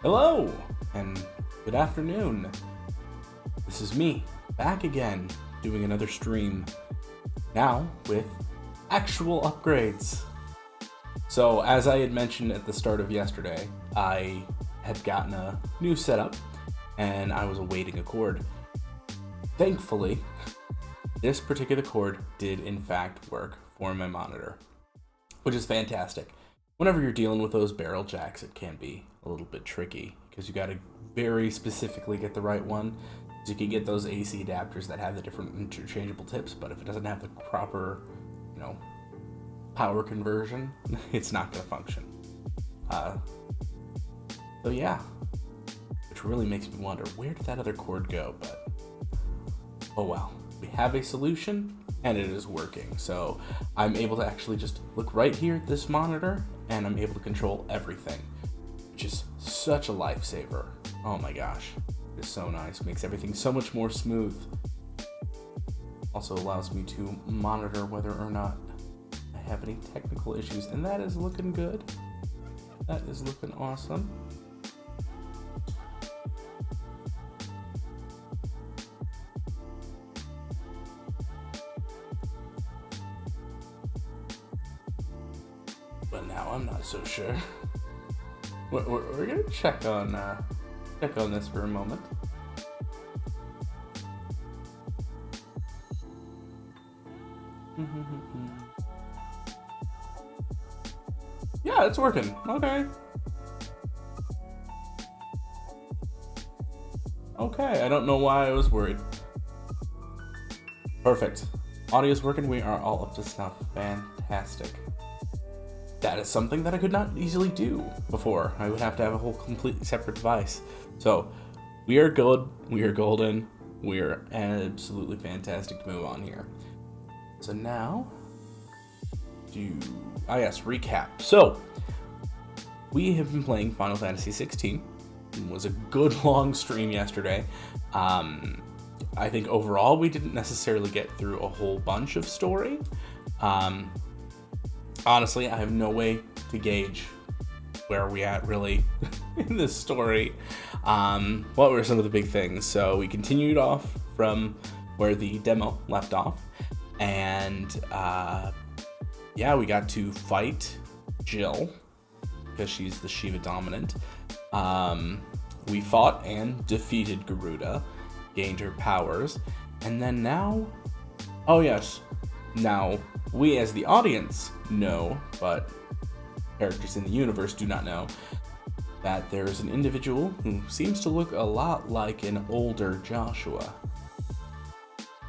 Hello, and good afternoon. This is me, back again, doing another stream, now with actual upgrades. So, as I had mentioned at the start of yesterday, I had gotten a new setup, and I was awaiting a cord. Thankfully, this particular cord did in fact work for my monitor, which is fantastic. Whenever you're dealing with those barrel jacks, it can be a little bit tricky because you got to very specifically get the right one. So you can get those AC adapters that have the different interchangeable tips, but if it doesn't have the proper, power conversion, it's not going to function. So yeah, which really makes me wonder, where did that other cord go? But oh well, we have a solution and it is working. So I'm able to actually just look right here at this monitor and I'm able to control everything, which is such a lifesaver. Oh my gosh, it's so nice. Makes everything so much more smooth. Also allows me to monitor whether or not I have any technical issues, and that is looking good. That is looking awesome. But now I'm not so sure. We're gonna check on this for a moment. Yeah, it's working. Okay. Okay, I don't know why I was worried. Perfect. Audio's working. We are all up to snuff. Fantastic. That is something that I could not easily do before. I would have to have a whole completely separate device. So, we are good. We are golden. We are absolutely fantastic to move on here. So now, recap. So, we have been playing Final Fantasy 16. It was a good long stream yesterday. I think overall we didn't necessarily get through a whole bunch of story. Honestly, I have no way to gauge where we at really in this story. What were some of the big things? So we continued off from where the demo left off, and we got to fight Jill because she's the Shiva dominant. We fought and defeated Garuda, gained her powers, and then now, now we as the audience know, but characters in the universe do not know, that there is an individual who seems to look a lot like an older Joshua.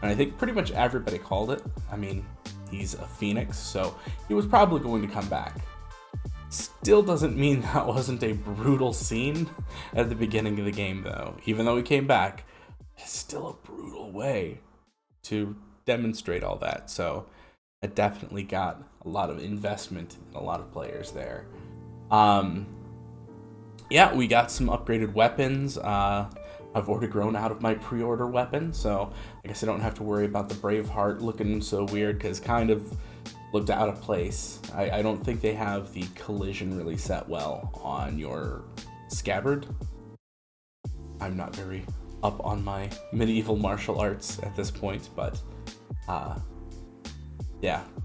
And I think pretty much everybody called it. I mean, he's a phoenix, so he was probably going to come back. Still doesn't mean that wasn't a brutal scene at the beginning of the game, though. Even though he came back, it's still a brutal way to demonstrate all that. So it definitely got a lot of investment in a lot of players there. We got some upgraded weapons. I've already grown out of my pre-order weapon, so I guess I don't have to worry about the Braveheart looking so weird, because kind of looked out of place. I don't think they have the collision really set well on your scabbard. I'm not very up on my medieval martial arts at this point, but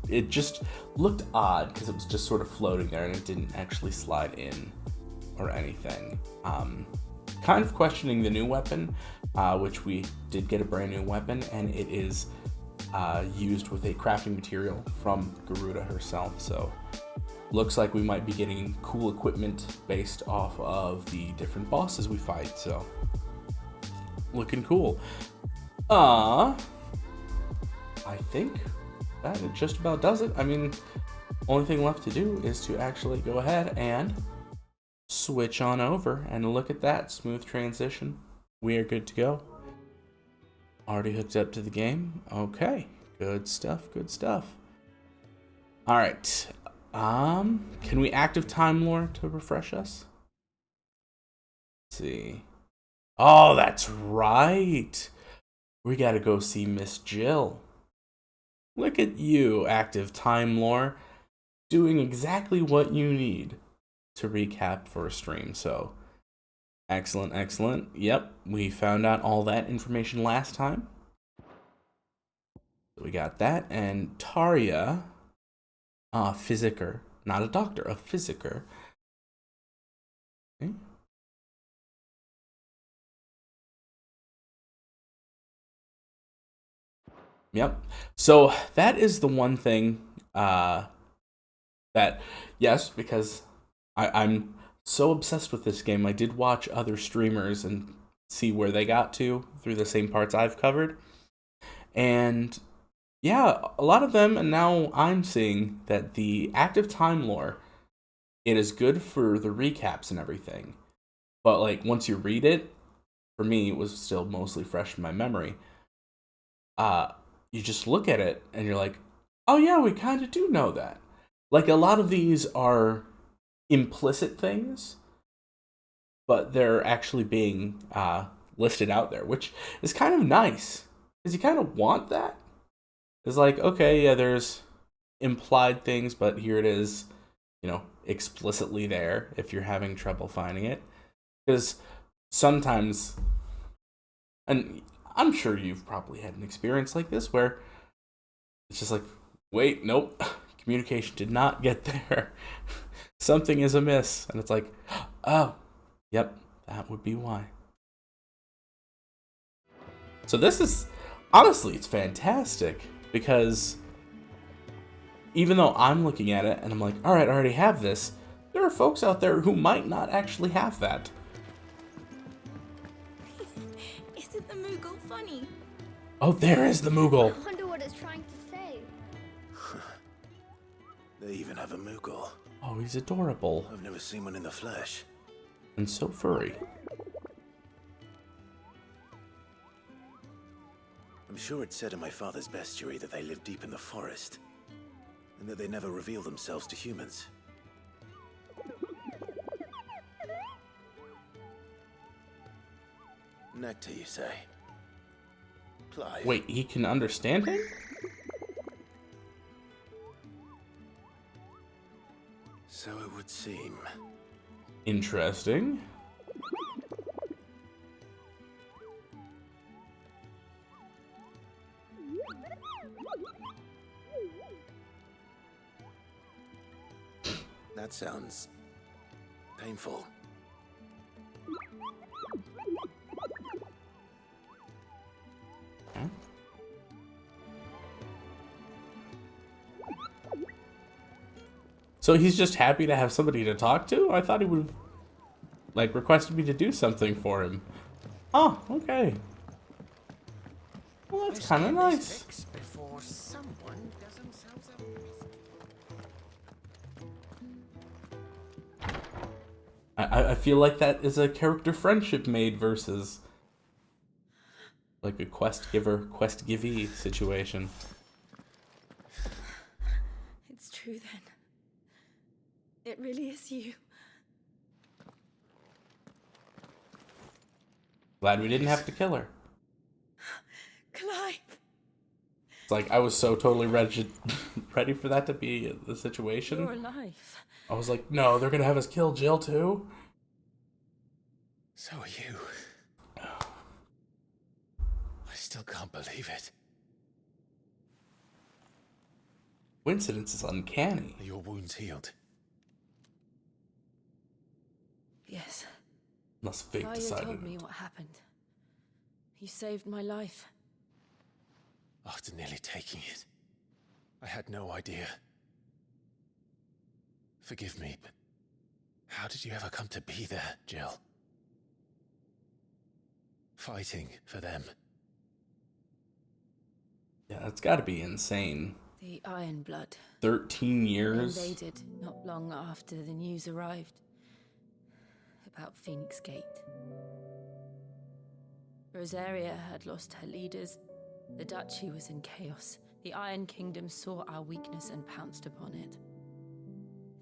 it just looked odd because it was just sort of floating there and it didn't actually slide in or anything. Kind of questioning the new weapon, which we did get a brand new weapon, and it is used with a crafting material from Garuda herself, so looks like we might be getting cool equipment based off of the different bosses we fight, so looking cool. I think that just about does it. I mean, only thing left to do is to actually go ahead and switch on over, and look at that smooth transition. We are good to go. Already hooked up to the game. Okay, good stuff, good stuff. All right, can we active time lore to refresh us? Let's see. Oh, that's right. We gotta go see Miss Jill. Look at you, active time lore, doing exactly what you need to recap for a stream. So Excellent, excellent. Yep, we found out all that information last time. So we got that, and Tarja, physiker, not a doctor, a physiker. Okay. Yep. So that is the one thing that, yes, because I'm so obsessed with this game, I did watch other streamers and see where they got to through the same parts I've covered. And yeah, a lot of them, and now I'm seeing that the active time lore, it is good for the recaps and everything. But like once you read it, for me, it was still mostly fresh in my memory. You just look at it and you're like, oh yeah, we kind of do know that. Like a lot of these are implicit things, but they're actually being listed out there, which is kind of nice because you kind of want that. It's like, okay, yeah, there's implied things, but here it is, explicitly there if you're having trouble finding it. Because sometimes, and I'm sure you've probably had an experience like this where it's just like, wait, nope, communication did not get there. Something is amiss. And it's like, oh, yep, that would be why. So this is, honestly, it's fantastic because even though I'm looking at it and I'm like, all right, I already have this, there are folks out there who might not actually have that. Isn't the Moogle funny? Oh, there is the Moogle. I wonder what it's trying to say. They even have a Moogle. Oh, he's adorable. I've never seen one in the flesh. And so furry. I'm sure it said in my father's bestiary that they live deep in the forest, and that they never reveal themselves to humans. Nectar, you say? Clive. Wait, he can understand him? So it would seem. Interesting. That sounds painful. Okay. So he's just happy to have somebody to talk to? I thought he would have, like, requested me to do something for him. Oh, okay. Well, that's kind of nice. Before someone does themselves up. I feel like that is a character friendship made versus like a quest giver, quest givee situation. It's true then. It really is you. Glad we didn't have to kill her. Clive! It's like I was so totally ready for that to be the situation. You're alive. I was like, no, they're gonna have us kill Jill too. So are you. I still can't believe it. Coincidence is uncanny. Are your wounds healed? Yes. Unless fate Tarja decided. told me what happened. You saved my life. After nearly taking it, I had no idea. Forgive me, but how did you ever come to be there, Jill? Fighting for them. Yeah, that's got to be insane. The Iron Blood. 13 years. Invaded not long after the news arrived about Phoenix Gate. Rosaria had lost her leaders. The Duchy was in chaos. The Iron Kingdom saw our weakness and pounced upon it.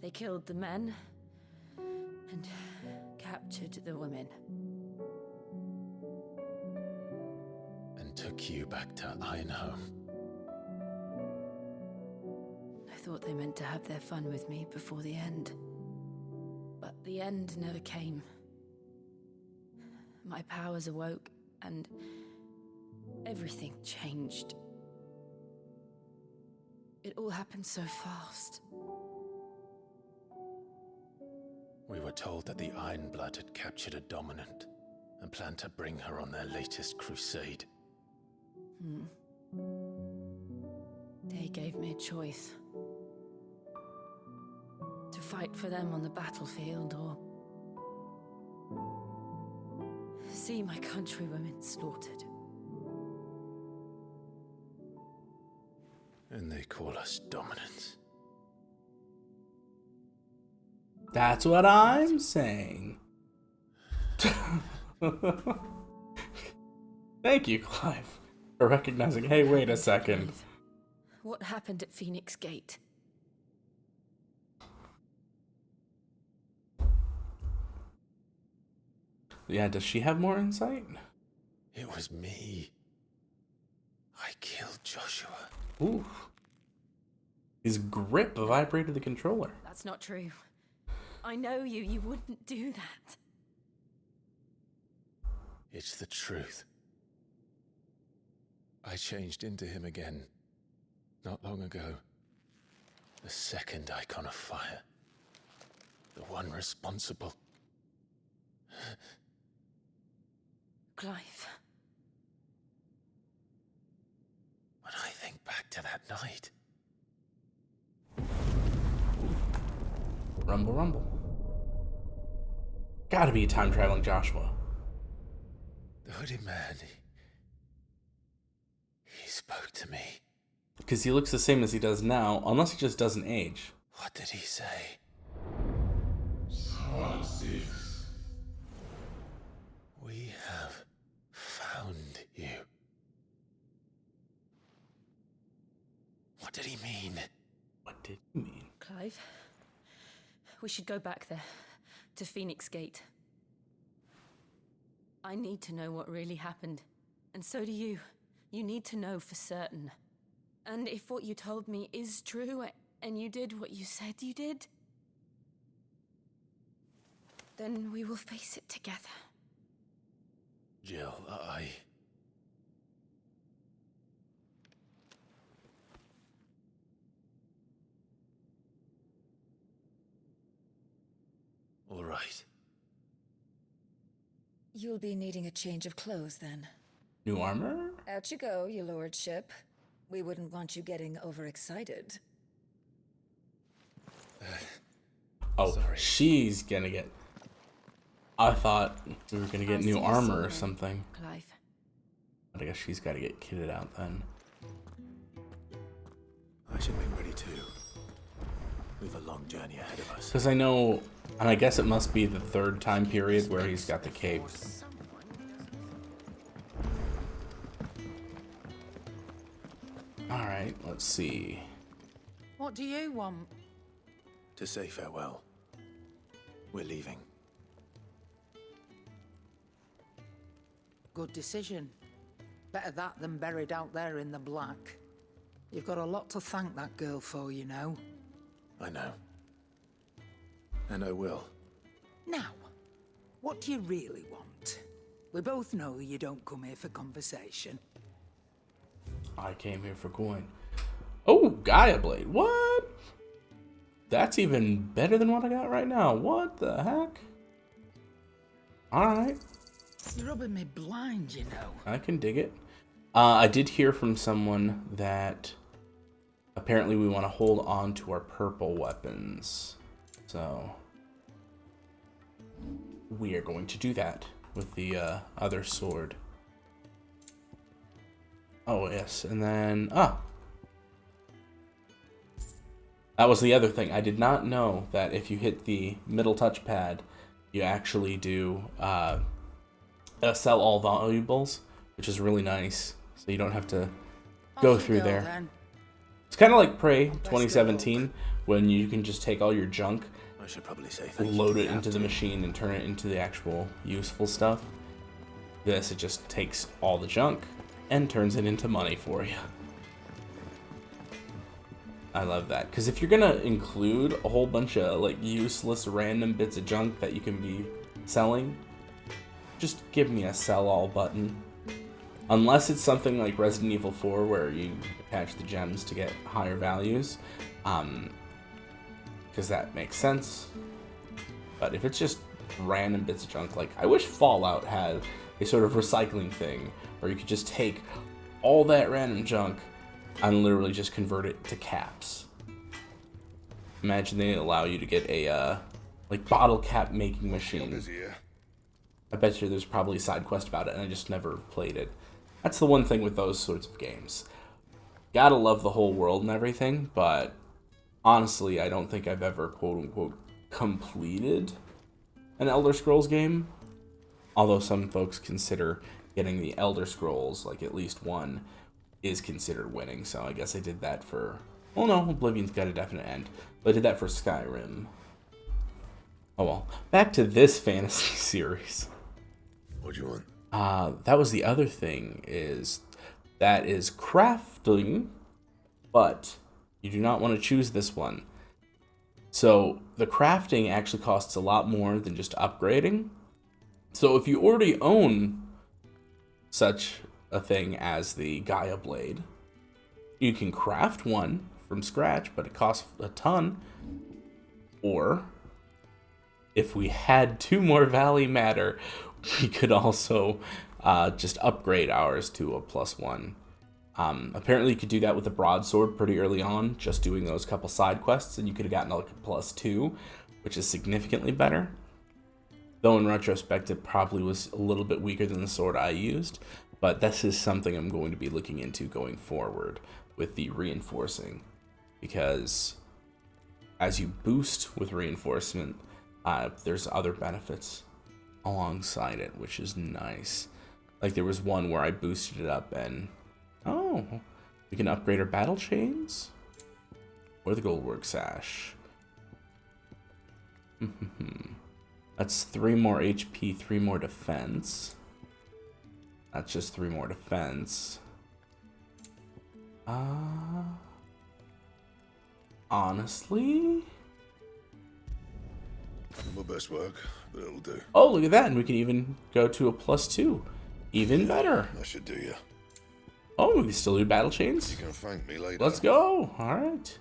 They killed the men and captured the women. And took you back to Ironhome. I thought they meant to have their fun with me before the end. But the end never came. my powers awoke, and everything changed. It all happened so fast. We were told that the Ironblood had captured a dominant and planned to bring her on their latest crusade. They gave me a choice. To fight for them on the battlefield, or see my countrywomen slaughtered. And they call us dominants. That's what I'm saying. Thank you, Clive, for recognizing, hey, wait a second. What happened at Phoenix Gate? Yeah, does she have more insight? It was me. I killed Joshua. Ooh. His grip vibrated the controller. That's not true. I know you. You wouldn't do that. It's the truth. I changed into him again, not long ago. The second icon of fire. The one responsible. Clive. When I think back to that night... Rumble, rumble. Gotta be a time-traveling Joshua. The hooded man, he spoke to me. Because he looks the same as he does now, unless he just doesn't age. What did he say? We have found you. What did he mean? What did he mean? Clive, we should go back there, to Phoenix Gate. I need to know what really happened, and so do you. You need to know for certain. And if what you told me is true, and you did what you said you did, then we will face it together. Jill, All right. You'll be needing a change of clothes then. New armor? Out you go, your lordship. We wouldn't want you getting overexcited. Oh, Sorry. she's gonna get... I thought we were gonna get I'll new see you armor soon or then, something. Clive. But I guess she's gotta get kitted out then. I should be ready too. We've a long journey ahead of us. Because I know, and I guess it must be the third time period where he's got the cape. Or someone doesn't Alright, let's see. What do you want? To say farewell. We're leaving. Good decision. Better that than buried out there in the black. You've got a lot to thank that girl for, you know. I know. And I will. Now, what do you really want? We both know you don't come here for conversation. I came here for coin. Oh, Gaia Blade. What? That's even better than what I got right now. What the heck? Alright. You're rubbing me blind, you know. I can dig it. I did hear from someone that apparently we want to hold on to our purple weapons. So we are going to do that with the other sword. Oh, yes. And then... that was the other thing. I did not know that if you hit the middle touchpad, you actually do sell all valuables, which is really nice. So you don't have to go Off you through there. then. It's kind of like Prey 2017, when you can just take all your junk, I should probably say thank you. load to it into the captain. machine, and turn it into the actual useful stuff. This, it just takes all the junk and turns it into money for you. I love that, because if you're gonna include a whole bunch of like useless random bits of junk that you can be selling, just give me a sell all button. Unless it's something like Resident Evil 4 where you attach the gems to get higher values, because that makes sense. But if it's just random bits of junk, like I wish Fallout had a sort of recycling thing where you could just take all that random junk and literally just convert it to caps. Imagine they allow you to get a like bottle cap making machine. I bet you there's probably a side quest about it, and I just never played it. That's the one thing with those sorts of games. Gotta love the whole world and everything, but honestly, I don't think I've ever quote-unquote completed an Elder Scrolls game. Although some folks consider getting the Elder Scrolls, like at least one, is considered winning. So I guess I did that for... Well, no, Oblivion's got a definite end. But I did that for Skyrim. Oh well. Back to this fantasy series. What do you want? That was the other thing, is that is crafting, but you do not want to choose this one. So the crafting actually costs a lot more than just upgrading. So if you already own such a thing as the Gaia Blade, you can craft one from scratch, but it costs a ton. Or if we had 2 more Valley Matter, we could also just upgrade ours to a +1. Apparently you could do that with the broadsword pretty early on, just doing those couple side quests, and you could have gotten like a +2, which is significantly better. Though in retrospect, it probably was a little bit weaker than the sword I used, but this is something I'm going to be looking into going forward with the reinforcing, because as you boost with reinforcement, there's other benefits alongside it, which is nice. Like there was one where I boosted it up and we can upgrade our battle chains or the goldwork sash. That's 3 more HP, 3 more defense. That's just 3 more defense. Honestly, My best work, but it'll do. oh, look at that, and we can even go to a +2. Even better. That should do you. Oh, we can still do battle chains. You can thank me later. Let's go. All right.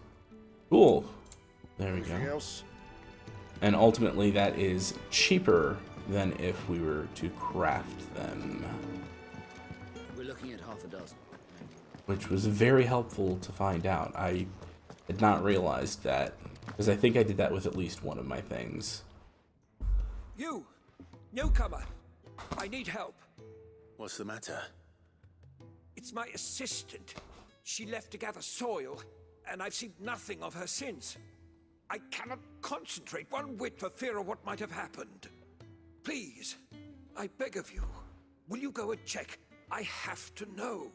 Cool. There we Anything go. else? And ultimately, that is cheaper than if we were to craft them, We're looking at half a dozen. which was very helpful to find out. I had not realized that, because I think I did that with at least one of my things. You! Newcomer! I need help. What's the matter? It's my assistant. She left to gather soil, and I've seen nothing of her since. I cannot concentrate one whit for fear of what might have happened. Please, I beg of you, will you go and check? I have to know.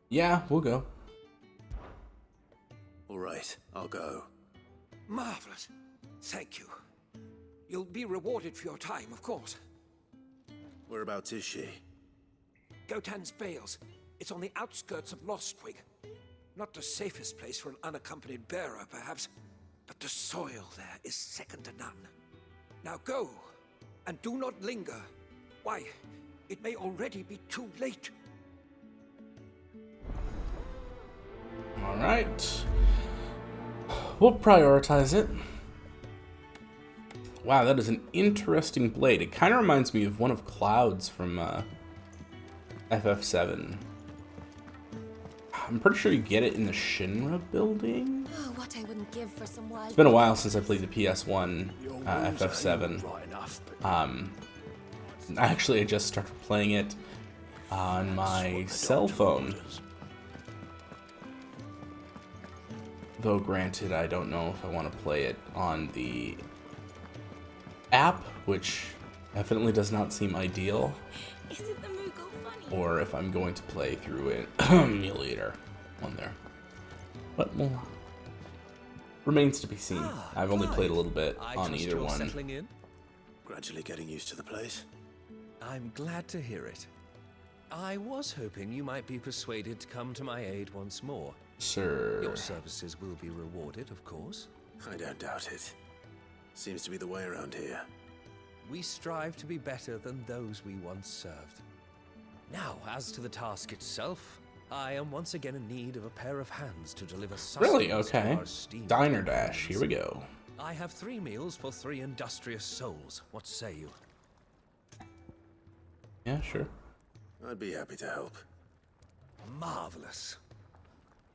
Yeah, we'll go. All right, I'll go. Marvelous. Thank you. You'll be rewarded for your time, of course. Whereabouts is she? Gotan's Bales. It's on the outskirts of Lostwig. Not the safest place for an unaccompanied bearer, perhaps, but the soil there is second to none. Now go, and do not linger. Why, it may already be too late. All right. We'll prioritize it. Wow, that is an interesting blade. It kind of reminds me of one of Cloud's from FF7. I'm pretty sure you get it in the Shinra building. Oh, what I wouldn't give for some wild. It's been a while since I played the PS1 FF7. Actually, I just started playing it on my cell phone. Though granted, I don't know if I want to play it on the app, which definitely does not seem ideal, Isn't the Moogle funny? or if I'm going to play through an emulator on there. But well, remains to be seen. I've only played a little bit on either one. Settling in? Gradually getting used to the place. I'm glad to hear it. I was hoping you might be persuaded to come to my aid once more. Sure. Your services will be rewarded, of course. I don't doubt it. Seems to be the way around here. we strive to be better than those we once served. Now, as to the task itself, I am once again in need of a pair of hands to deliver Really? sustenance to Okay. our esteemed Diner Dash. Here we friends. go. I have 3 meals for 3 industrious souls. What say you? Yeah, sure. I'd be happy to help. Marvelous.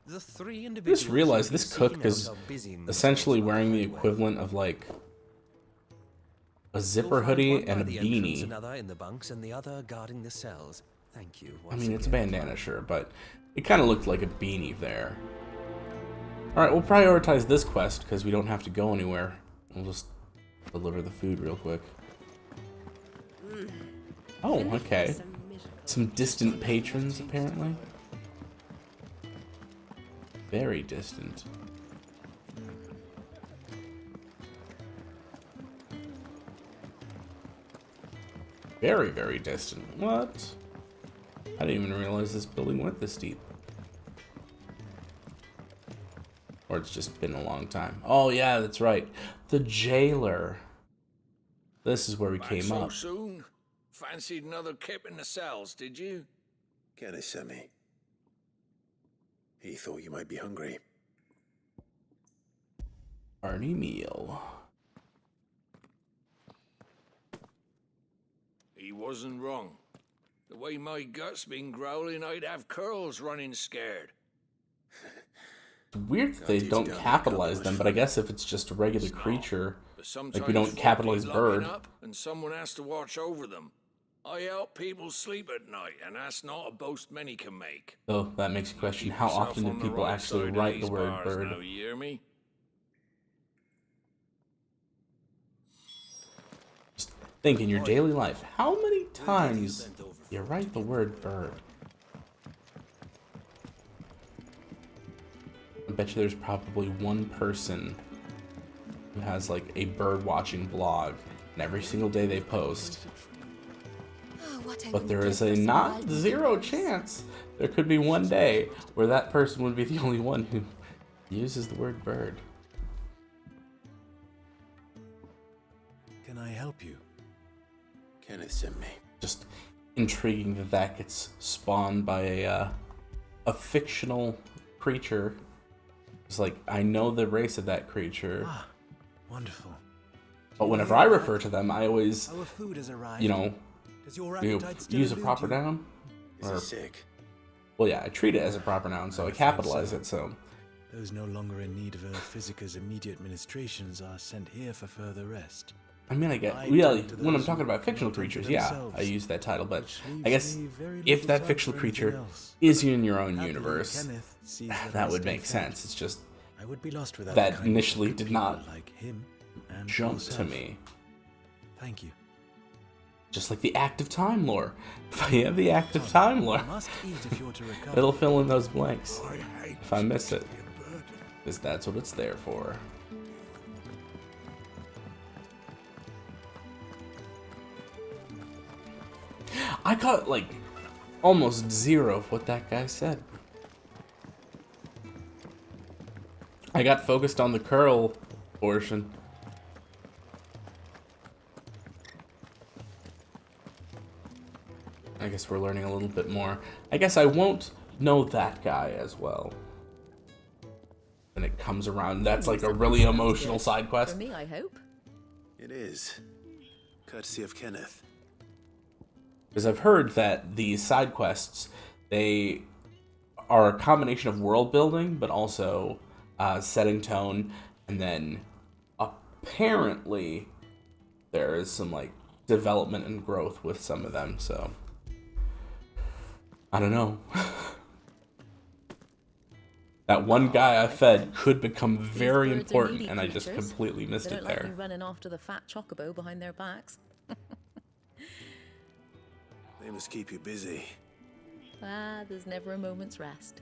The 3 individuals. Just realized who will this be cook seeking is out are busying essentially themselves wearing the on highway. equivalent of like a You'll zipper find hoodie one by and a the entrance, beanie. Another in the bunks, and the other guarding the cells. Thank you. I once mean, it's a again. bandana, sure, but it kind of looked like a beanie there. Alright, we'll prioritize this quest because we don't have to go anywhere. We'll just deliver the food real quick. Oh, okay. Some distant patrons, apparently. Very distant. Very, very distant. What? I didn't even realize this building went this deep. Or it's just been a long time. Oh, yeah, that's right. The jailer. This is where we Back came so up. soon? Fancied another kip in the cells, did you? Kenneth sent me. He thought you might be hungry. Hearty meal. He wasn't wrong. The way my gut's been growling, I'd have curls running scared. It's weird that they don't capitalize them, but I guess if it's just a regular creature, But sometimes like we don't folk capitalize need bird. locking up, and someone has to watch over them. I help people sleep at night, and that's not a boast many can make. Though that makes you question Keep how yourself often do on the people right actually side of write the these word bars bird. now, you hear me? Just think in your daily life, how many times you write the word bird? I bet you there's probably one person who has like a bird watching blog, and every single day they post. But there is a not zero chance there could be one day where that person would be the only one who uses the word bird. Can I help you? Kenneth sent me. Just intriguing that that gets spawned by a fictional creature. It's like, I know the race of that creature, Ah, wonderful. but whenever I refer to them, I always, Our food has arrived. you know, Does your appetite still use a elude proper you? noun. Is Or, he sick? well, yeah, I treat it as a proper noun, so I capitalize it. So Those no longer in need of a Physica's immediate ministrations are sent here for further rest. I mean, I get, I yeah, talk to when I'm those talking who about fictional cannot creatures, enter yeah, themselves, I use that title, but which leaves I guess me very if little that time fictional for anything creature else. is in your own Happily, universe, Kenneth sees that I would stay make fed. sense. It's just I would be lost without that the kindness initially of did people not like him and jump to yourself. me. Thank you. Just like the active time lore. If I have the active time lore, You must eat if you're to recover. it'll fill in those blanks I hate if I miss it. to be a burden. Because that's what it's there for. I got like almost zero of what that guy said. I got focused on the curl portion. I guess we're learning a little bit more. I guess I won't know that guy as well. And it comes around. That's like a really emotional side quest. For me, I hope. It is. Courtesy of Kenneth. Because I've heard that these side quests, they are a combination of world building, but also setting tone, and then apparently there is some like development and growth with some of them. So I don't know. That one guy I fed could become very birds are important, needy and I just creatures. completely missed They it don't like there. you running after the fat chocobo behind their backs. They must keep you busy. Ah, there's never a moment's rest.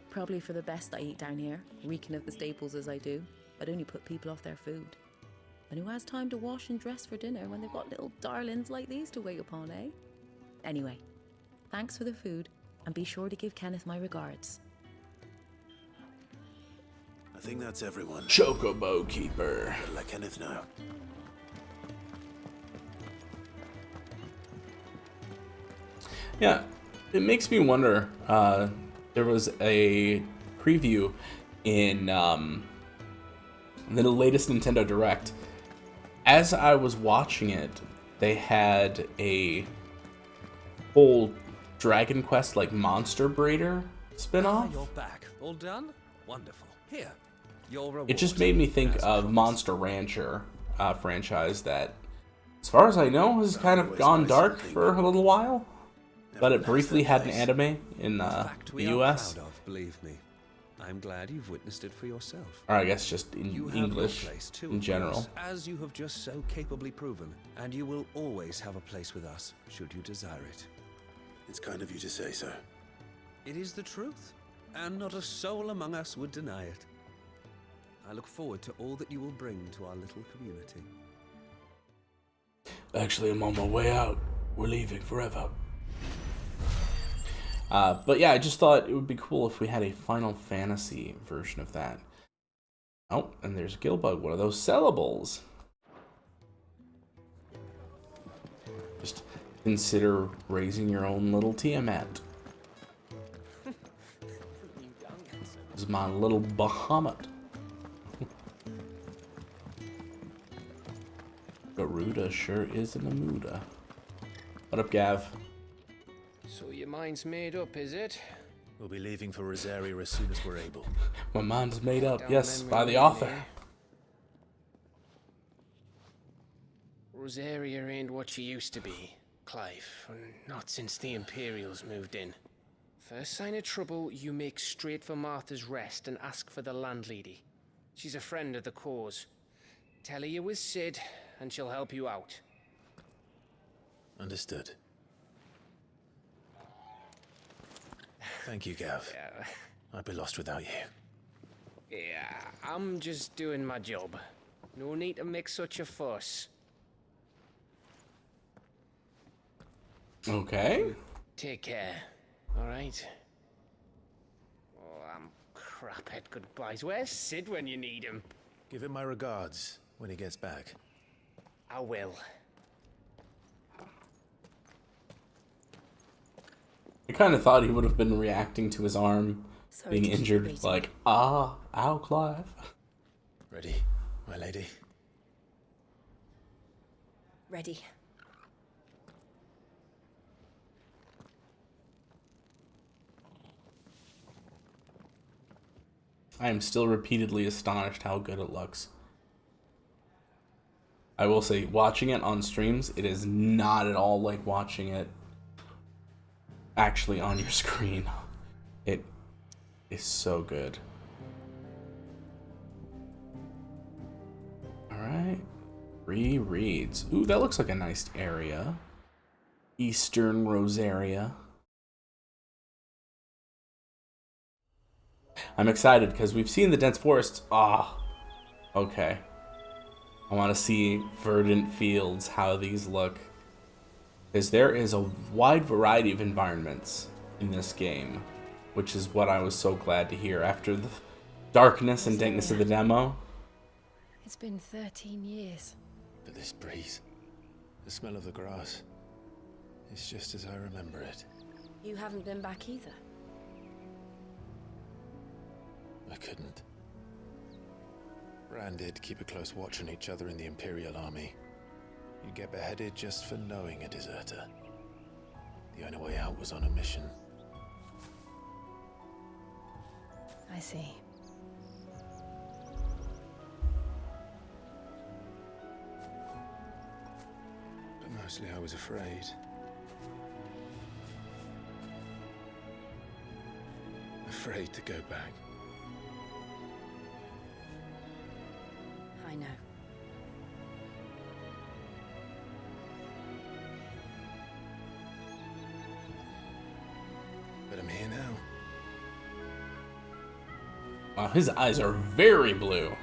Probably for the best I eat down here, reeking of the staples as I do. I'd only put people off their food. And who has time to wash and dress for dinner when they've got little darlings like these to wait upon, eh? Anyway, thanks for the food, and be sure to give Kenneth my regards. I think that's everyone. Chocobo Keeper. Let Kenneth know. Yeah, it makes me wonder. There was a preview in the latest Nintendo Direct. As I was watching it, they had a whole Dragon Quest like Monster Breeder spin-off. You're back. All done? Wonderful. Here, your reward. It just made me think of Monster Rancher franchise that, as far as I know, has kind of gone dark for a little while. But it briefly had an anime in the US. Proud of, believe me. I'm glad you've witnessed it for yourself. Or I guess just in You have English your place too, in of general. course, as you have just so capably proven, and you will always have a place with us, should you desire it. It's kind of you to say so. It is the truth, and not a soul among us would deny it. I look forward to all that you will bring to our little community. Actually, I'm on my way out. We're leaving forever. But yeah, I just thought it would be cool if we had a Final Fantasy version of that. Oh, and there's Gilbug, one of those sellables. Just consider raising your own little Tiamat. This is my little Bahamut. Garuda sure is in a mooda. What up, Gav? So your mind's made up, is it? We'll be leaving for Rosaria as soon as we're able. My mind's made up, Down yes, memory by the lane, author. eh? Rosaria ain't what she used to be, Clive. Not since the Imperials moved in. First sign of trouble, you make straight for Martha's Rest and ask for the landlady. She's a friend of the cause. Tell her you're with Sid, and she'll help you out. Understood. Thank you, Gav. Yeah. I'd be lost without you. Yeah, I'm just doing my job. No need to make such a fuss. Okay. Take care, alright? Oh, I'm crap at goodbyes. Where's Sid when you need him? Give him my regards when he gets back. I will. I kind of thought he would have been reacting to his arm being injured, like, ow, Clive. Ready, my lady? Ready. I am still repeatedly astonished how good it looks. I will say, watching it on streams, it is not at all like watching it actually on your screen. It is so good. Alright. Rereads. Ooh, that looks like a nice area. Eastern Rosaria. I'm excited because we've seen the dense forests. Okay. I want to see verdant fields, how these look. Because there is a wide variety of environments in this game, which is what I was so glad to hear after the darkness and dankness of the demo. It's been 13 years. But this breeze, the smell of the grass, it's just as I remember it. You haven't been back either. I couldn't. Bran did keep a close watch on each other in the Imperial Army. You'd get beheaded just for knowing a deserter. The only way out was on a mission. I see. But mostly I was afraid. Afraid to go back. I know. But I'm here now. Wow, his eyes are very blue.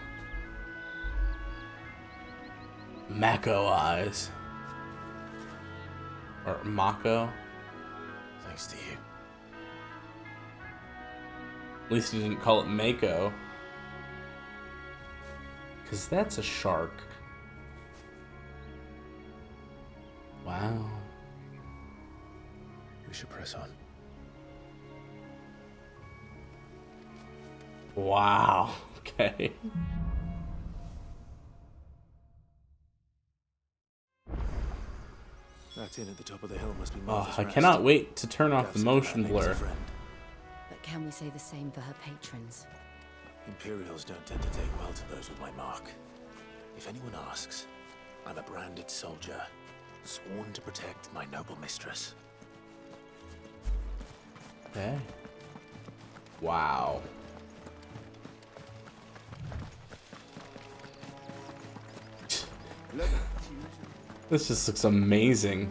Mako eyes. Or Mako. Thanks to you. At least he didn't call it Mako. Because that's a shark. Wow. The should press on. Wow. Okay. That inn at the top of the hill must be Oh, Martha's I Rest. cannot wait to turn off the Gav said motion that name is a blur. friend. But can we say the same for her patrons? Imperials don't tend to take well to those with my mark. If anyone asks, I'm a branded soldier, sworn to protect my noble mistress. Okay. Wow. This just looks amazing.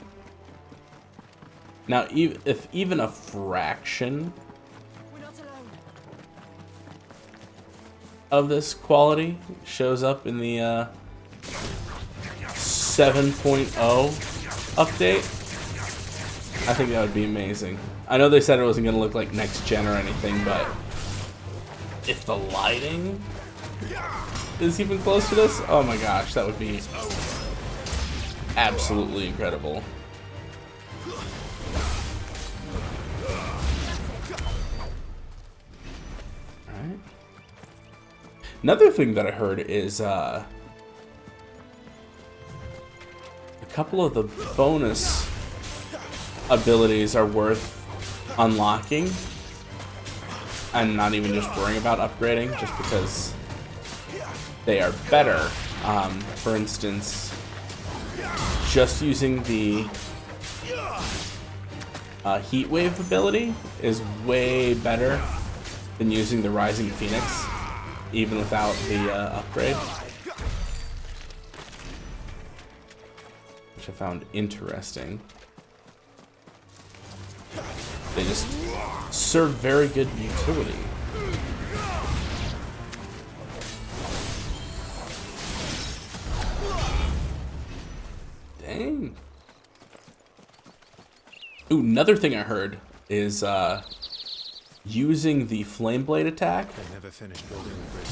Now, if even a fraction of this quality shows up in the 7.0 update, I think that would be amazing. I know they said it wasn't going to look like next gen or anything, but if the lighting is even close to this, oh my gosh, that would be absolutely incredible. Alright. Another thing that I heard is a couple of the bonus abilities are worth unlocking and not even just worrying about upgrading just because they are better. For instance, just using the heat wave ability is way better than using the Rising Phoenix, even without the upgrade, which I found interesting. They just serve very good utility. Dang. Ooh, another thing I heard is using the flame blade attack. I never finished building the bridge.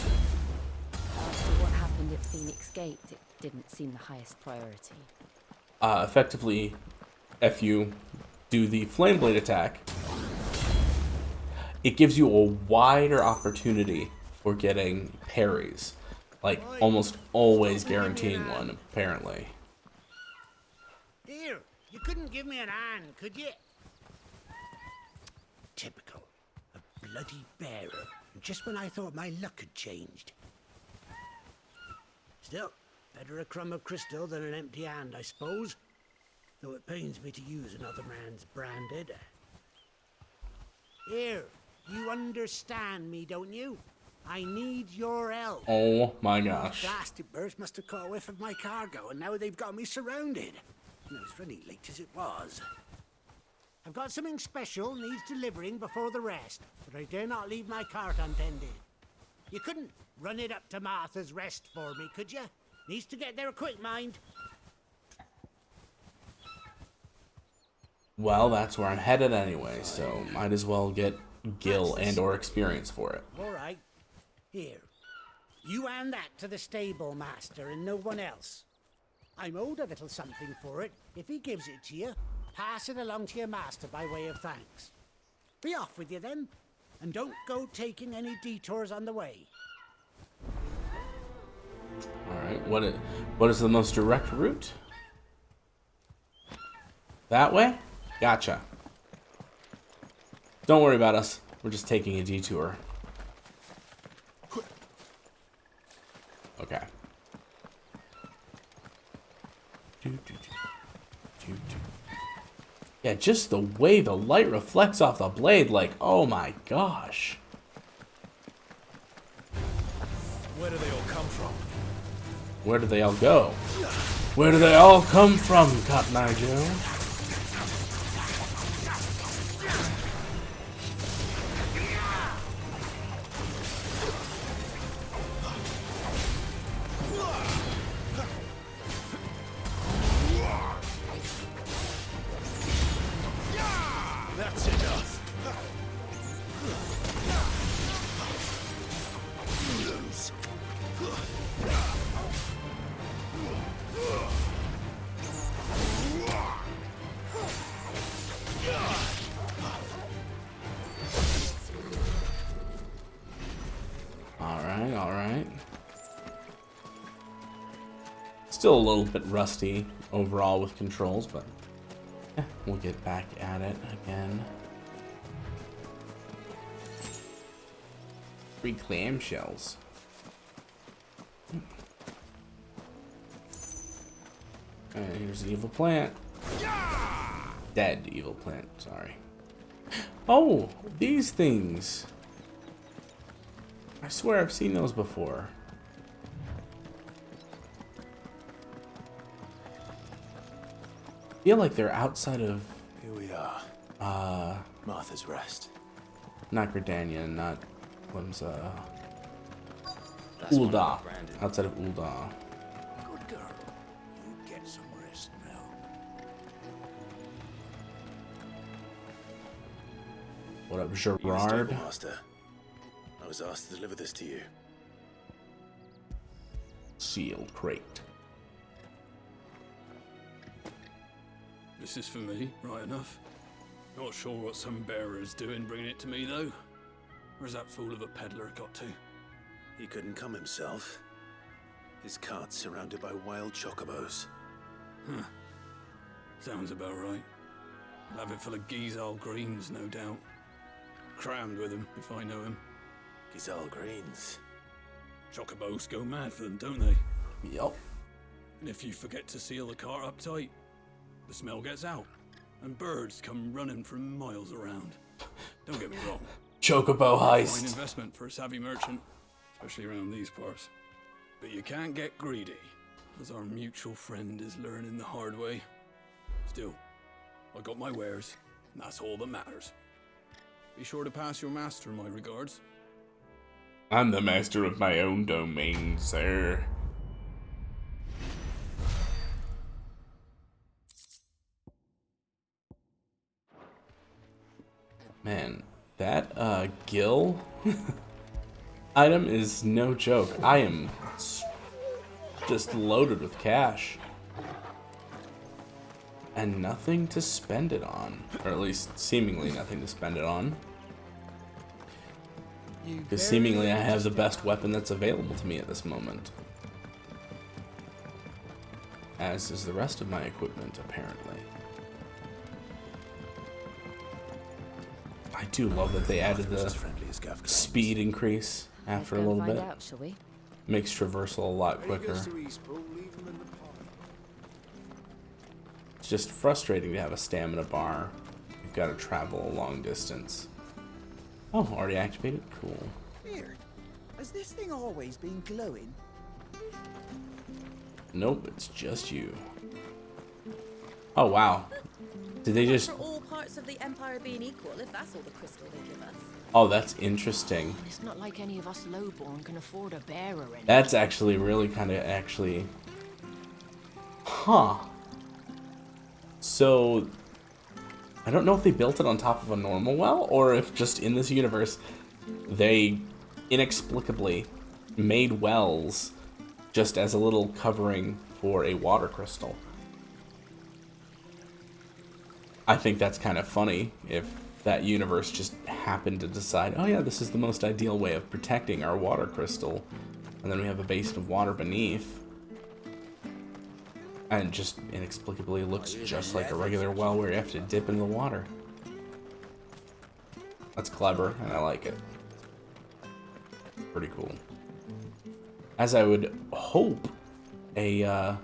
After what happened at Phoenix Gate, it didn't seem the highest priority. Effectively, if you do the flame blade attack, it gives you a wider opportunity for getting parries, like almost always guaranteeing one, apparently. Here, you couldn't give me an hand, could you? Typical. A bloody bearer. Just when I thought my luck had changed. Still, better a crumb of crystal than an empty hand, I suppose. Though it pains me to use another man's branded. Here, you understand me, don't you? I need your help. Oh my gosh. Blasted birds must have caught a whiff of my cargo, and now they've got me surrounded. And it was really late as it was. I've got something special needs delivering before the rest, but I dare not leave my cart untended. You couldn't run it up to Martha's Rest for me, could you? Needs to get there quick, mind. Well, that's where I'm headed anyway, so might as well get gil and or experience for it. All right. Here. You hand that to the stable master and no one else. I'm owed a little something for it. If he gives it to you, pass it along to your master by way of thanks. Be off with you then, and don't go taking any detours on the way. Alright, what is the most direct route? That way? Gotcha. Don't worry about us. We're just taking a detour. Okay. Yeah, just the way the light reflects off the blade, like, oh my gosh. Where do they all come from? Where do they all go? Where do they all come from, Cotton Eye Joe? That's enough. alright. Still a little bit rusty overall with controls, but yeah, we'll get back at it again. 3 clamshells. And here's the evil plant. Dead evil plant, sorry. Oh, these things. I swear I've seen those before. I feel like they're outside of... Here we are. Martha's Rest. Not Gridania, not... Ul'dah. Outside of Ul'dah. Good girl. You get some rest now. What up, You Gerard? stable master. I was asked to deliver this to you. Sealed crate. This is for me, right enough. Not sure what some bearer is doing bringing it to me, though. Where's that fool of a peddler got to? He couldn't come himself. His cart's surrounded by wild chocobos. Huh. Sounds about right. I'll have it full of Gizal greens, no doubt. Crammed with them, if I know him. Gizal greens. Chocobos go mad for them, don't they? Yup. And if you forget to seal the cart up tight, the smell gets out, and birds come running from miles around. Don't get me wrong. Chocobo Fine heist. investment for a savvy merchant, especially around these parts. But you can't get greedy, as our mutual friend is learning the hard way. Still, I got my wares, and that's all that matters. Be sure to pass your master my regards. I'm the master of my own domain, sir. Man, that gill item is no joke. I am just loaded with cash. And nothing to spend it on. Or at least seemingly nothing to spend it on. Because seemingly I have the best weapon that's available to me at this moment. As is the rest of my equipment, apparently. I do love that they added the speed increase after a little bit. Out, shall we? Makes traversal a lot quicker. It's just frustrating to have a stamina bar. You've got to travel a long distance. Oh, already activated? Cool. Weird. Has this thing always been glowing? Nope, it's just you. Oh, wow. Did they just... For all parts of the Empire being equal, if that's all the crystal they give us. Oh, that's interesting. It's not like any of us lowborn can afford a bearer anymore. That's actually really kind of actually... Huh. So... I don't know if they built it on top of a normal well, or if just in this universe, they inexplicably made wells just as a little covering for a water crystal. I think that's kind of funny if that universe just happened to decide, oh yeah, this is the most ideal way of protecting our water crystal, and then we have a basin of water beneath, and it just inexplicably looks just like a regular well where you have to dip into the water. That's clever, and I like it. Pretty cool. As I would hope a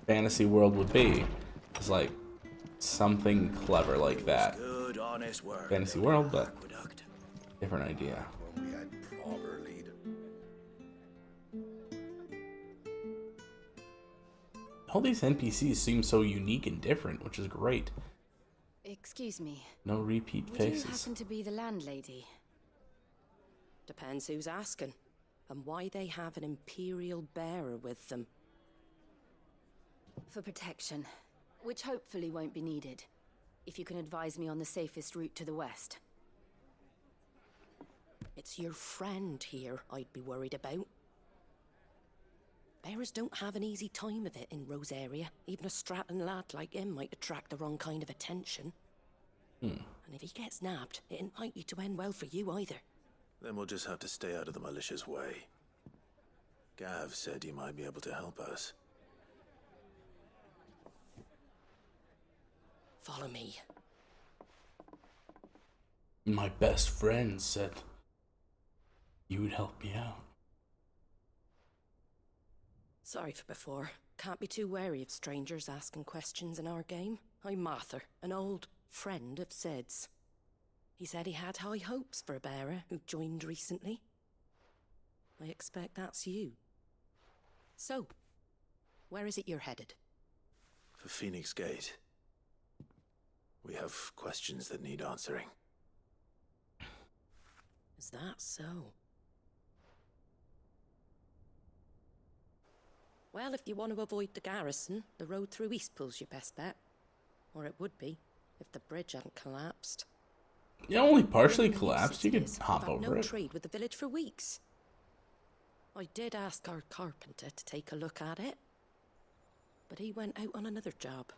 fantasy world would be, is like something clever like that. Good, honest work. Fantasy world, but different idea. We had proper lead. All these NPCs seem so unique and different, which is great. Excuse me. No repeat Would you faces. happen to be the landlady? Depends who's asking, and why they have an Imperial bearer with them. For protection, which hopefully won't be needed. If you can advise me on the safest route to the west. It's your friend here I'd be worried about. Bearers don't have an easy time of it in Rose area. Even a Stratton lad like him might attract the wrong kind of attention. And if he gets nabbed, it ain't likely to end well for you either. Then we'll just have to stay out of the militia's way. Gav said you might be able to help us. Follow me. My best friend said you would help me out. Sorry for before. Can't be too wary of strangers asking questions in our game. I'm Martha, an old friend of Sid's. He said he had high hopes for a bearer who joined recently. I expect that's you. So, where is it you're headed? For Phoenix Gate. We have questions that need answering. Is that so? Well, if you want to avoid the garrison, the road through Eastpool's your best bet. Or it would be, if the bridge hadn't collapsed. It only partially collapsed. You could We've hop had over no it. trade with the village for weeks. I did ask our carpenter to take a look at it, but he went out on another job,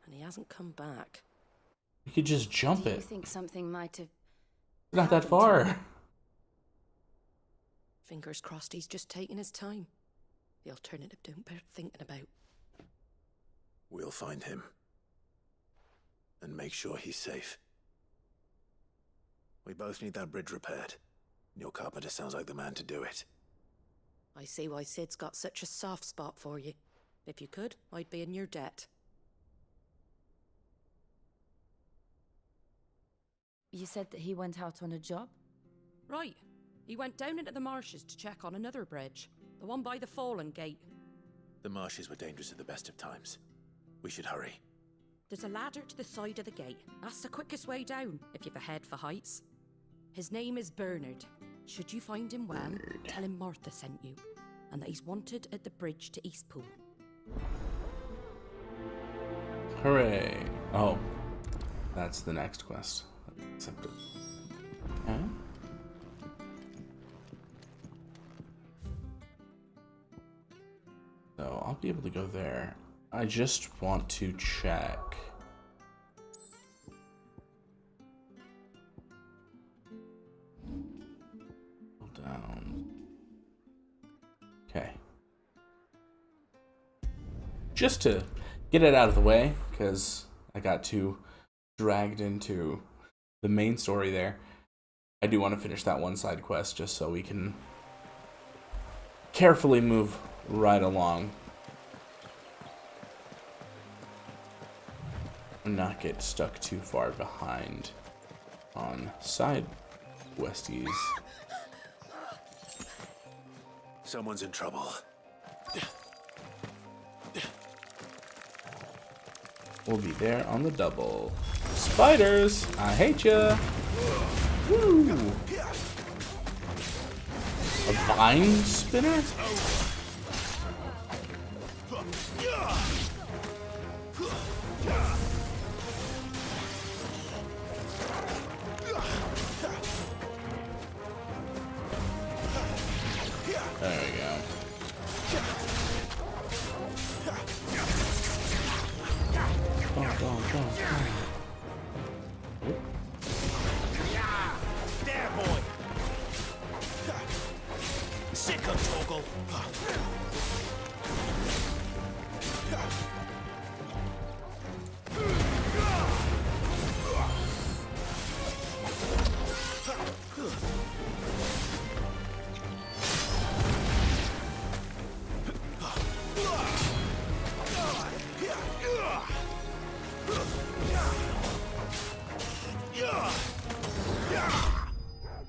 and he hasn't come back. You could just jump Do you it. think something might have... Not that far. Fingers crossed he's just taking his time. The alternative don't bear thinking about. We'll find him. And make sure he's safe. We both need that bridge repaired. Your carpenter sounds like the man to do it. I see why Sid's got such a soft spot for you. If you could, I'd be in your debt. You said that he went out on a job? Right. He went down into the marshes to check on another bridge. The one by the Fallen Gate. The marshes were dangerous at the best of times. We should hurry. There's a ladder to the side of the gate. That's the quickest way down, if you've a head for heights. His name is Bernard. Should you find him well, tell him Martha sent you, and that he's wanted at the bridge to Eastpool. Hooray. Oh. That's the next quest. Accepted. Okay. So I'll be able to go there. I just want to check. Hold down. Okay. Just to get it out of the way, because I got too dragged into the main story there. I do want to finish that one side quest just so we can carefully move right along and not get stuck too far behind on side questies. Someone's in trouble. We'll be there on the double. Spiders! I hate ya! Woo! A vine spinner? There we go. There, boy. Sick of Toggle.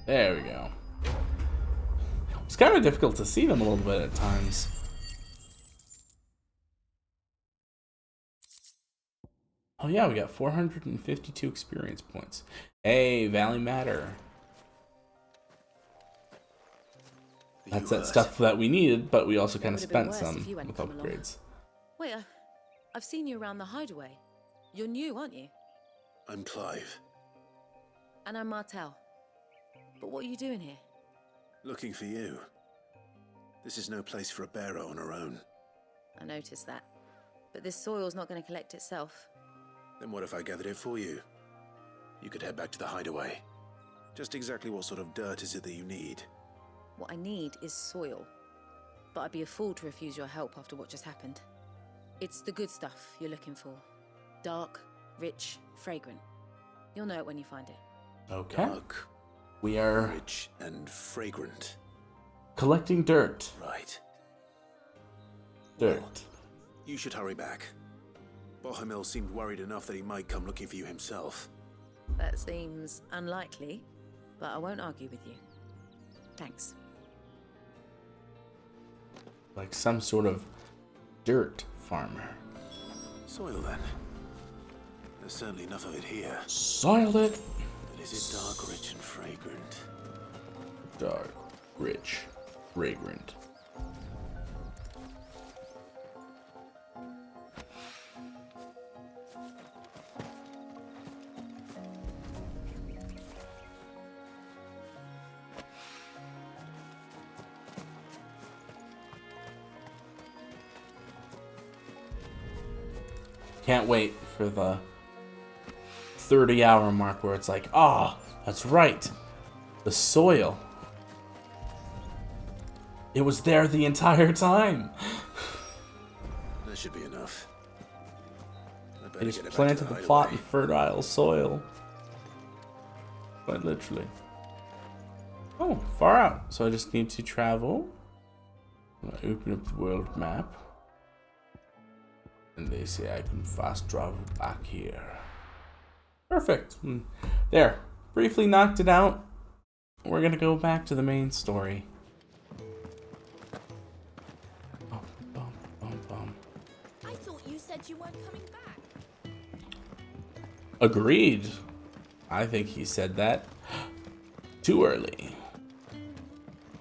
There we go. It's kind of difficult to see them a little bit at times. Oh yeah, we got 452 experience points. Hey, Valley Matter. That's that stuff that we needed, but we also kind of spent some with upgrades. Wait, I've seen you around the hideaway. You're new, aren't you? I'm Clive. And I'm Martel. But what are you doing here? Looking for you. This is no place for a bearer on her own. I noticed that. But this soil's not going to collect itself. Then what if I gathered it for you? You could head back to the hideaway. Just exactly what sort of dirt is it that you need? What I need is soil. But I'd be a fool to refuse your help after what just happened. It's the good stuff you're looking for. Dark, rich, fragrant. You'll know it when you find it. Okay. Dark, we are rich and fragrant. Collecting dirt. Right. Dirt. Well, you should hurry back. Bohemil seemed worried enough that he might come looking for you himself. That seems unlikely, but I won't argue with you. Thanks. Like some sort of dirt farmer. Soil then. There's certainly enough of it here. Soil it. But is it dark, rich, and fragrant? Dark, rich, fragrant. Can't wait for the 30-hour mark where it's like, ah, oh, that's right. The soil. It was there the entire time. That should be enough. It just planted the plot in fertile soil. Quite literally. Oh, far out. So I just need to travel. I open up the world map. And they say I can fast travel back here. Perfect. There. Briefly knocked it out. We're gonna go back to the main story. Bum, bum, bum, bum. I thought you said you weren't coming back. Agreed. I think he said that too early.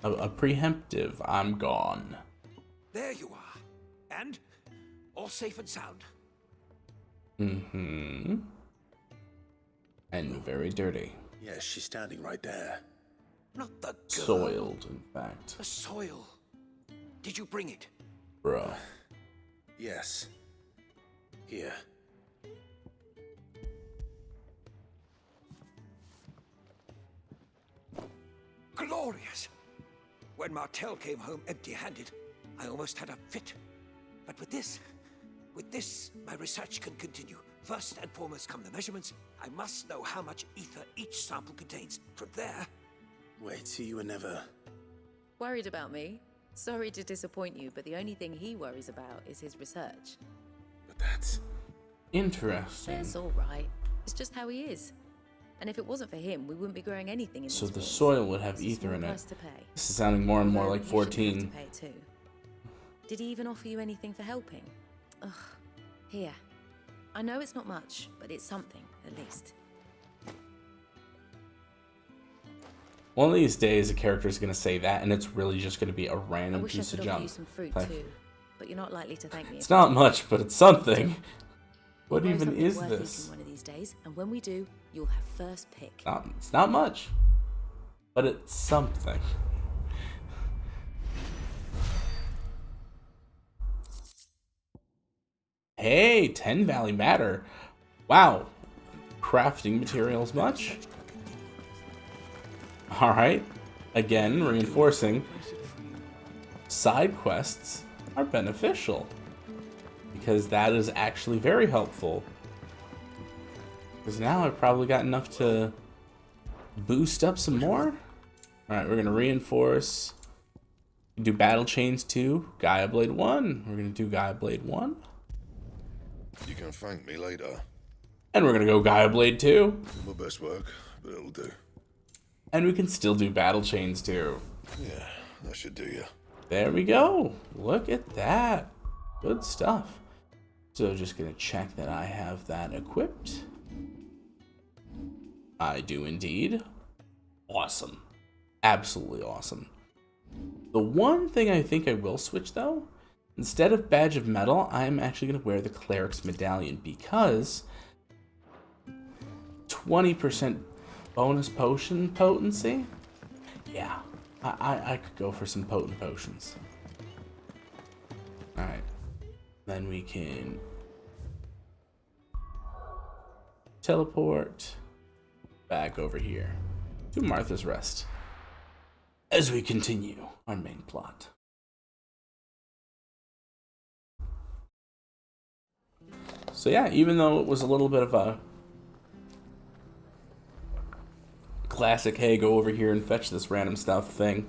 A preemptive, I'm gone. There you are. And all safe and sound. Mm-hmm. And very dirty. Yes, she's standing right there. Not the girl. Soiled, in fact. The soil. Did you bring it? Bro. Yes. Here. Glorious! When Martel came home empty-handed, I almost had a fit. But with this, my research can continue. First and foremost come the measurements. I must know how much ether each sample contains. From there... Wait, so you were never... Worried about me? Sorry to disappoint you, but the only thing he worries about is his research. But that's... Interesting. It's all right. It's just how he is. And if it wasn't for him, we wouldn't be growing anything in So this the world. soil would have It's a ether small in it. price to pay. This is sounding more and more Although like you shouldn't have 14. to pay too. Did he even offer you anything for helping? Ugh. Here. I know it's not much, but it's something, at least. One of these days, a character is going to say that, and it's really just going to be a I random wish I piece could of offer junk. you some fruit Like, too, but you're not likely to thank me. it's not much, but it's something. What We'll grow even something is worth this? eating one of these days, and when we do, you'll have first pick. It's not much, but it's something. Hey, 10 Valley Matter. Wow. Crafting materials much? Alright. Again, reinforcing. Side quests are beneficial. Because that is actually very helpful. Because now I've probably got enough to boost up some more. Alright, we're going to reinforce. Do Battle Chains 2, Gaia Blade 1. We're going to do Gaia Blade 1. You can thank me later. And we're going to go Gaia Blade 2. My best work, but it'll do. And we can still do Battle Chains 2. Yeah, that should do you. There we go. Look at that. Good stuff. So just going to check that I have that equipped. I do indeed. Awesome. Absolutely awesome. The one thing I think I will switch though, instead of Badge of Metal, I'm actually going to wear the Cleric's Medallion because 20% bonus potion potency? Yeah, I could go for some potent potions. Alright. Then we can teleport back over here. to Martha's Rest as we continue our main plot. So yeah, even though it was a little bit of a classic, hey, go over here and fetch this random stuff thing,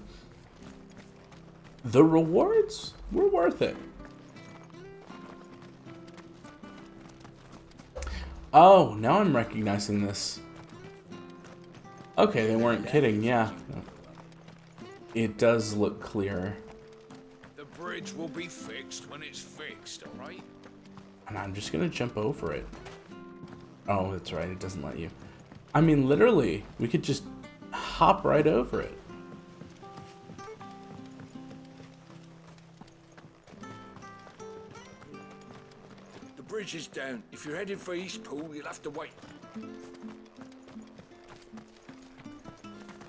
the rewards were worth it. Oh, now I'm recognizing this. Okay, they weren't kidding, yeah. It does look clearer. The bridge will be fixed when it's fixed, alright? And I'm just gonna jump over it. Oh, that's right, it doesn't let you. I mean, literally, we could just hop right over it. The bridge is down. If you're headed for East Pool, you'll have to wait.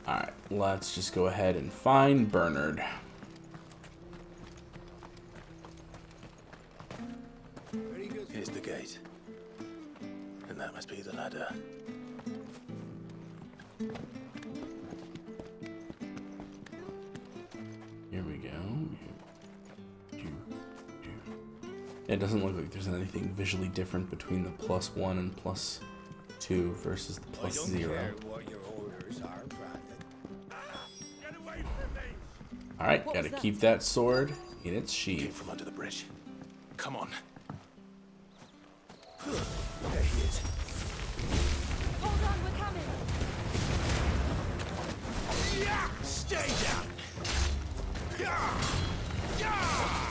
Alright, let's just go ahead and find Bernard. Here's the gate. And that must be the ladder. Here we go. It doesn't look like there's anything visually different between the +1 and +2 versus the +0. I don't care what your orders are, Brandon. Get away from me! Alright, gotta keep that sword in its Came sheath. from under the bridge. Come on. There he is. Hold on, we're coming. Yeah! Stay down! Yeah! Yeah!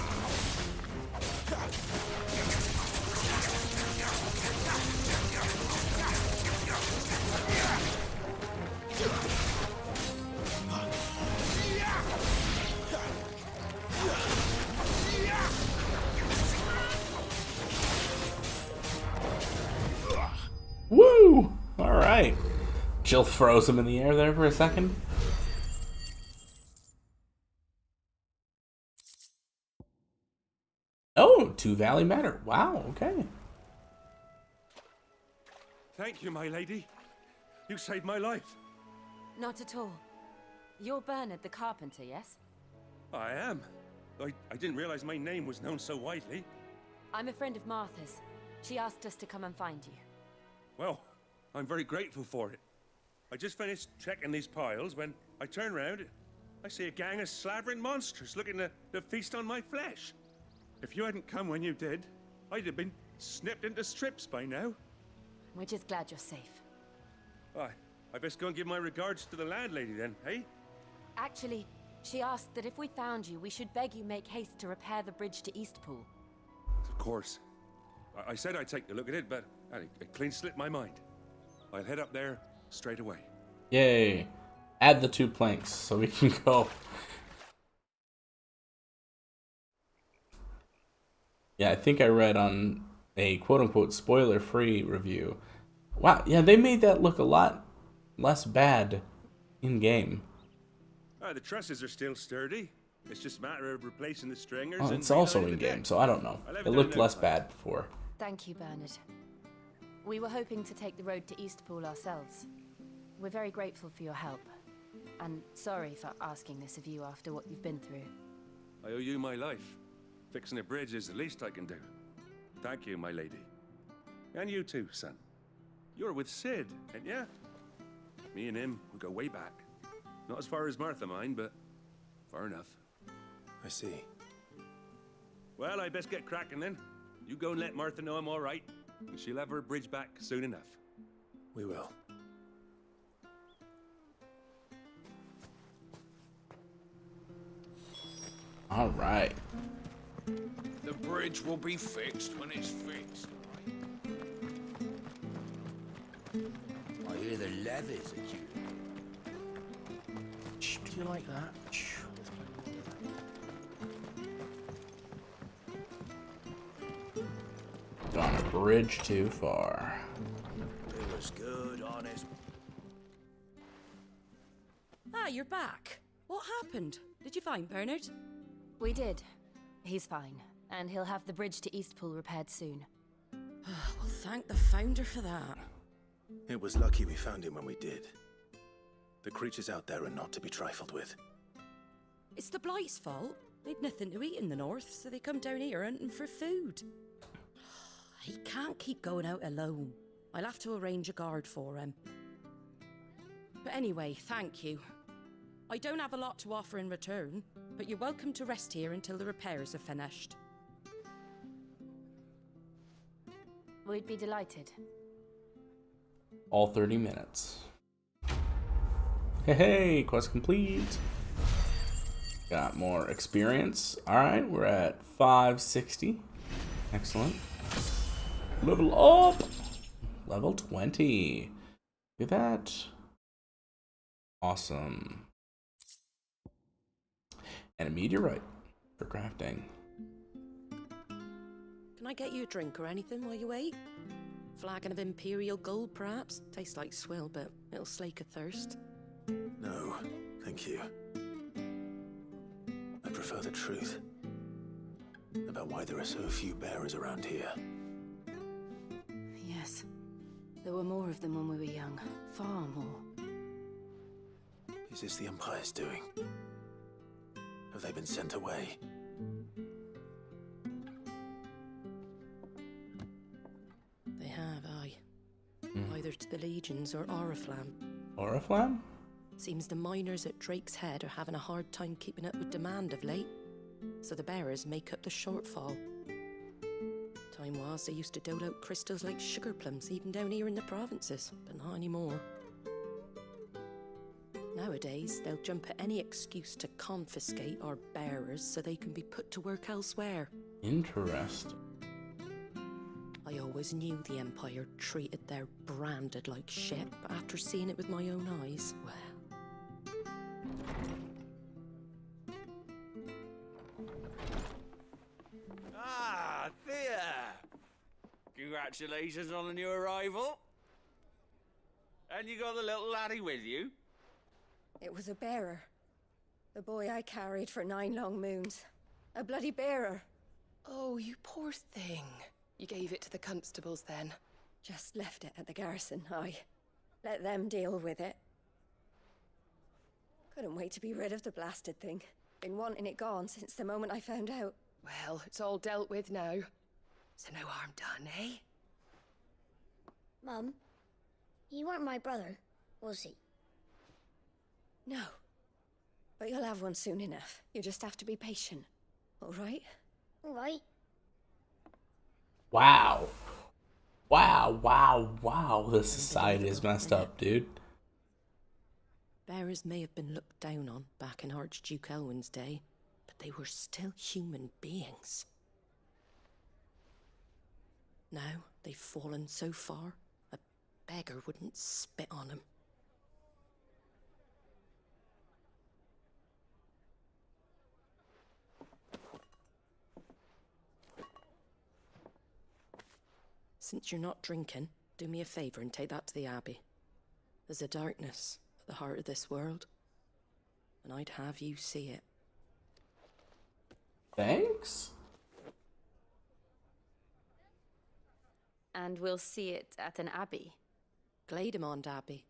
Woo! Alright. Jill throws him in the air there for a second. Oh, Two Valley Manor. Wow, okay. Thank you, my lady. You saved my life. Not at all. You're Bernard the carpenter, yes? I am. I didn't realize my name was known so widely. I'm a friend of Martha's. She asked us to come and find you. Well, I'm very grateful for it. I just finished checking these piles when I turn around. I see a gang of slavering monsters looking to feast on my flesh. If you hadn't come when you did, I'd have been snipped into strips by now. We're just glad you're safe. I best go and give my regards to the landlady then, hey? Actually, she asked that if we found you, we should beg you make haste to repair the bridge to Eastpool. Of course. I said I'd take a look at it, but it clean slipped my mind. I'll head up there straight away. Yay. Add the 2 planks so we can go. Yeah, I think I read on a quote-unquote spoiler-free review. Wow, yeah, they made that look a lot less bad in-game. The trusses are still sturdy. It's just a matter of replacing the stringers. Oh, and it's also relining the in-game, deck. so I don't know. I'll have It it looked down less there. bad before. Thank you, Bernard. We were hoping to take the road to Eastpool ourselves. We're very grateful for your help. And sorry for asking this of you after what you've been through. I owe you my life. Fixing a bridge is the least I can do. Thank you, my lady. And you too, son. You're with Sid, ain't ya? Me and him, we go way back. Not as far as Martha, mind, but far enough. I see. Well, I best get cracking then. You go and let Martha know I'm all right, and she'll have her bridge back soon enough. We will. All right. The bridge will be fixed when it's fixed, alright? I hear the levies at you. Do you like that? Gone a bridge too far. It was good, honest. Ah, you're back. What happened? Did you find Bernard? We did. He's fine, and he'll have the bridge to Eastpool repaired soon. Well, thank the Founder for that. It was lucky we found him when we did. The creatures out there are not to be trifled with. It's the Blight's fault. They'd nothing to eat in the north, so they come down here hunting for food. He can't keep going out alone. I'll have to arrange a guard for him. But anyway, thank you. I don't have a lot to offer in return, but you're welcome to rest here until the repairs are finished. We'd be delighted. All 30 minutes. Hey, quest complete. Got more experience. Alright, we're at 560. Excellent. Level up! Level 20. Look at that. Awesome. And a meteorite for crafting. Can I get you a drink or anything while you wait? Flagon of Imperial Gold, perhaps? Tastes like swill, but it'll slake a thirst. No, thank you. I prefer the truth about why there are so few bearers around here. Yes. There were more of them when we were young. Far more. Is this the Empire's doing? Have they been sent away? They have, aye. Either to the Legions or Oriflamme. Oriflamme? Seems the miners at Drake's Head are having a hard time keeping up with demand of late, so the bearers make up the shortfall. Time was they used to dole out crystals like sugar plums even down here in the provinces, but not anymore. Nowadays, they'll jump at any excuse to confiscate our bearers so they can be put to work elsewhere. Interesting. I always knew the Empire treated their branded like shit, but after seeing it with my own eyes, well... Ah, Thea! Congratulations on the new arrival. And you got the little laddie with you? It was a bearer. The boy I carried for 9 long moons. A bloody bearer. Oh, you poor thing. You gave it to the constables then? Just left it at the garrison, I let them deal with it. Couldn't wait to be rid of the blasted thing. Been wanting it gone since the moment I found out. Well, it's all dealt with now. So no harm done, eh? Mum, you weren't my brother, was he? No. But you'll have one soon enough. You just have to be patient. All right? All right. Wow. Wow. This society is messed up, dude. Bearers may have been looked down on back in Archduke Elwin's day, but they were still human beings. Now they've fallen so far, a beggar wouldn't spit on them. Since you're not drinking, do me a favour and take that to the Abbey. There's a darkness at the heart of this world, and I'd have you see it. Thanks? And we'll see it at an abbey. Glademond Abbey,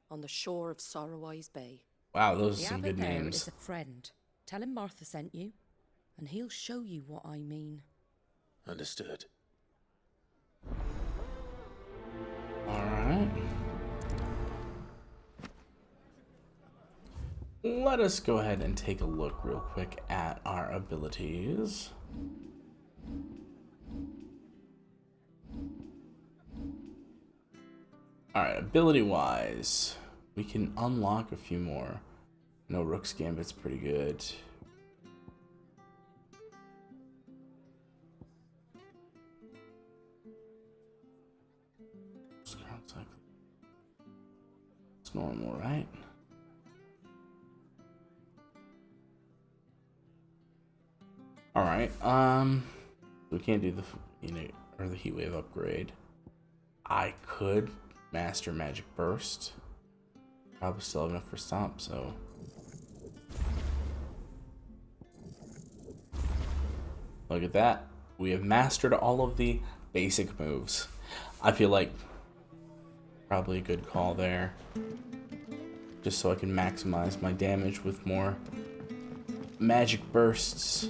on the shore of Sorrowise Bay. Wow, those are the some abbot good there names. is a friend. Tell him Martha sent you, and he'll show you what I mean. Understood. Alright. Let us go ahead and take a look real quick at our abilities. Alright, ability-wise, we can unlock a few more. No, Rook's Gambit's pretty good. It's normal, right? Alright, we can't do the, or the heat wave upgrade. I could master magic burst. Probably still have enough for stomp, so. Look at that. We have mastered all of the basic moves. I feel like probably a good call there. just so I can maximize my damage with more magic bursts.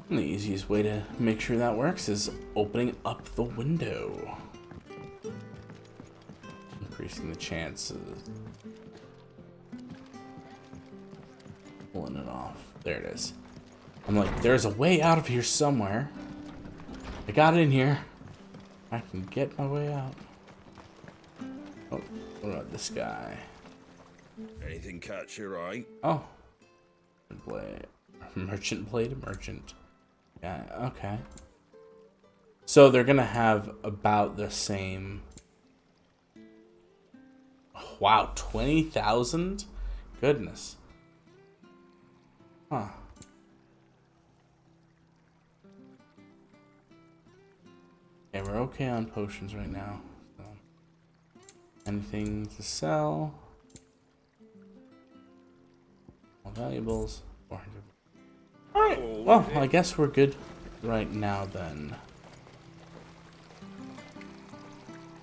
And the easiest way to make sure that works is opening up the window. Increasing the chances. Pulling it off. There it is. I'm like, there's a way out of here somewhere. I got in here. I can get my way out. Oh, what about this guy? Anything catch your eye? Oh. Merchant blade, merchant. Yeah, okay. So they're gonna have about the same. Wow, 20,000? Goodness. Huh. Okay, we're okay on potions right now. So. Anything to sell? All valuables. 400. Alright, well, I guess we're good right now then.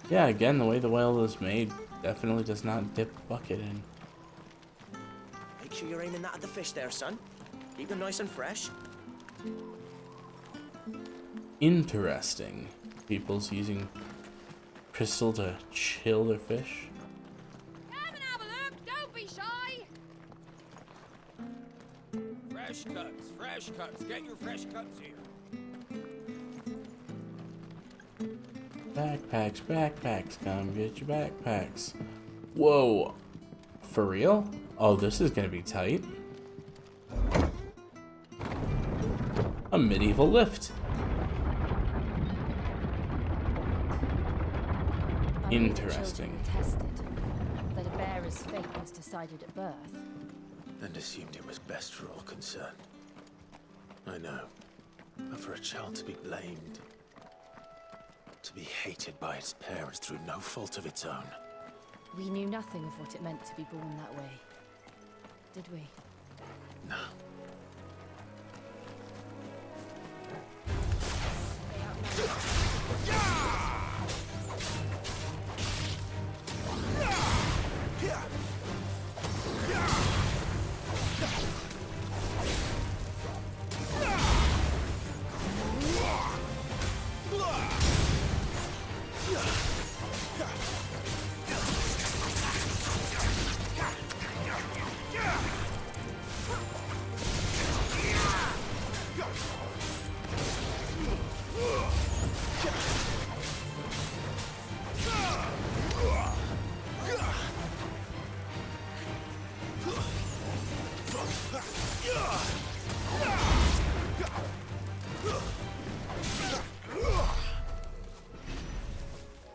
Yeah, again, the way the whale is made definitely does not dip the bucket in. Make sure you're aiming that at the fish there, son. Keep them nice and fresh. Interesting. People's using crystal to chill their fish. Come and have a look. Don't be shy. Fresh cuts, fresh cuts. Get your fresh cuts here. Backpacks, backpacks. Come get your backpacks. Whoa. For real? Oh, this is gonna be tight. A medieval lift. Interesting. Attested that a bearer's fate was decided at birth. And assumed it was best for all concerned. I know. But for a child to be blamed, to be hated by its parents through no fault of its own. We knew nothing of what it meant to be born that way, did we? No.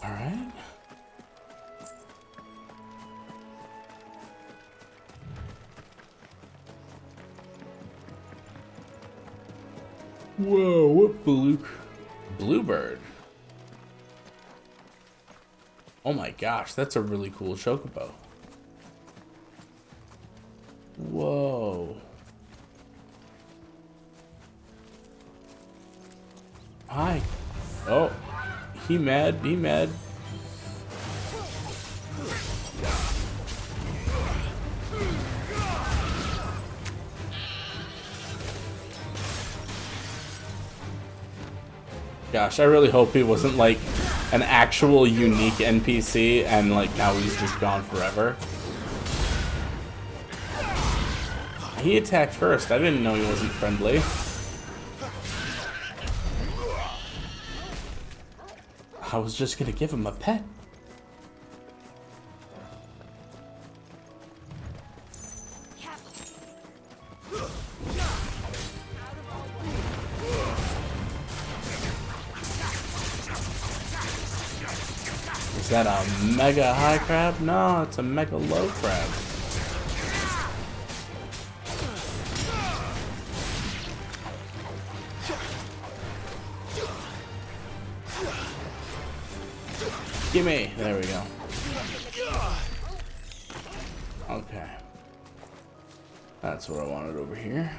Alright. Whoa, what bluebird? Oh my gosh, that's a really cool chocobo. Whoa. Hi. Oh. He mad, he mad. Gosh, I really hope he wasn't like an actual unique NPC and like now he's just gone forever. He attacked first. I didn't know he wasn't friendly. I was just gonna give him a pet. Is that a mega high crab? No, it's a mega low crab. Gimme! There we go. Okay. That's what I wanted over here.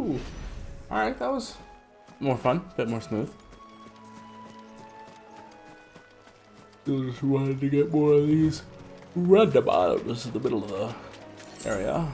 Ooh. Alright, that was more fun, a bit more smooth. Still just wanted to get more of these random items in the middle of the area.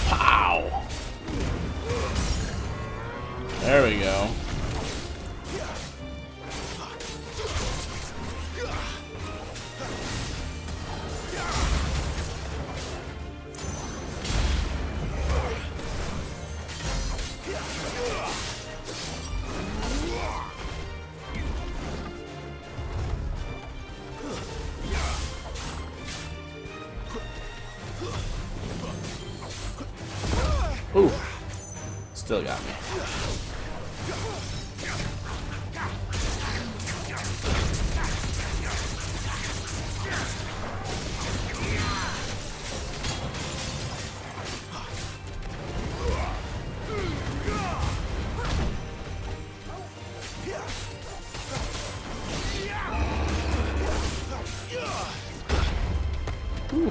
Pow! There we go. Ooh, still got me. Ooh.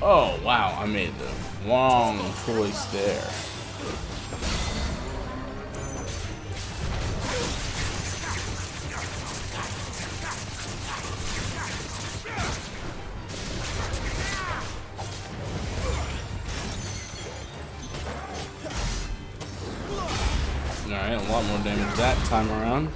Oh wow, I made the wrong choice there. Alright, a lot more damage that time around.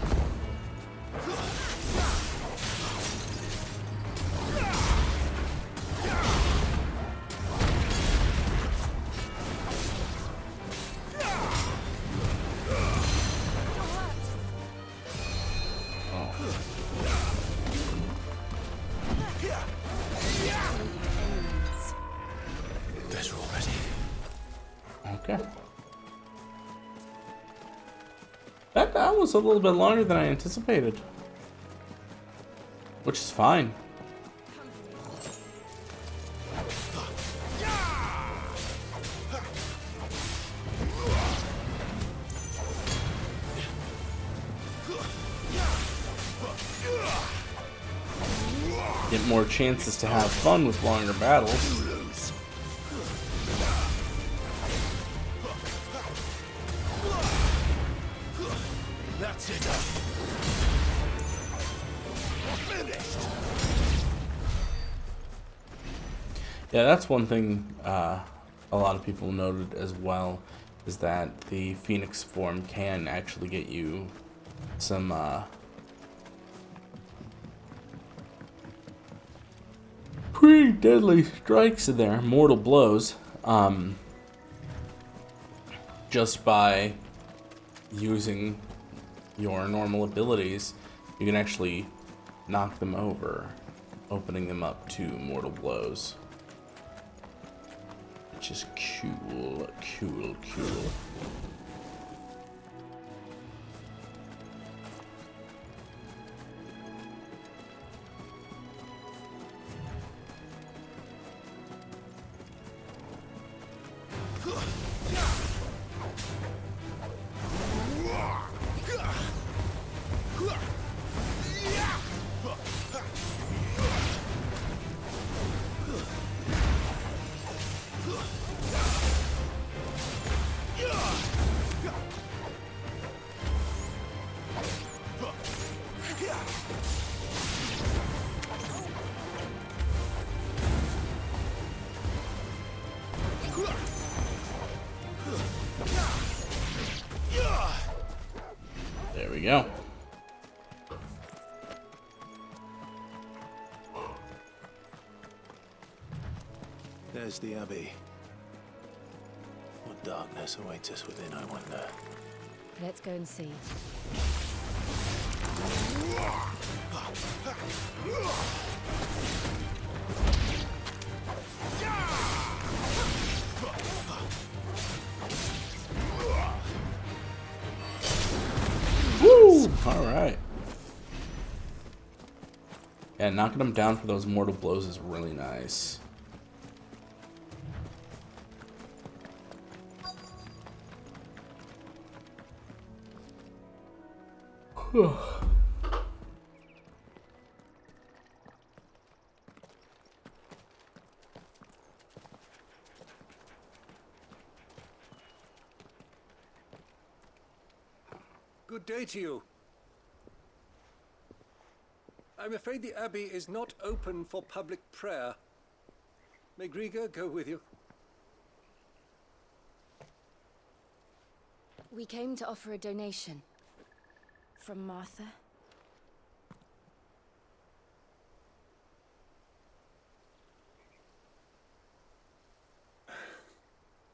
Okay. That was a little bit longer than I anticipated. Which is fine. Get more chances to have fun with longer battles. That's it. Finished. Yeah, that's one thing a lot of people noted as well, is that the Phoenix form can actually get you some pretty deadly strikes in there, mortal blows, just by using your normal abilities. You can actually knock them over, opening them up to mortal blows, which is cool. There we go. There's the Abbey. What darkness awaits us within, I wonder. Let's go and see. Woo! All right. Yeah, knocking them down for those mortal blows is really nice. Good day to you. I'm afraid the Abbey is not open for public prayer. May Griga go with you? We came to offer a donation. From Martha.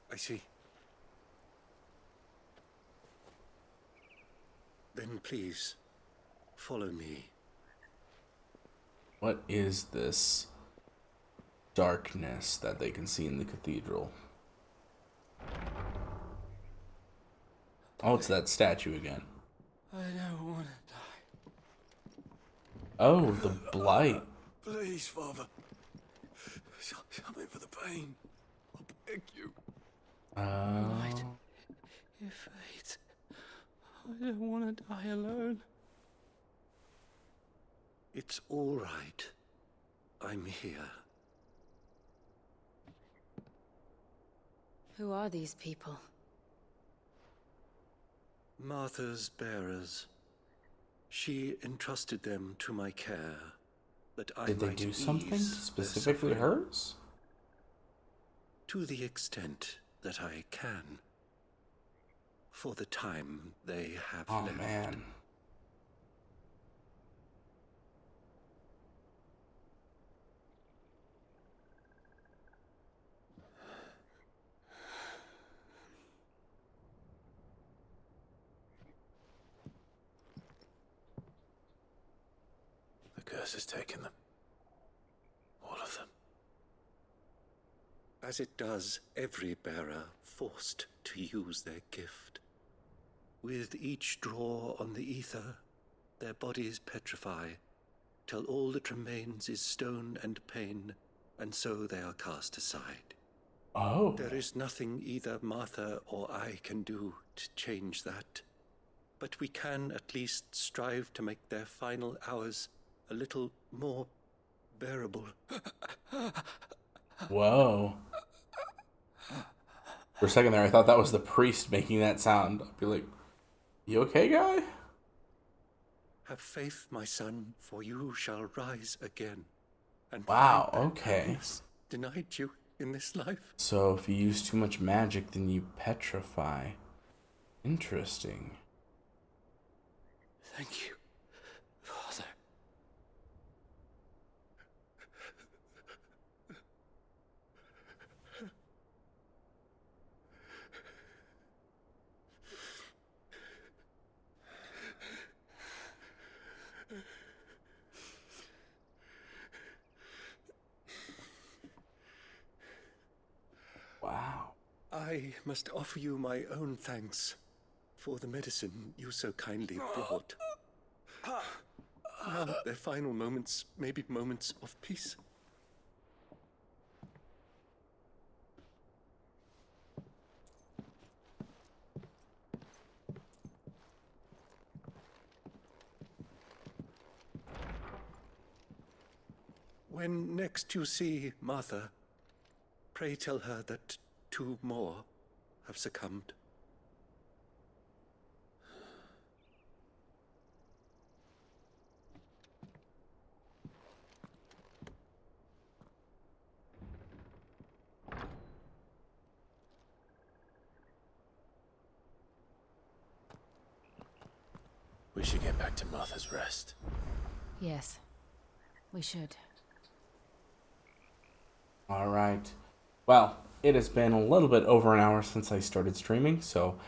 I see. Then please, follow me. What is this darkness that they can see in the cathedral? Oh, it's that statue again. I don't want to die. Oh, the blight. Please, Father. Something for the pain. I'll beg you. Right. Your fate. I don't want to die alone. It's all right. I'm here. Who are these people? Martha's bearers. She entrusted them to my care, that I Did they might do something ease specifically their suffering. hers? To the extent that I can. For the time they have Oh, left. man. The curse has taken them. All of them. As it does every bearer forced to use their gift. With each draw on the ether, their bodies petrify, till all that remains is stone and pain, and so they are cast aside. Oh. There is nothing either Martha or I can do to change that, but we can at least strive to make their final hours a little more bearable. Whoa. For a second there, I thought that was the priest making that sound. I'd be like, you okay, guy? Have faith, my son, for you shall rise again. And Wow, find that okay. happiness denied you in this life. So if you use too much magic, then you petrify. Interesting. Thank you, Father. Wow. I must offer you my own thanks for the medicine you so kindly brought. Now their final moments may be moments of peace. When next you see Martha, pray tell her that 2 more have succumbed. We should get back to Martha's Rest. Yes, we should. All right. Well, it has been a little bit over an hour since I started streaming, so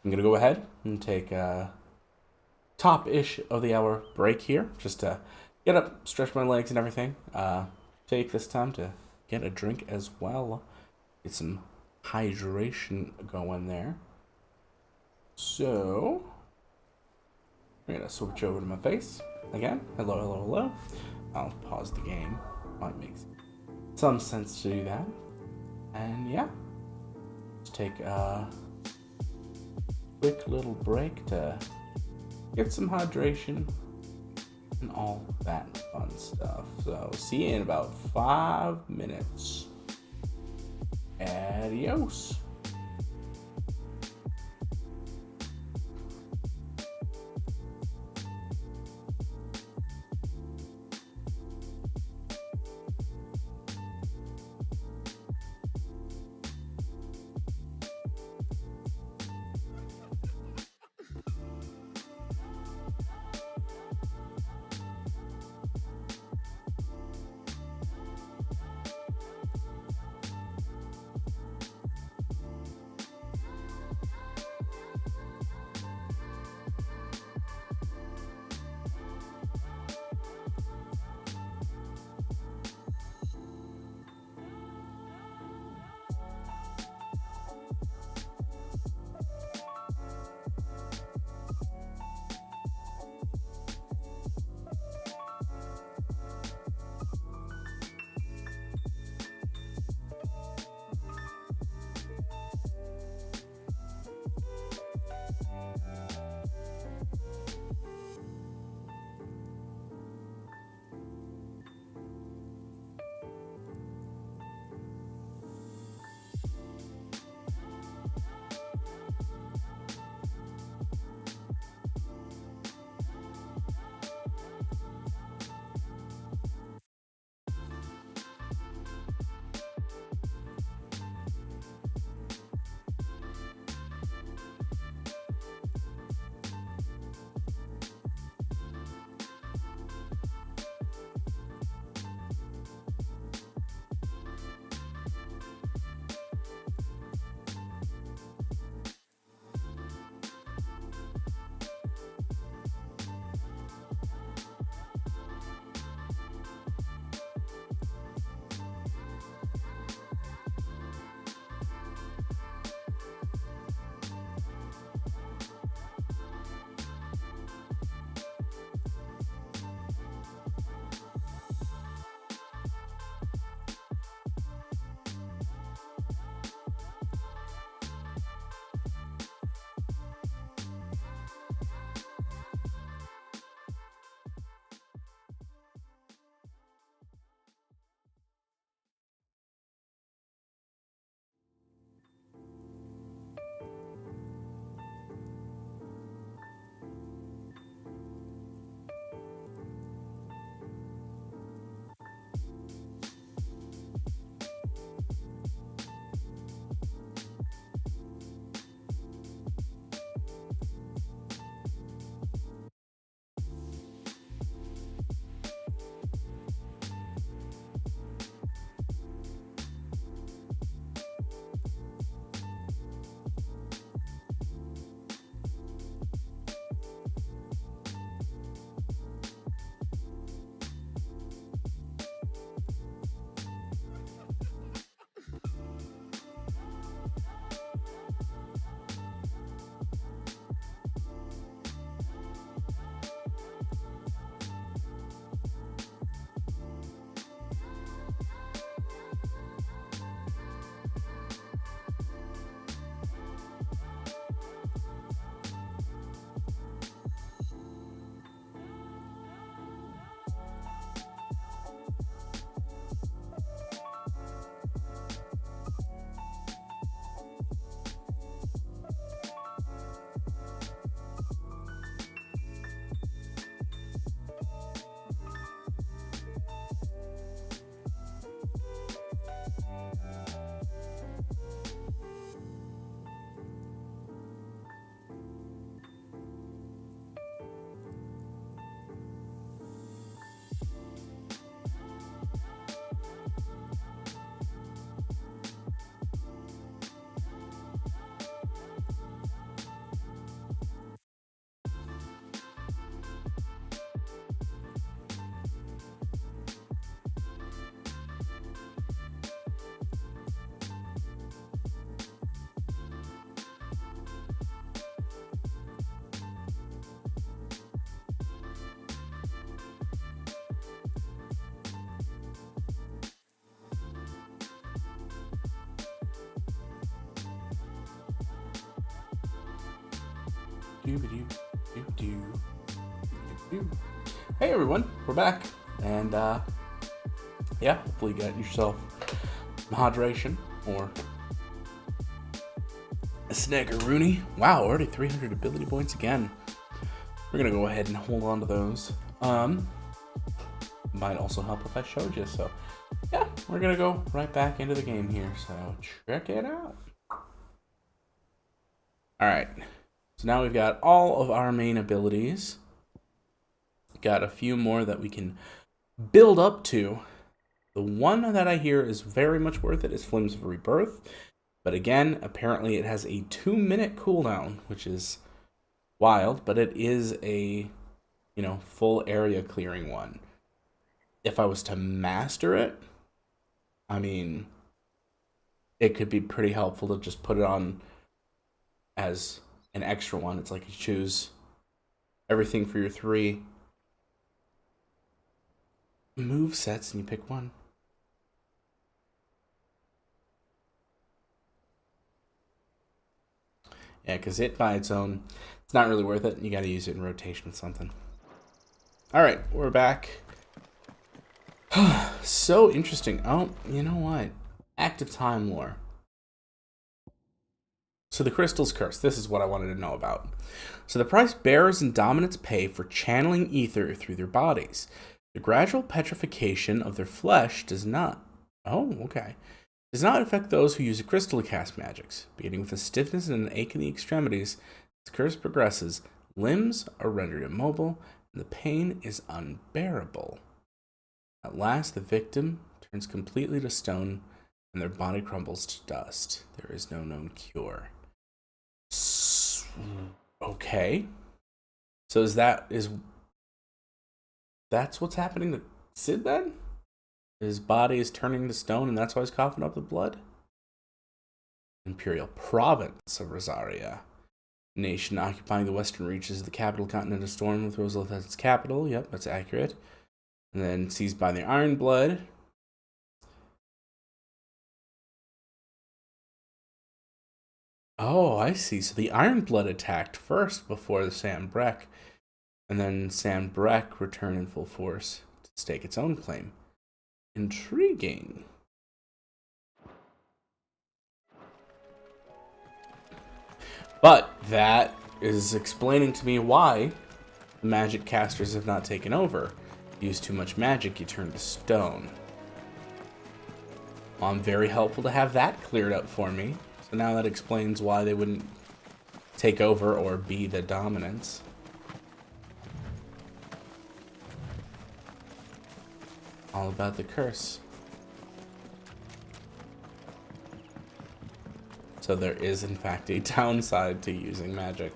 I'm going to go ahead and take a top-ish of the hour break here, just to get up, stretch my legs and everything. Take this time to get a drink as well. Get some hydration going there. So, I'm going to switch over to my face again. Hello, hello, hello. I'll pause the game. Might make some sense to do that. And yeah, let's take a quick little break to get some hydration and all that fun stuff. So see you in about 5 minutes. Adios. Hey everyone, we're back, and yeah, hopefully you got yourself some hydration or a snackaroonie. Wow, already 300 ability points again. We're gonna go ahead and hold on to those. Might also help if I showed you. So yeah, we're gonna go right back into the game here. So check it out. All right. So now we've got all of our main abilities. Got a few more that we can build up to. The one that I hear is very much worth it is Flames of Rebirth. But again, apparently it has a 2-minute cooldown, which is wild, but it is a, you know, full area clearing one. If I was to master it, I mean, it could be pretty helpful to just put it on as an extra one. It's like you choose everything for your 3 move sets and you pick one. Yeah, because it by its own, it's not really worth it. You got to use it in rotation with something. All right, we're back. So interesting. Oh, you know what? Active time lore. So the crystal's curse. This is what I wanted to know about. So the price bearers and dominants pay for channeling ether through their bodies. The gradual petrification of their flesh does not. Oh, okay. Does not affect those who use a crystal to cast magics. Beginning with a stiffness and an ache in the extremities, as the curse progresses, limbs are rendered immobile, and the pain is unbearable. At last, the victim turns completely to stone, and their body crumbles to dust. There is no known cure. Okay. So that's what's happening to Sid then? His body is turning to stone, and that's why he's coughing up the blood? Imperial Province of Rosaria. Nation occupying the western reaches of the capital continent of Storm with Rosalith as its capital. Yep, that's accurate. And then seized by the Iron Blood. Oh, I see. So the Iron Blood attacked first before the Sam Breck. And then Sam Breck returned in full force to stake its own claim. Intriguing. But that is explaining to me why the magic casters have not taken over. Use too much magic, you turn to stone. Well, I'm very helpful to have that cleared up for me. So now that explains why they wouldn't take over or be the dominants. All about the curse. So there is, in fact, a downside to using magic.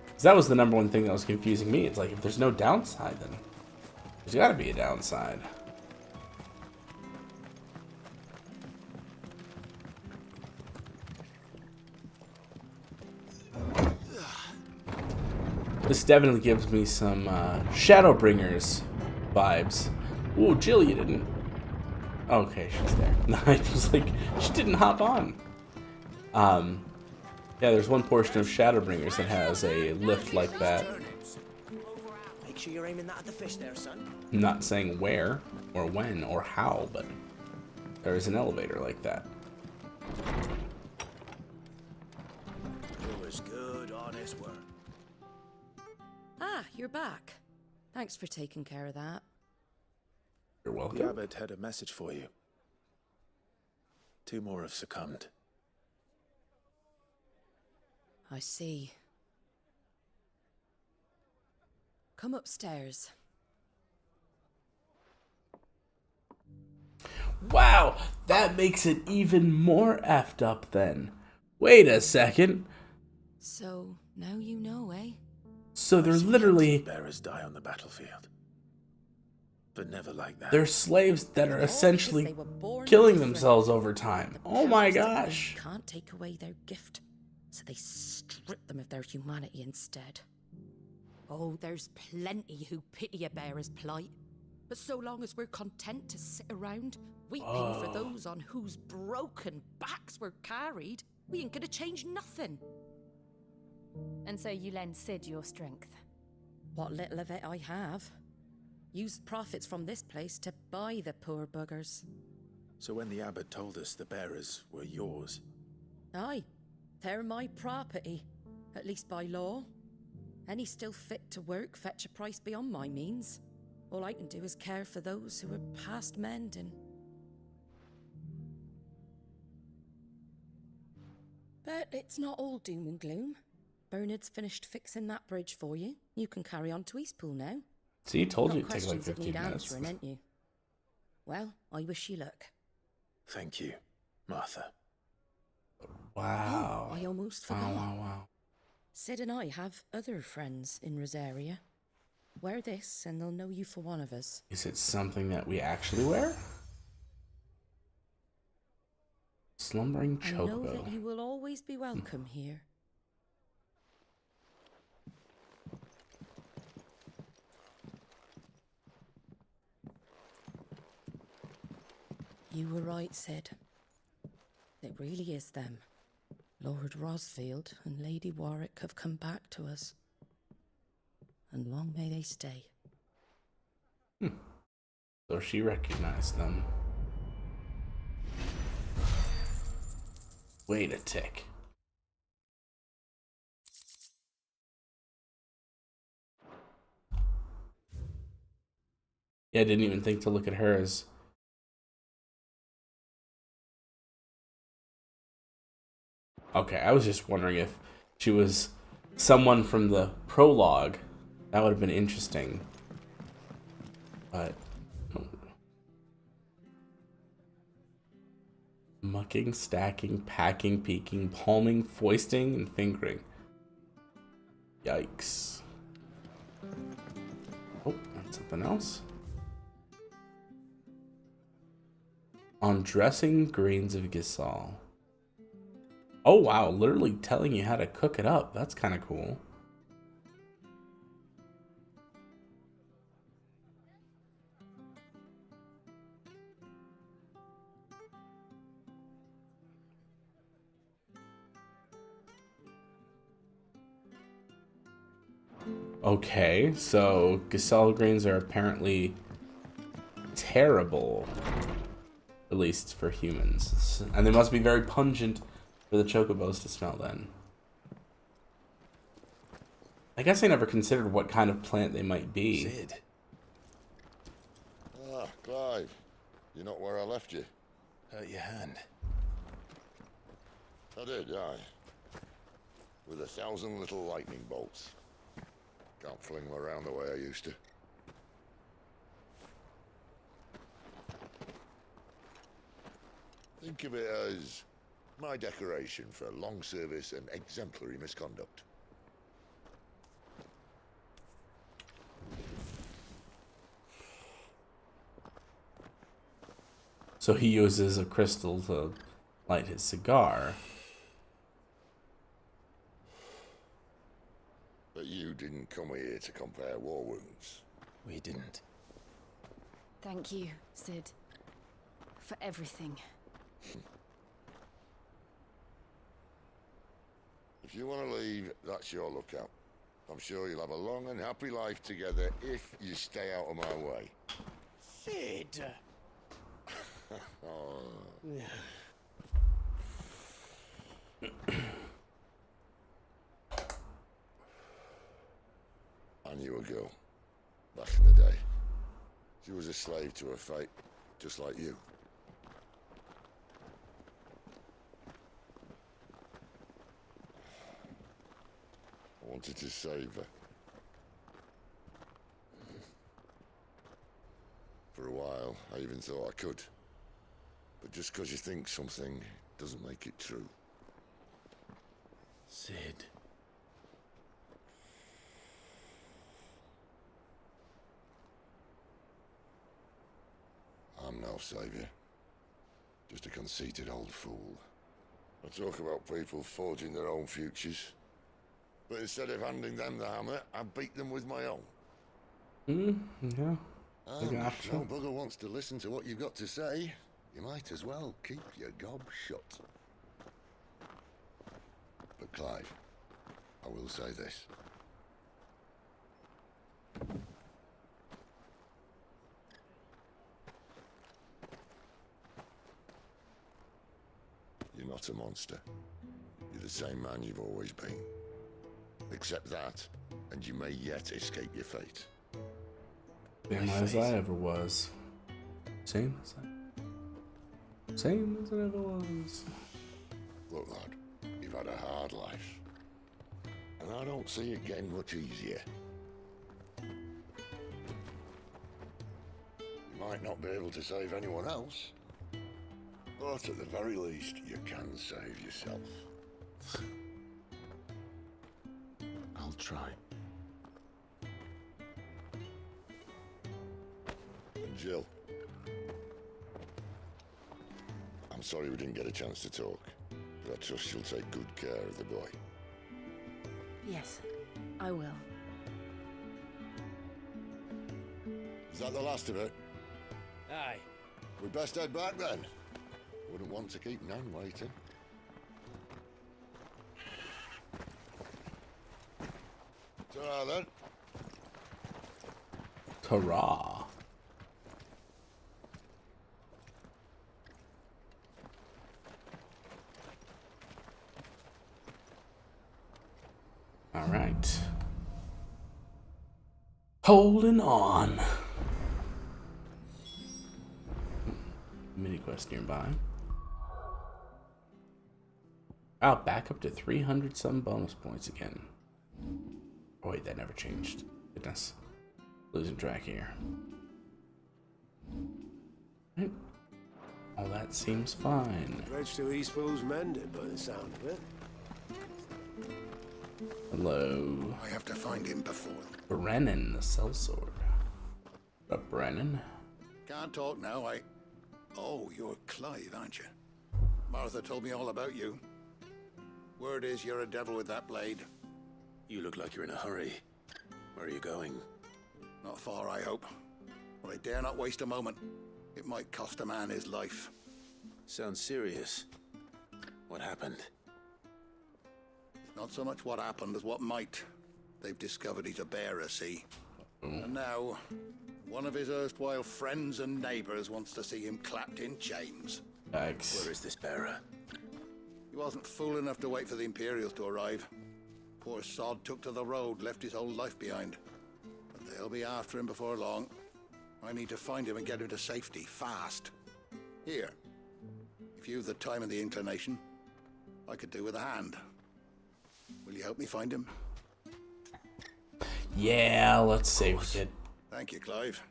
Because that was the number one thing that was confusing me. It's like, if there's no downside, then there's got to be a downside. This definitely gives me some Shadowbringers vibes. Ooh, Jill, you didn't. Okay, she's there. I was like, she didn't hop on. Yeah, there's one portion of Shadowbringers that has a lift like that. Make sure you're aiming that at the fish there, son. I'm not saying where, or when, or how, but there is an elevator like that. It was good, honest work. Ah, you're back. Thanks for taking care of that. You're welcome. The abbot had a message for you. 2 more have succumbed. I see. Come upstairs. Wow, that makes it even more effed up then. Wait a second. So, now you know, eh? So they're literally... bearers die on the battlefield. But never like that. They're slaves that are essentially killing themselves over time. Oh my gosh. Can't take away their gift, so they strip them of their humanity instead. Oh, there's plenty who pity a bearer's plight. But so long as we're content to sit around, weeping for those on whose broken backs we're carried, we ain't gonna change nothing. And so you lend Sid your strength. What little of it I have. Used profits from this place to buy the poor buggers. So when the abbot told us the bearers were yours... Aye, they're my property, at least by law. Any still fit to work fetch a price beyond my means. All I can do is care for those who are past mending. But it's not all doom and gloom. Bernard's finished fixing that bridge for you. You can carry on to Eastpool now. See, he told you Got it'd take like questions that 15 need minutes. answering, ain't you? Well, I wish you luck. Thank you, Martha. Wow. Oh, I almost forgot. Wow. Sid and I have other friends in Rosaria. Wear this and they'll know you for one of us. Is it something that we actually wear? Slumbering I know chocobo. that you will always be welcome here. You were right, Sid. It really is them. Lord Rosfield and Lady Warwick have come back to us. And long may they stay. So she recognized them. Wait a tick. Yeah, I didn't even think to look at hers. Okay, I was just wondering if she was someone from the prologue. That would have been interesting. But... mucking, stacking, packing, peeking, palming, foisting, and fingering. Yikes. Oh, that's something else. On dressing grains of Gisal. Oh wow, literally telling you how to cook it up. That's kind of cool. Okay, so Gisal grains are apparently terrible. At least for humans. And they must be very pungent for the chocobos to smell then. I guess I never considered what kind of plant they might be. Sid. Ah, Clive. You're not where I left you. Hurt your hand. I did, aye. With 1,000 little lightning bolts. Can't fling them around the way I used to. Think of it as my decoration for long service and exemplary misconduct. So he uses a crystal to light his cigar. But you didn't come here to compare war wounds. We didn't. Thank you, Sid. For everything. If you want to leave, that's your lookout. I'm sure you'll have a long and happy life together if you stay out of my way. Sid! Oh. I knew a girl, back in the day. She was a slave to her fate, just like you. I wanted to save her. For a while, I even thought I could. But just because you think something doesn't make it true. Sid. I'm no savior. Just a conceited old fool. I talk about people forging their own futures. But instead of handing them the hammer, I beat them with my own. Yeah. And if no bugger wants to listen to what you've got to say, you might as well keep your gob shut. But Clive, I will say this. You're not a monster. You're the same man you've always been. Accept that, and you may yet escape your fate. Same as I ever was. Same as I ever was. Look, lad, you've had a hard life. And I don't see it getting much easier. You might not be able to save anyone else, but at the very least, you can save yourself. I'll try. And Jill, I'm sorry we didn't get a chance to talk, but I trust you'll take good care of the boy. Yes, I will. Is that the last of it? Aye. We best head back then. Wouldn't want to keep Nan waiting. Ta-ra then. Ta-ra. All right. Holding on. Mini quest nearby. Wow, back up to 300 some bonus points again. Oh wait, that never changed. Goodness. Losing track here. Right. All that seems fine. Bridge to Eastpool's mended by the sound of it. Hello. I have to find him before. Brennan, the sellsword. What up, Brennan? Can't talk now, Oh, you're Clive, aren't you? Martha told me all about you. Word is you're a devil with that blade. You look like you're in a hurry. Where are you going? Not far, I hope. But I dare not waste a moment. It might cost a man his life. Sounds serious. What happened? Not so much what happened as what might. They've discovered he's a bearer, see? And now, one of his erstwhile friends and neighbors wants to see him clapped in chains. Yikes. Where is this bearer? He wasn't fool enough to wait for the Imperials to arrive. Poor sod took to the road, left his whole life behind. But they'll be after him before long. I need to find him and get him to safety, fast. Here, if you've the time and the inclination, I could do with a hand. Will you help me find him? Yeah, let's say we did. Thank you, Clive.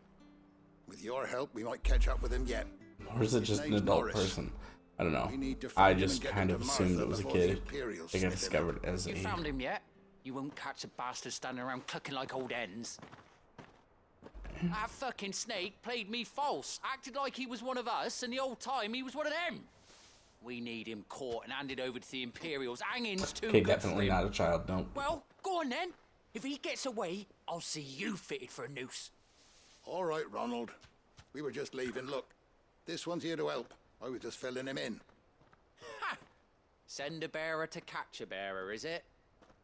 With your help, we might catch up with him yet. Or is it just an adult person? I don't know. I just kind of assumed it was a kid. I think I discovered it as You a... found him yet? You won't catch a bastard standing around clucking like old hens. That fucking snake played me false, acted like he was one of us, and the whole time he was one of them. We need him caught and handed over to the Imperials. Hanging's too Okay, good definitely for him. not a child, no. Well, go on then. If he gets away, I'll see you fitted for a noose. All right, Ronald. We were just leaving. Look, this one's here to help. I was just filling him in. Ha! Send a bearer to catch a bearer, is it?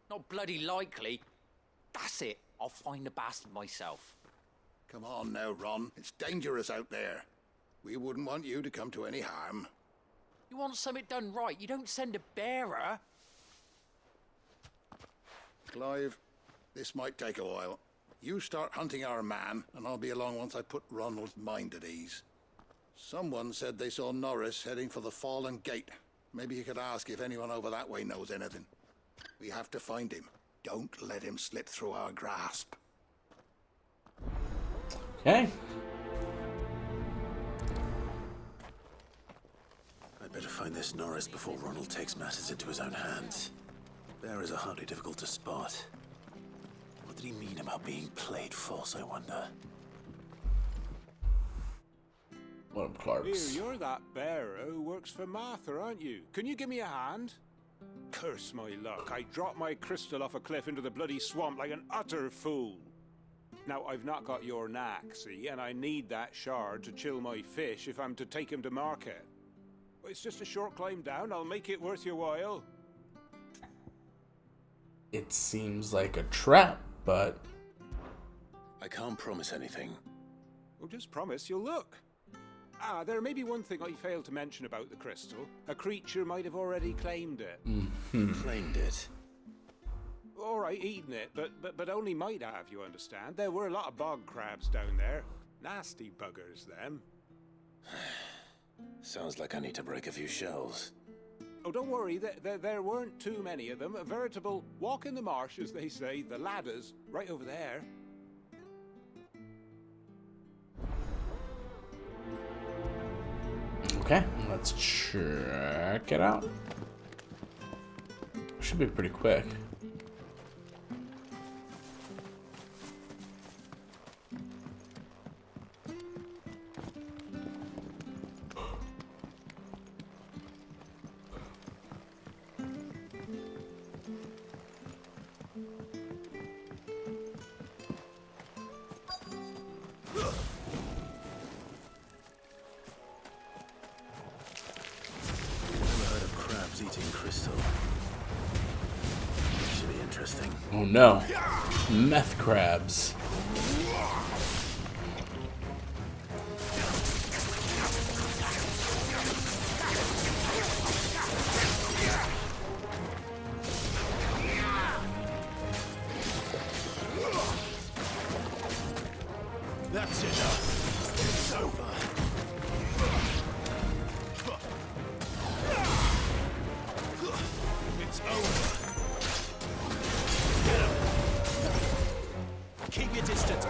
Not bloody likely. That's it. I'll find the bastard myself. Come on now, Ron. It's dangerous out there. We wouldn't want you to come to any harm. You want something done right, you don't send a bearer. Clive, this might take a while. You start hunting our man, and I'll be along once I put Ronald's mind at ease. Someone said they saw Norris heading for the Fallen Gate. Maybe you could ask if anyone over that way knows anything. We have to find him. Don't let him slip through our grasp. Okay. I'd better find this Norris before Ronald takes matters into his own hands. Bearers are hardly difficult to spot. What did he mean about being played false, I wonder? One of Clark's. Here, you're that bearer who works for Martha, aren't you? Can you give me a hand? Curse my luck. I dropped my crystal off a cliff into the bloody swamp like an utter fool. Now, I've not got your knack, see, and I need that shard to chill my fish if I'm to take him to market. It's just a short climb down. I'll make it worth your while. it seems like a trap, but... I can't promise anything. Well, just promise you'll look. Ah, there may be one thing I failed to mention about the crystal. A creature might have already claimed it. Claimed it? All right, eaten it, but only might have, you understand. There were a lot of bog crabs down there. Nasty buggers, them. Sounds like I need to break a few shells. Oh, don't worry, there weren't too many of them. A veritable walk in the marsh, as they say. The ladders, right over there. Okay, let's check it out. Should be pretty quick. Eating crystal. Should be interesting. Oh no. Meth crabs. That's it. It's over. It's over. Get him. Keep your distance.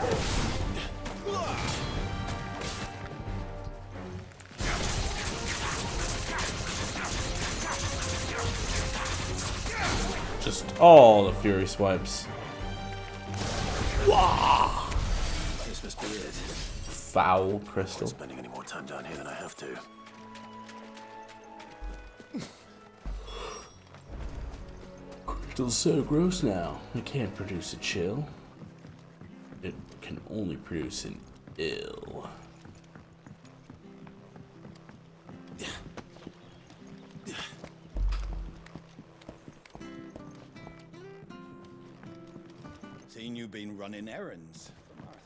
Just all the fury swipes. Wow. This must be it. Foul crystal. I'm not spending any more time down here than I have to. Crystal's so gross now. It can't produce a chill. It can only produce an ill. Seen you been running errands for Martha.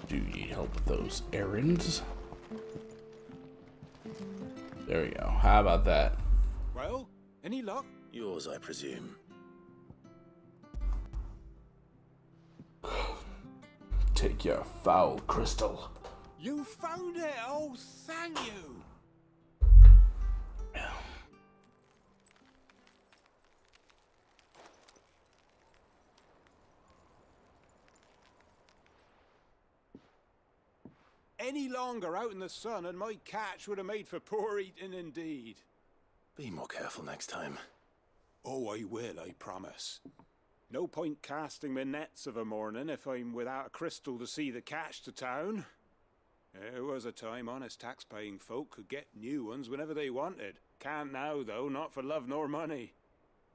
Do you need help with those errands? There we go. How about that? Well, any luck? Yours, I presume. Take your foul crystal. You found it! Oh, thank you! Any longer out in the sun and my catch would have made for poor eating indeed. Be more careful next time. Oh, I will, I promise. No point casting my nets of a morning if I'm without a crystal to see the catch to town. There was a time honest tax-paying folk could get new ones whenever they wanted. Can't now, though, not for love nor money.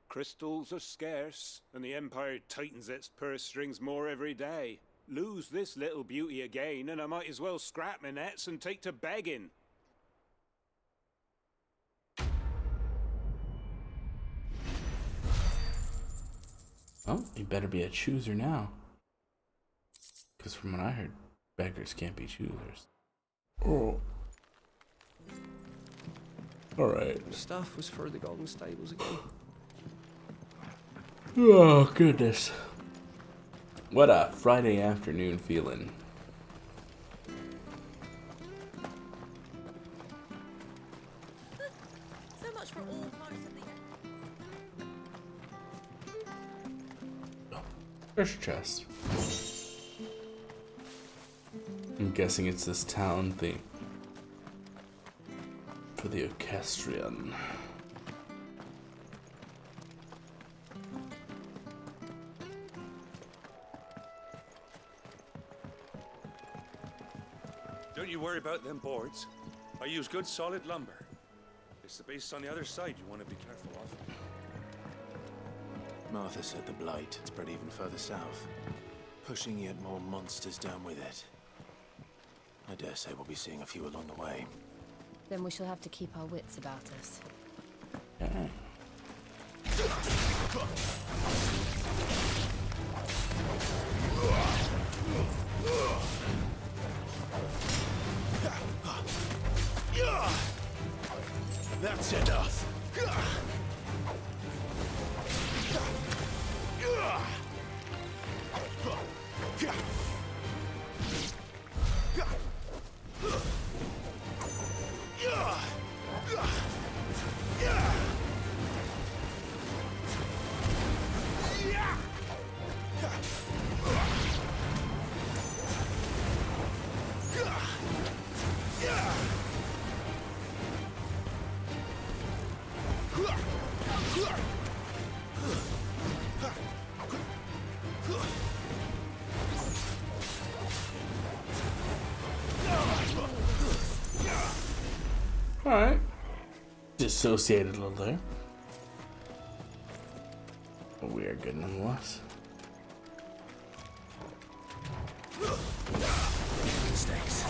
Crystals are scarce, and the Empire tightens its purse strings more every day. Lose this little beauty again, and I might as well scrap my nets and take to begging. Oh, you better be a chooser now. Because from what I heard, beggars can't be choosers. Oh. Alright. Stuff was for the Golden Stables again. Oh, goodness. What a Friday afternoon feeling. So much for all parts of the... Treasure chest. I'm guessing it's this town thing. For the Orchestrion. Don't you worry about them boards. I use good solid lumber. It's the base on the other side you want to be careful of. Martha said the blight had spread even further south, pushing yet more monsters down with it. I dare say we'll be seeing a few along the way. Then we shall have to keep our wits about us. Okay. That's enough. Alright. Dissociated a little there. But we are good nonetheless. Mistakes.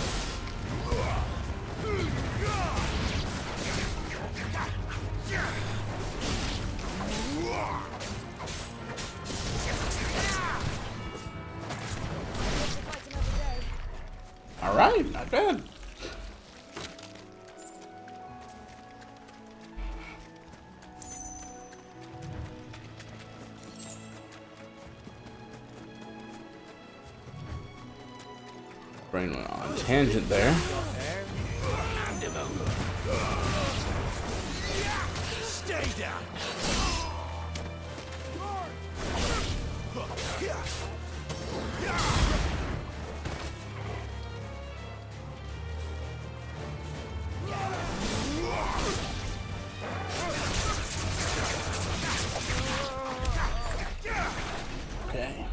Alright, not bad. Brain went on tangent there. Stay down. Okay.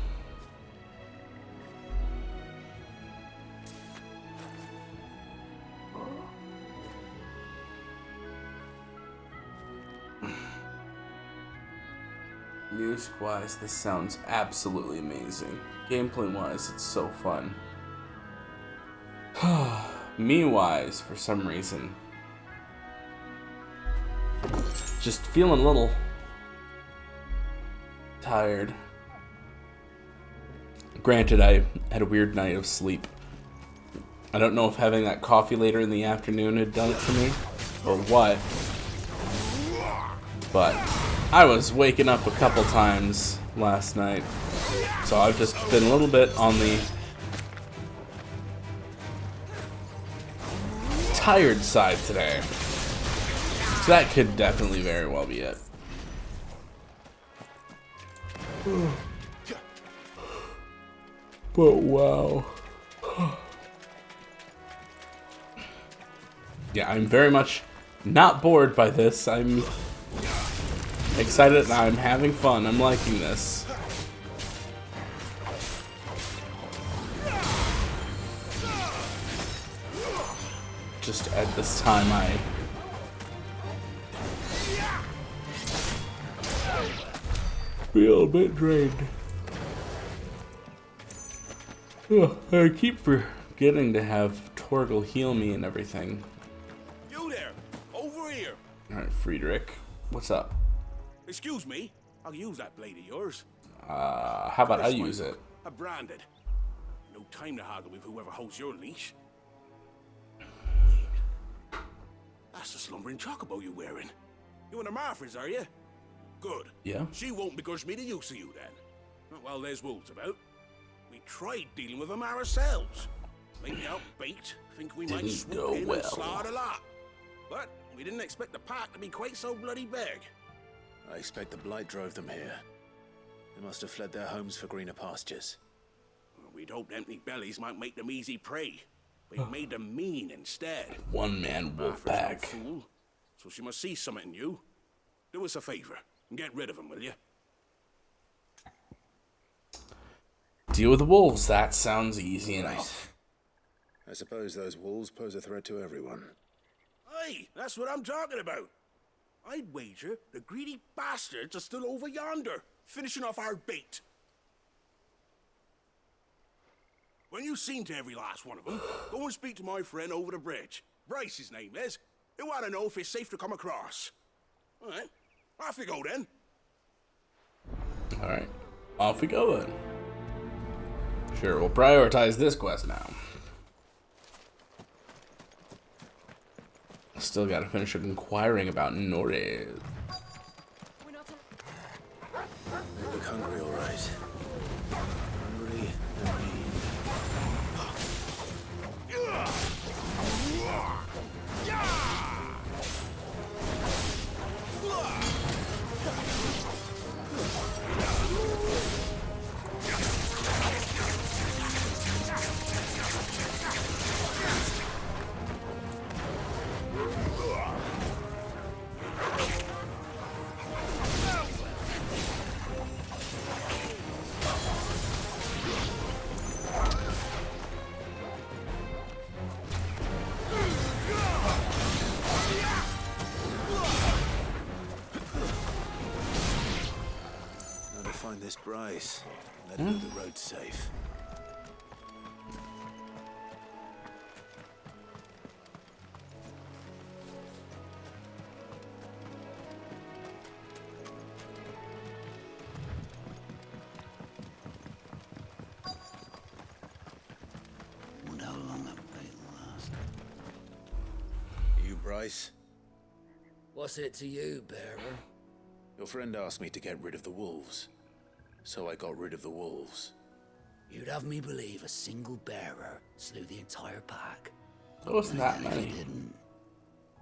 Music-wise, this sounds absolutely amazing. Gameplay-wise, it's so fun. Me-wise, for some reason, just feeling a little tired. Granted, I had a weird night of sleep. I don't know if having that coffee later in the afternoon had done it for me, or what, but I was waking up a couple times last night, so I've just been a little bit on the tired side today. So that could definitely very well be it. But wow. Yeah, I'm very much not bored by this. I'm excited and I'm having fun. I'm liking this. Just at this time I feel a bit drained. Ugh, I keep forgetting to have Torgal heal me and everything. You there! Over here! Alright, Friedrich. What's up? Excuse me, I'll use that blade of yours. How about I use it? I'm branded. No time to haggle with whoever holds your leash. Wait. That's the slumbering chocobo you're wearing. You and the Marfors, are you? Good. Yeah. She won't begrudge me the use of you then. Not while there's wolves about. We tried dealing with them ourselves. Maybe outbaked, think we might swoop in and slaughter a lot. But we didn't expect the pack to be quite so bloody big. I expect the blight drove them here. They must have fled their homes for greener pastures. Well, we'd hoped empty bellies might make them easy prey. But it made them mean instead. One-man wolf Martha's no pack. fool, so she must see something in you. Do us a favor and get rid of them, will you? Deal with the wolves. That sounds easy enough. I suppose those wolves pose a threat to everyone. Aye, that's what I'm talking about. I'd wager the greedy bastards are still over yonder, finishing off our bait. When you've seen to every last one of them, go and speak to my friend over the bridge. Bryce, his name is. He'll want to know if it's safe to come across. All right, off we go then. All right, off we go then. Sure, we'll prioritize this quest now. Still gotta finish up inquiring about Norris. You look hungry, all right. Hungry and mean. Now to find this Bryce. Let him know the road's safe. Wonder how long that fight will last. You, Bryce? What's it to you, bearer? Your friend asked me to get rid of the wolves. So I got rid of the wolves. You'd have me believe a single bearer slew the entire pack. Oh, it's not And if many. you didn't,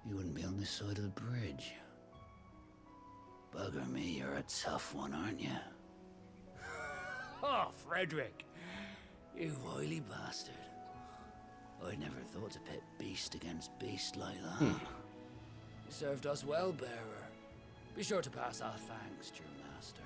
you wouldn't be on this side of the bridge. Bugger me, you're a tough one, aren't you? Oh, Frederick! You wily bastard. I'd never thought to pit beast against beast like that. You served us well, bearer. Be sure to pass our thanks to your master.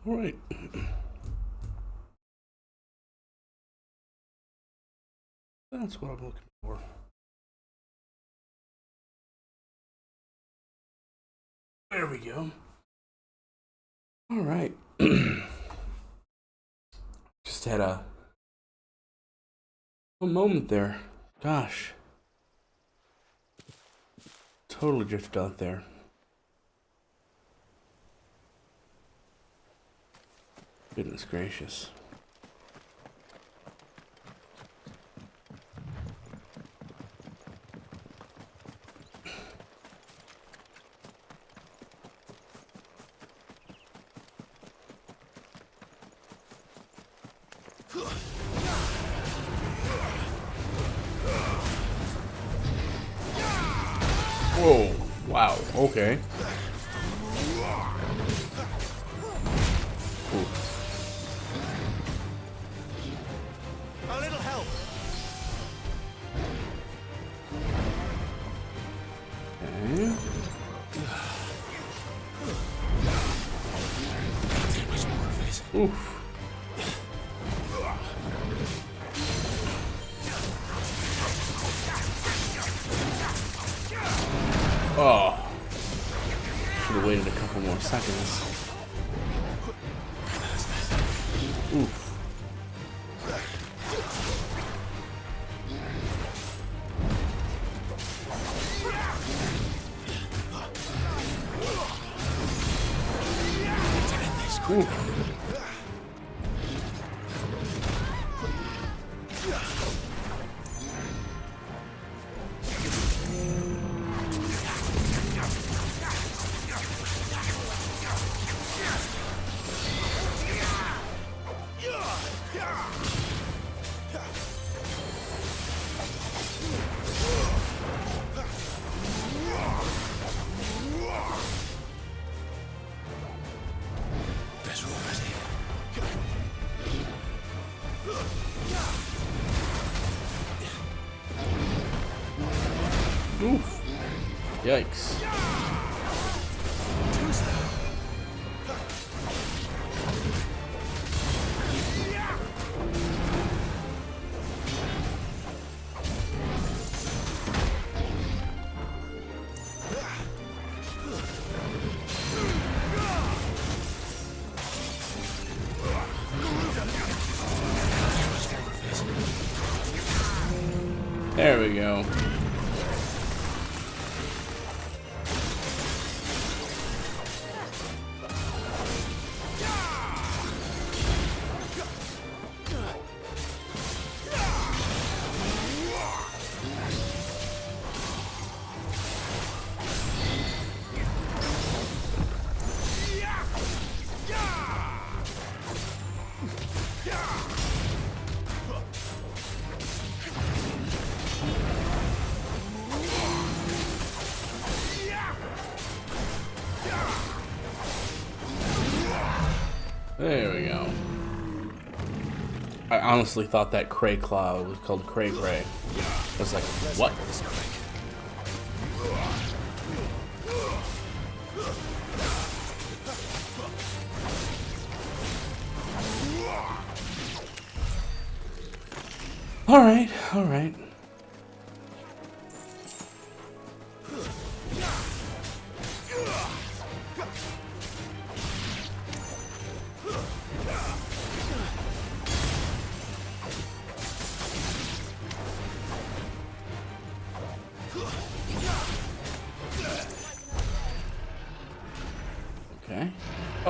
All right. That's what I'm looking for. There we go. All right. Just had a moment there. Gosh. Totally drifted out there. Goodness gracious. Whoa, wow, okay. Ooh. A little help. Okay. Oof. Oh. Should have waited a couple more seconds. Oof. Oof. Oof. Yikes. There we go. There we go. I honestly thought that Cray Claw was called Cray Cray. I was like, what? Alright, alright.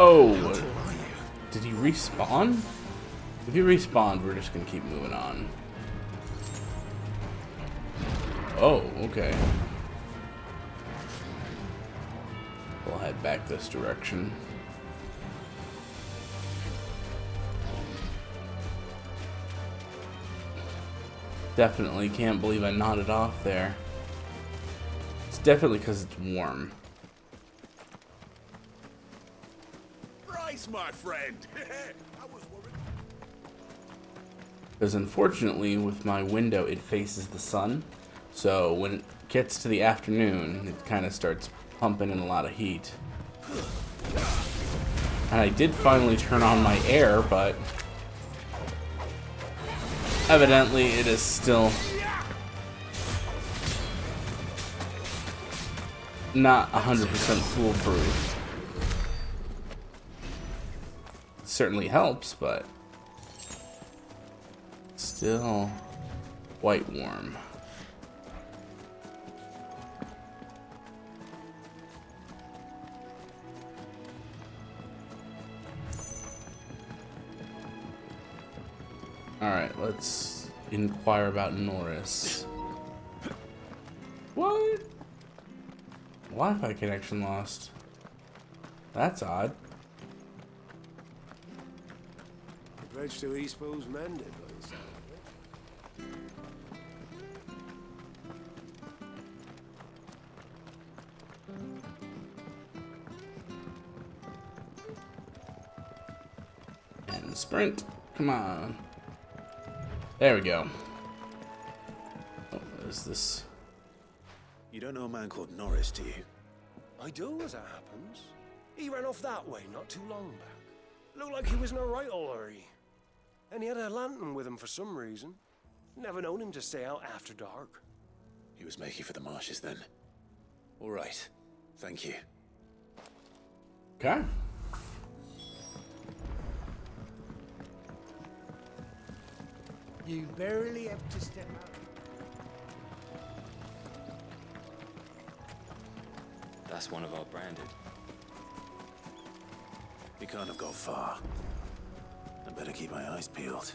Oh, did he respawn? If he respawned, we're just gonna keep moving on. Oh, okay. We'll head back this direction. Definitely can't believe I nodded off there. It's definitely because it's warm. Rise, my friend. I was worried. Because unfortunately, with my window, it faces the sun. So when it gets to the afternoon, it kind of starts pumping in a lot of heat. And I did finally turn on my air, but evidently it is still not 100% foolproof. It certainly helps, but still quite warm. Alright, let's inquire about Norris. What? Wi-Fi connection lost. That's odd. The bridge to Eastpool's mended, by the sound of it. And sprint. Come on. There we go. Oh, what is this? You don't know a man called Norris, do you? I do, as it happens. He ran off that way not too long back. Looked like he was in a right old hurry. And he had a lantern with him for some reason. Never known him to stay out after dark. He was making for the marshes then. All right. Thank you. Okay. You barely have to step out. That's one of our branded. He can't have got far. I better keep my eyes peeled.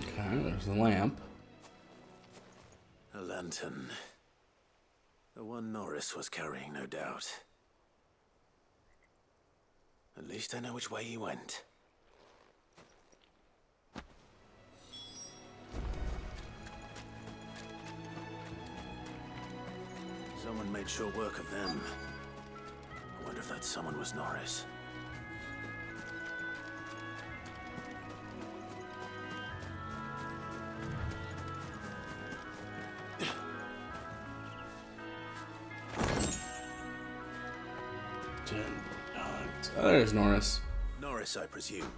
Okay, there's the lamp. A lantern. The one Norris was carrying, no doubt. At least I know which way he went. Someone made short work of them. I wonder if that someone was Norris. Oh, there's Norris. Norris, I presume.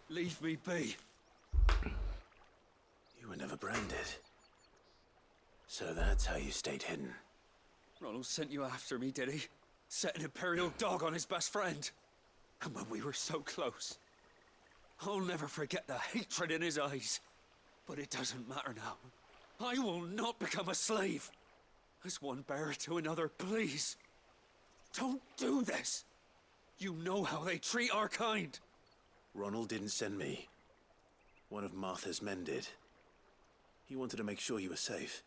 Leave me be. You were never branded. So that's how you stayed hidden. Ronald sent you after me, did he? Set an Imperial dog on his best friend. And when we were so close. I'll never forget the hatred in his eyes. But it doesn't matter now. I will not become a slave. As one bearer to another, please. Don't do this. You know how they treat our kind. Ronald didn't send me. One of Martha's men did. He wanted to make sure you were safe.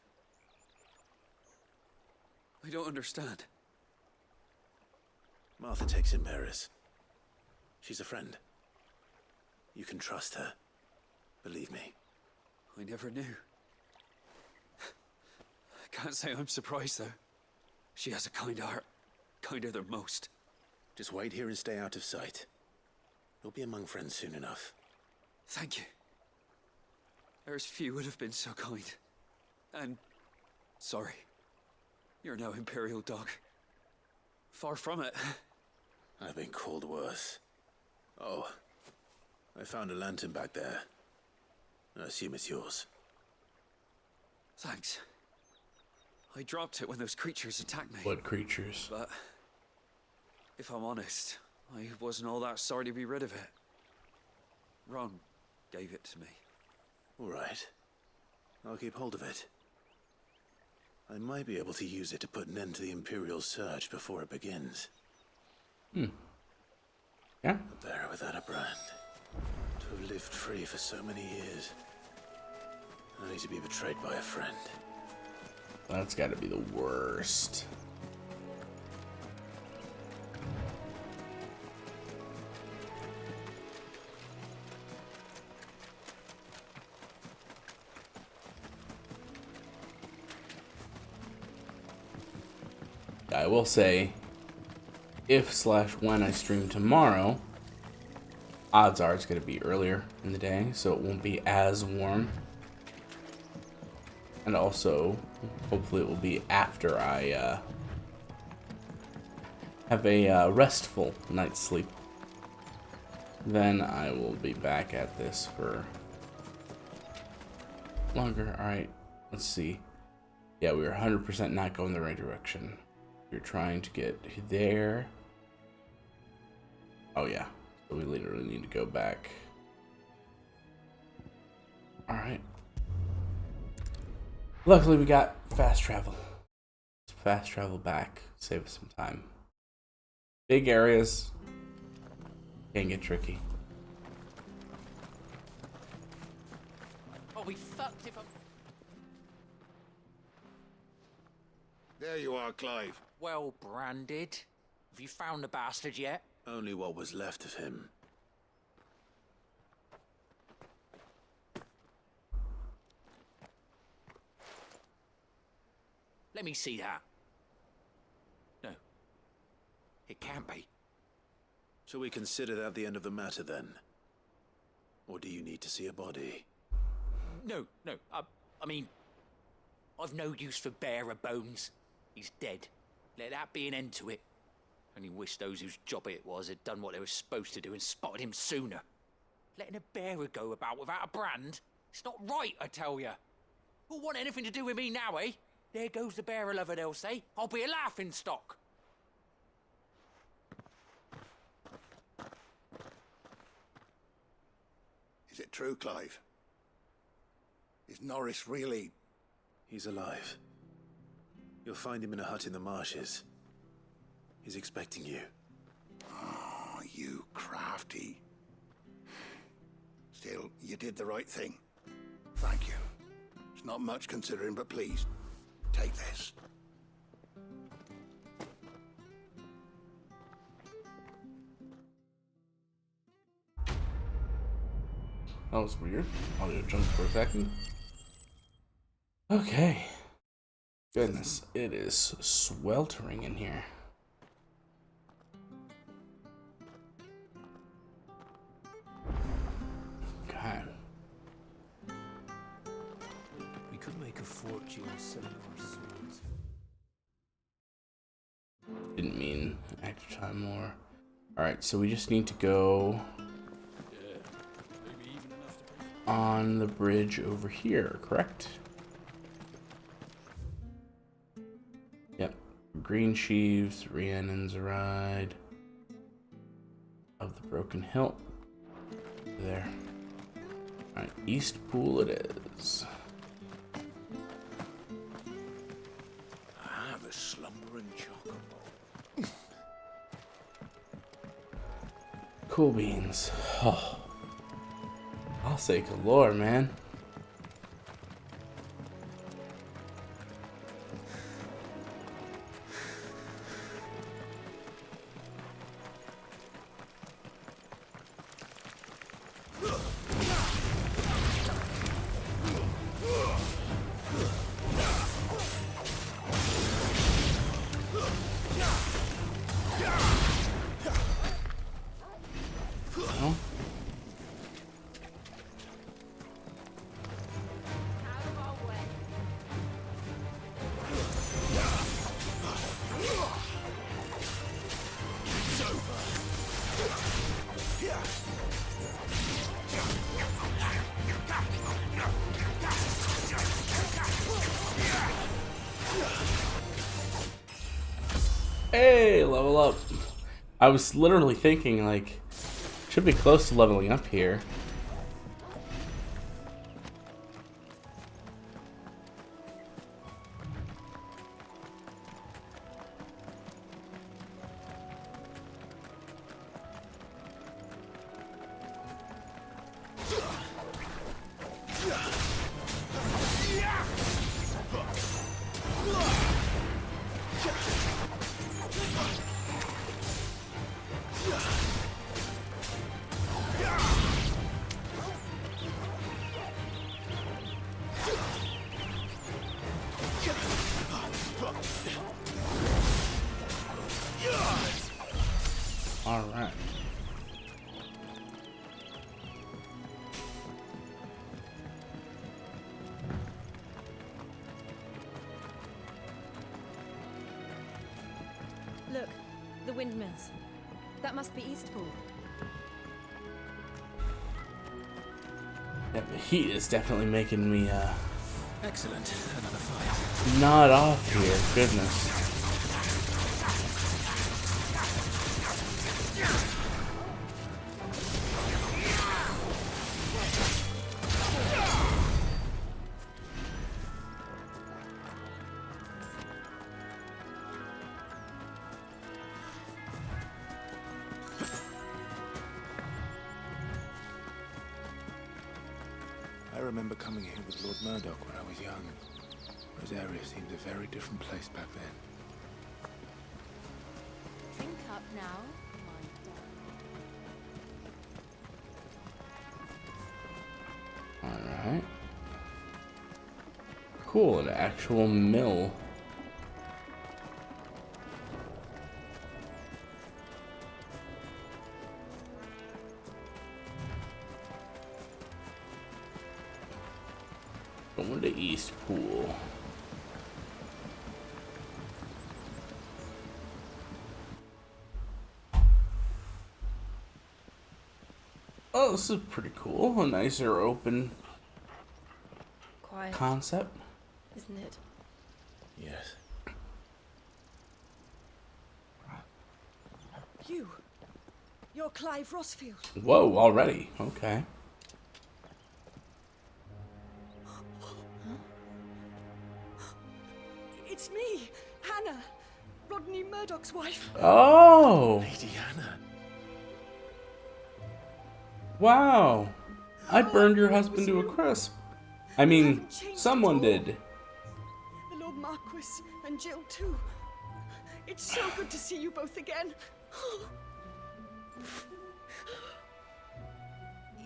I don't understand. Martha takes in bearers. She's a friend. You can trust her. Believe me. I never knew. I can't say I'm surprised, though. She has a kind heart. Kinder than most. Just wait here and stay out of sight. You'll be among friends soon enough. Thank you. There's few would have been so kind. And sorry. You're no Imperial dog. Far from it. I've been called worse. Oh, I found a lantern back there. I assume it's yours. Thanks. I dropped it when those creatures attacked me. What creatures? But if I'm honest, I wasn't all that sorry to be rid of it. Ron gave it to me. All right. I'll keep hold of it. I might be able to use it to put an end to the Imperial Surge before it begins. Hmm. Yeah. A bearer without a brand. To have lived free for so many years. Only to be betrayed by a friend. That's gotta be the worst. I will say, if/when I stream tomorrow, odds are it's going to be earlier in the day, so it won't be as warm. And also, hopefully it will be after I have a restful night's sleep. Then I will be back at this for longer. Alright, let's see. Yeah, we were 100% not going the right direction. We're trying to get there. Oh yeah, so we literally need to go back. Alright. Luckily we got fast travel. Let's fast travel back, save us some time. Big areas can get tricky. I'll be fucked if I'm... There you are, Clive. Well branded. Have you found the bastard yet? Only what was left of him. Let me see that. No. It can't be. Shall we consider that the end of the matter then? Or do you need to see a body? No. I mean, I've no use for bearer bones. He's dead. Let that be an end to it. Only wish those whose job it was had done what they were supposed to do and spotted him sooner. Letting a bearer go about without a brand? It's not right, I tell you. Who'll want anything to do with me now, eh? There goes the bearer lover, they'll say. I'll be a laughing stock. Is it true, Clive? Is Norris really... He's alive. You'll find him in a hut in the marshes. He's expecting you. Oh, you crafty. Still, you did the right thing. Thank you. It's not much considering, but please, take this. That was weird. Audio jumped for a second. Okay. Goodness, it is sweltering in here. Okay. We could make a fortune selling our swords. Didn't mean extra time more. Alright, so we just need to go on the bridge over here, correct? Yep. Green Sheaves, Rhiannon's Ride of the Broken Hilt. There. Alright, East Pool it is. I'm a slumbering chocobo. Cool beans. Oh. I'll say galore, man. Hey, level up. I was literally thinking, like, should be close to leveling up here. All right. Look, the windmills. That must be Eastpool. Yeah, the heat is definitely making me Excellent. Another fight. nod off here. Goodness. I remember coming here with Lord Murdoch when I was young. Rosaria seemed a very different place back then. Drink up now, my darling. Alright. Cool, an actual mill. Going to Eastpool. Oh, this is pretty cool. A nicer open Quiet, concept. isn't it? Yes. You're Clive Rossfield. Whoa, already. Okay. It's me, Hannah, Rodney Murdoch's wife. Oh! Lady Hannah. Wow. I burned your husband to a crisp. I mean, someone did. The Lord Marquis and Jill too. It's so good to see you both again.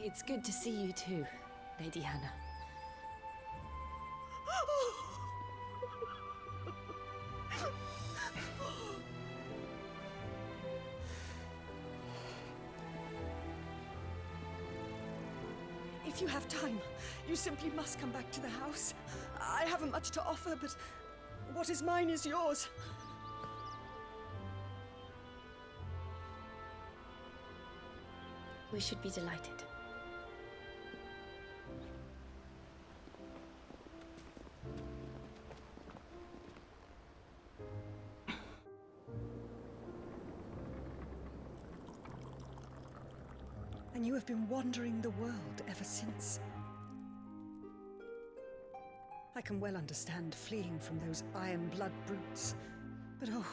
It's good to see you too, Lady Hannah. If you have time, you simply must come back to the house. I haven't much to offer, but what is mine is yours. We should be delighted. And you have been wandering the world ever since. I can well understand fleeing from those iron blood brutes, but oh,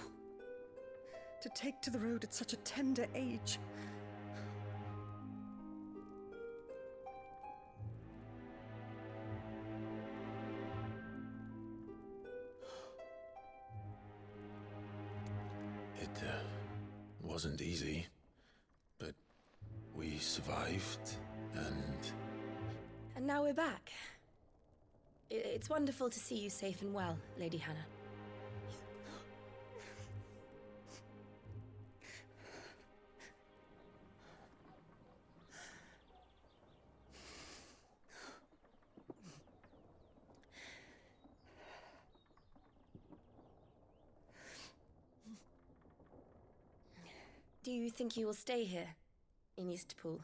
to take to the road at such a tender age. It wasn't easy, but we survived, and... And now we're back. It's wonderful to see you safe and well, Lady Hannah. Do you think you will stay here, in Eastpool?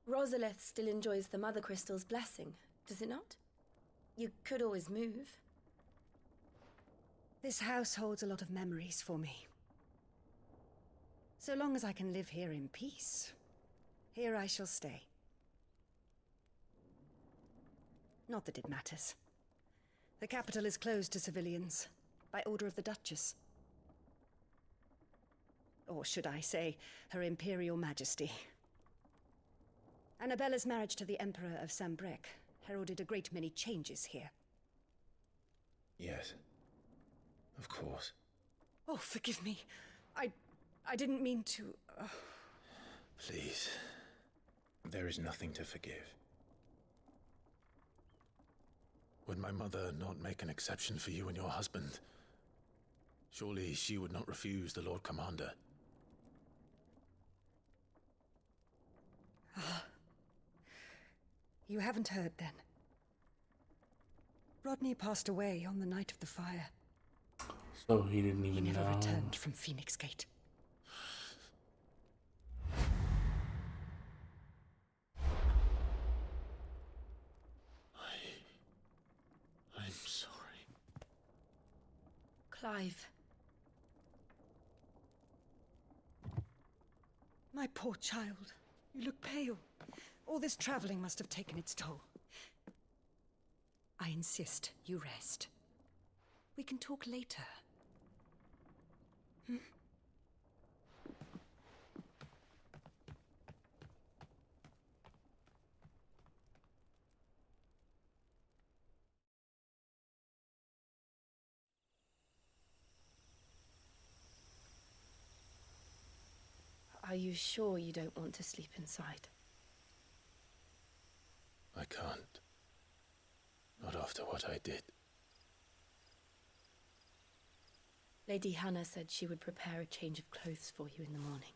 Rosalith still enjoys the Mother Crystal's blessing, does it not? You could always move. This house holds a lot of memories for me. So long as I can live here in peace, here I shall stay. Not that it matters. The capital is closed to civilians, by order of the Duchess. Or should I say, Her Imperial Majesty. Annabella's marriage to the Emperor of Sambrec heralded a great many changes here. Yes. Of course. Oh, forgive me. I didn't mean to... Please. There is nothing to forgive. Would my mother not make an exception for you and your husband? Surely she would not refuse the Lord Commander. You haven't heard, then. Rodney passed away on the night of the fire. So he didn't even He never know. returned from Phoenix Gate. I'm sorry. Clive. My poor child. You look pale. All this traveling must have taken its toll. I insist you rest. We can talk later. Hmm? Are you sure you don't want to sleep inside? I can't. Not after what I did. Lady Hannah said she would prepare a change of clothes for you in the morning.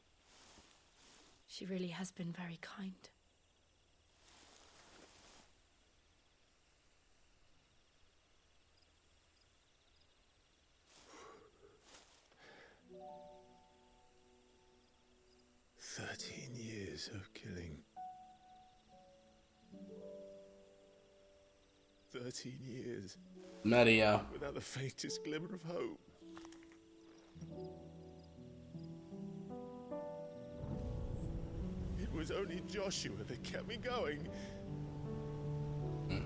She really has been very kind. Years of killing. 13 years. Media. Without the faintest glimmer of hope. It was only Joshua that kept me going.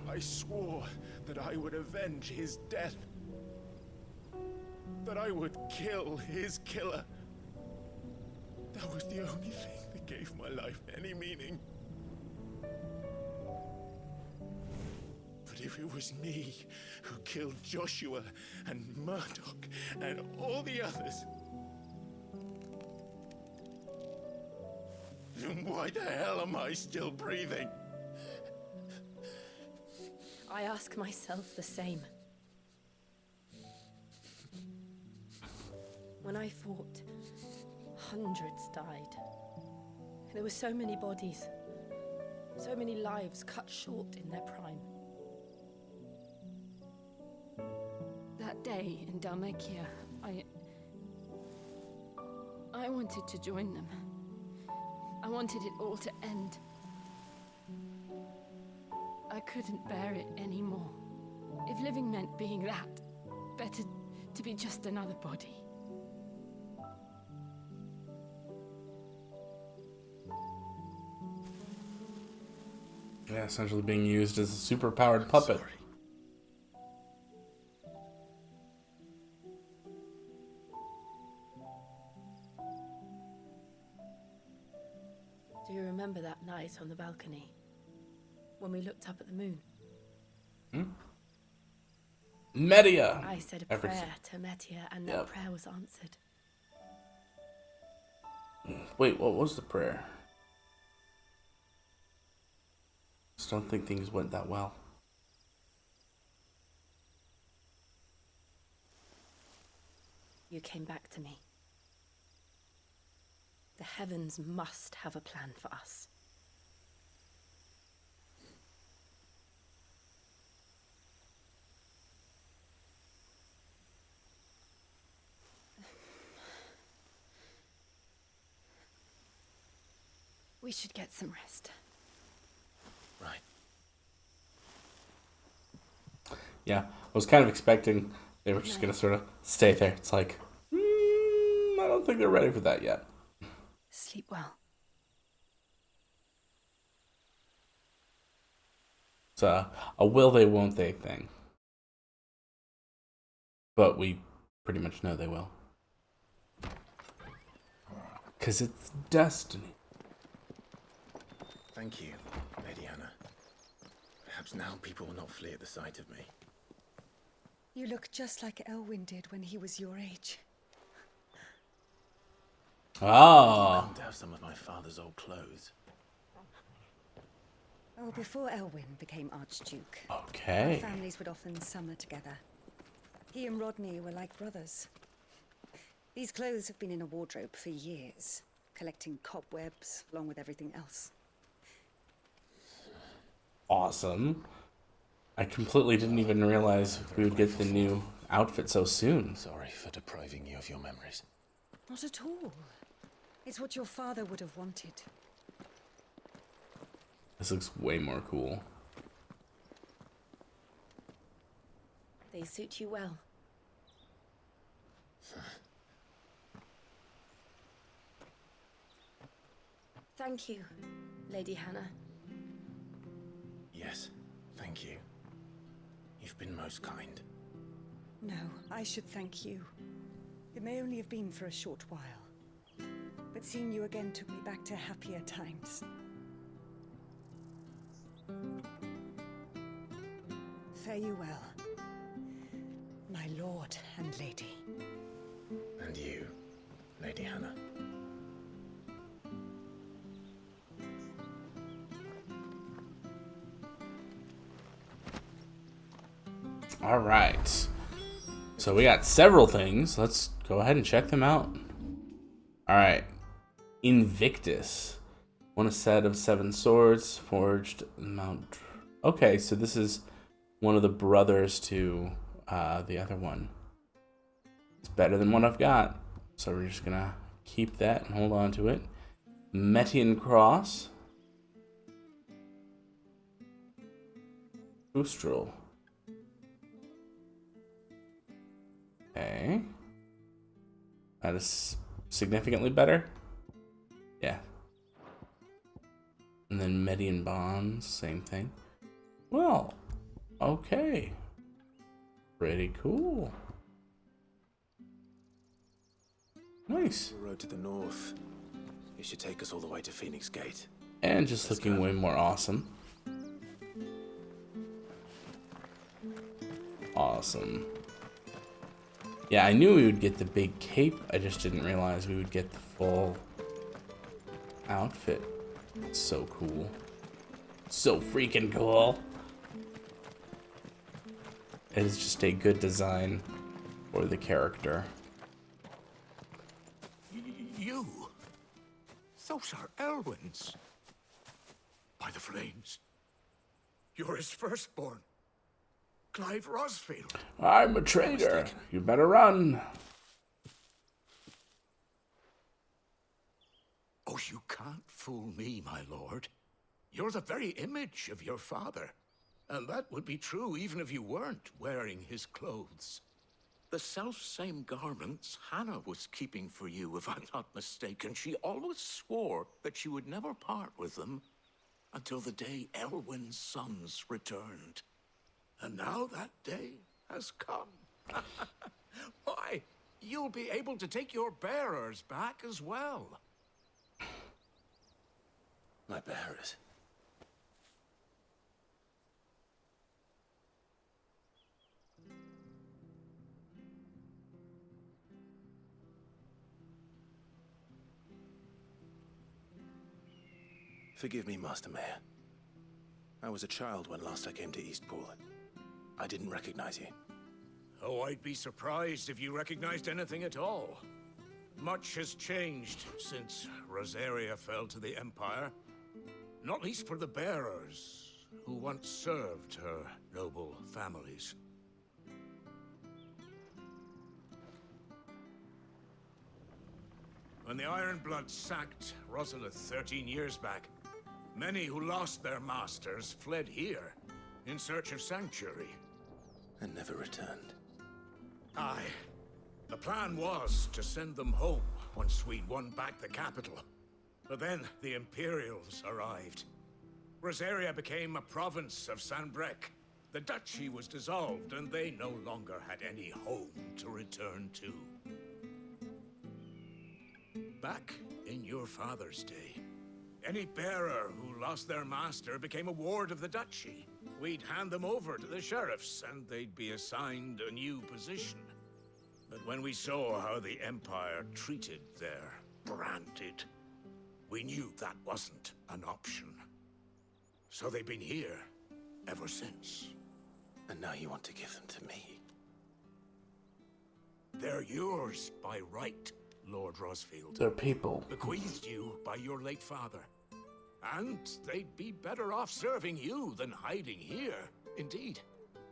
I swore that I would avenge his death. That I would kill his killer. That was the only thing that gave my life any meaning. But if it was me who killed Joshua and Murdoch and all the others, then why the hell am I still breathing? I ask myself the same. When I fought, hundreds died. There were so many bodies, so many lives cut short in their prime. That day in Dalmekia, I wanted to join them. I wanted it all to end. I couldn't bear it anymore. If living meant being that, better to be just another body. Yeah, essentially being used as a super-powered puppet. Sorry. Do you remember that night on the balcony? When we looked up at the moon? Media! I said a prayer to Metia, and that prayer was answered. Wait, what was the prayer? Just don't think things went that well. You came back to me. The heavens must have a plan for us. We should get some rest. Right. Yeah, I was kind of expecting they were just gonna sort of stay there. It's like, I don't think they're ready for that yet. Sleep well. It's a will they, won't they thing. But we pretty much know they will. Because it's destiny. Thank you, Lady Hannah. Perhaps now people will not flee at the sight of me. You look just like Elwyn did when he was your age. Ah. Come to have some of my father's old clothes. Oh, before Elwyn became Archduke, Okay. our families would often summer together. He and Rodney were like brothers. These clothes have been in a wardrobe for years, collecting cobwebs along with everything else. awesome. I completely didn't even realize we would get the new outfit so soon. Sorry for depriving you of your memories. Not at all. It's what your father would have wanted. This looks way more cool. They suit you well. Thank you, Lady Hannah. Yes, thank you. You've been most kind. No, I should thank you. It may only have been for a short while, but seeing you again took me back to happier times. Fare you well, my lord and lady. And you, Lady Hannah. All right. So we got several things. Let's go ahead and check them out. All right. Invictus. Won a set of 7 swords, forged Mount. Okay, so this is one of the brothers to the other one. It's better than what I've got. So we're just going to keep that and hold on to it. Metian Cross. Oostrel. Okay. That is significantly better. Yeah. And then Median Bonds, same thing. Well, okay. Pretty cool. Nice. The road to the north. It should take us all the way to Phoenix Gate. And just looking way more awesome. Awesome. Yeah, I knew we would get the big cape. I just didn't realize we would get the full outfit. It's so cool. So freaking cool. It is just a good design for the character. You? Those are Elwyn's. By the flames. You're his firstborn. Clive Rosfield. I'm a traitor. You better run. Oh, you can't fool me, my lord. You're the very image of your father. And that would be true even if you weren't wearing his clothes. The self-same garments Hannah was keeping for you, if I'm not mistaken. She always swore that she would never part with them until the day Elwyn's sons returned. And now that day has come. Why, you'll be able to take your bearers back as well. My bearers? Forgive me, Master Mayor. I was a child when last I came to Eastpool. I didn't recognize you. Oh, I'd be surprised if you recognized anything at all. Much has changed since Rosaria fell to the Empire. Not least for the bearers, who once served her noble families. When the Ironbloods sacked Rosalith 13 years back, many who lost their masters fled here in search of sanctuary. And never returned. Aye. The plan was to send them home once we'd won back the capital. But then the Imperials arrived. Rosaria became a province of Sanbreque. The duchy was dissolved, and they no longer had any home to return to. Back in your father's day, any bearer who lost their master became a ward of the duchy. We'd hand them over to the sheriffs, and they'd be assigned a new position. But when we saw how the Empire treated their branded, we knew that wasn't an option. So they've been here ever since. And now you want to give them to me? They're yours by right, Lord Rosfield. They're people. Bequeathed you by your late father. And they'd be better off serving you than hiding here. Indeed,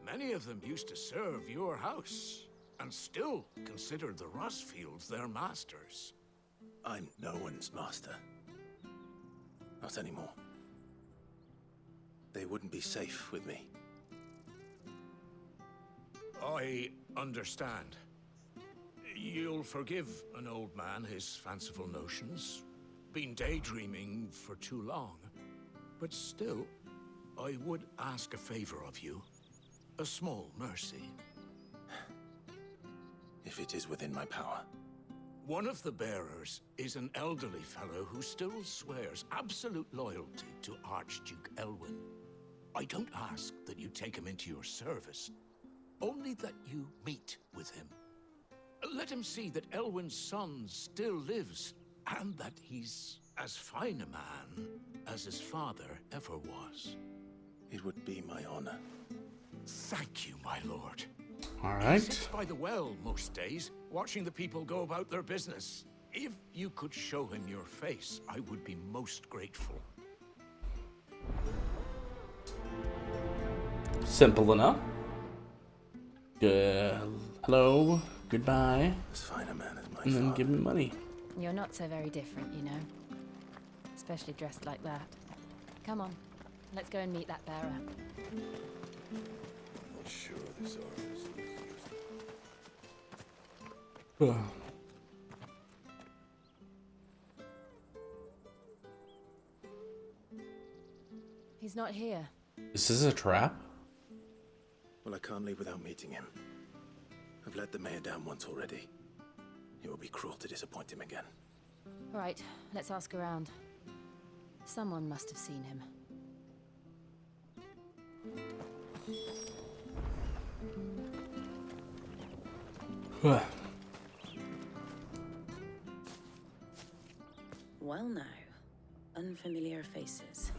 many of them used to serve your house, and still consider the Rosfields their masters. I'm no one's master. Not anymore. They wouldn't be safe with me. I understand. You'll forgive an old man his fanciful notions. Been daydreaming for too long. But still, I would ask a favor of you. A small mercy. If it is within my power. One of the bearers is an elderly fellow who still swears absolute loyalty to Archduke Elwyn. I don't ask that you take him into your service, only that you meet with him. Let him see that Elwyn's son still lives, and that he's as fine a man as his father ever was. It would be my honor. Thank you, my lord. All He right. sits by the well most days, watching the people go about their business. If you could show him your face, I would be most grateful. Simple enough. Hello. Goodbye. As fine a man as my And then father. give me money. You're not so very different, you know. Especially dressed like that. Come on, let's go and meet that bearer. Not sure this office He's not here. Is this a trap? Well, I can't leave without meeting him. I've let the mayor down once already. It would be cruel to disappoint him again. Right, let's ask around. Someone must have seen him. Well now, unfamiliar faces.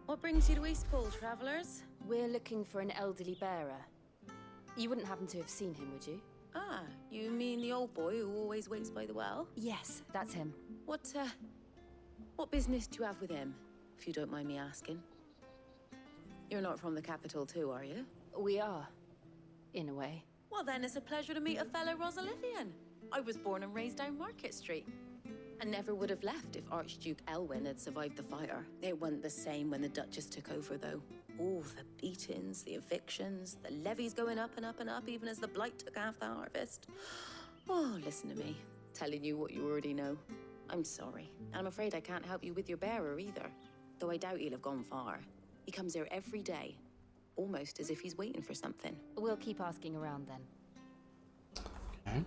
What brings you to Eastpool, travelers? We're looking for an elderly bearer. You wouldn't happen to have seen him, would you? Ah, you mean the old boy who always waits by the well? Yes, that's him. What business do you have with him, if you don't mind me asking? You're not from the capital too, are you? We are, in a way. Well then, it's a pleasure to meet a fellow Rosalithian. I was born and raised down Market Street. And never would have left if Archduke Elwyn had survived the fire. It wasn't the same when the Duchess took over, though. Oh, the beatings, the evictions, the levies going up and up and up, even as the blight took half the harvest. Oh, listen to me, telling you what you already know. I'm sorry, and I'm afraid I can't help you with your bearer either, though I doubt he'll have gone far. He comes here every day, almost as if he's waiting for something. We'll keep asking around then. Okay.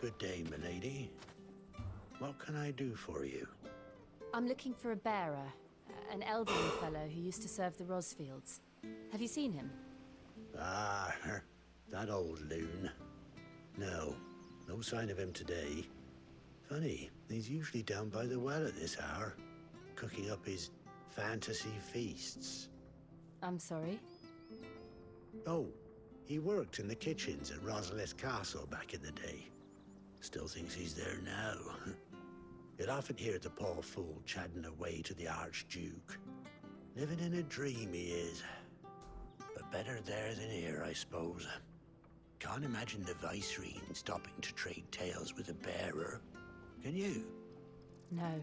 Good day, milady. What can I do for you? I'm looking for a bearer, an elderly fellow who used to serve the Rosfields. Have you seen him? Ah, that old loon. No sign of him today. Funny, he's usually down by the well at this hour, cooking up his fantasy feasts. I'm sorry? Oh, he worked in the kitchens at Rosalith Castle back in the day. Still thinks he's there now. You'd often hear the poor fool chatting away to the Archduke. Living in a dream he is. But better there than here, I suppose. Can't imagine the Viceroy stopping to trade tales with a bearer. Can you? No.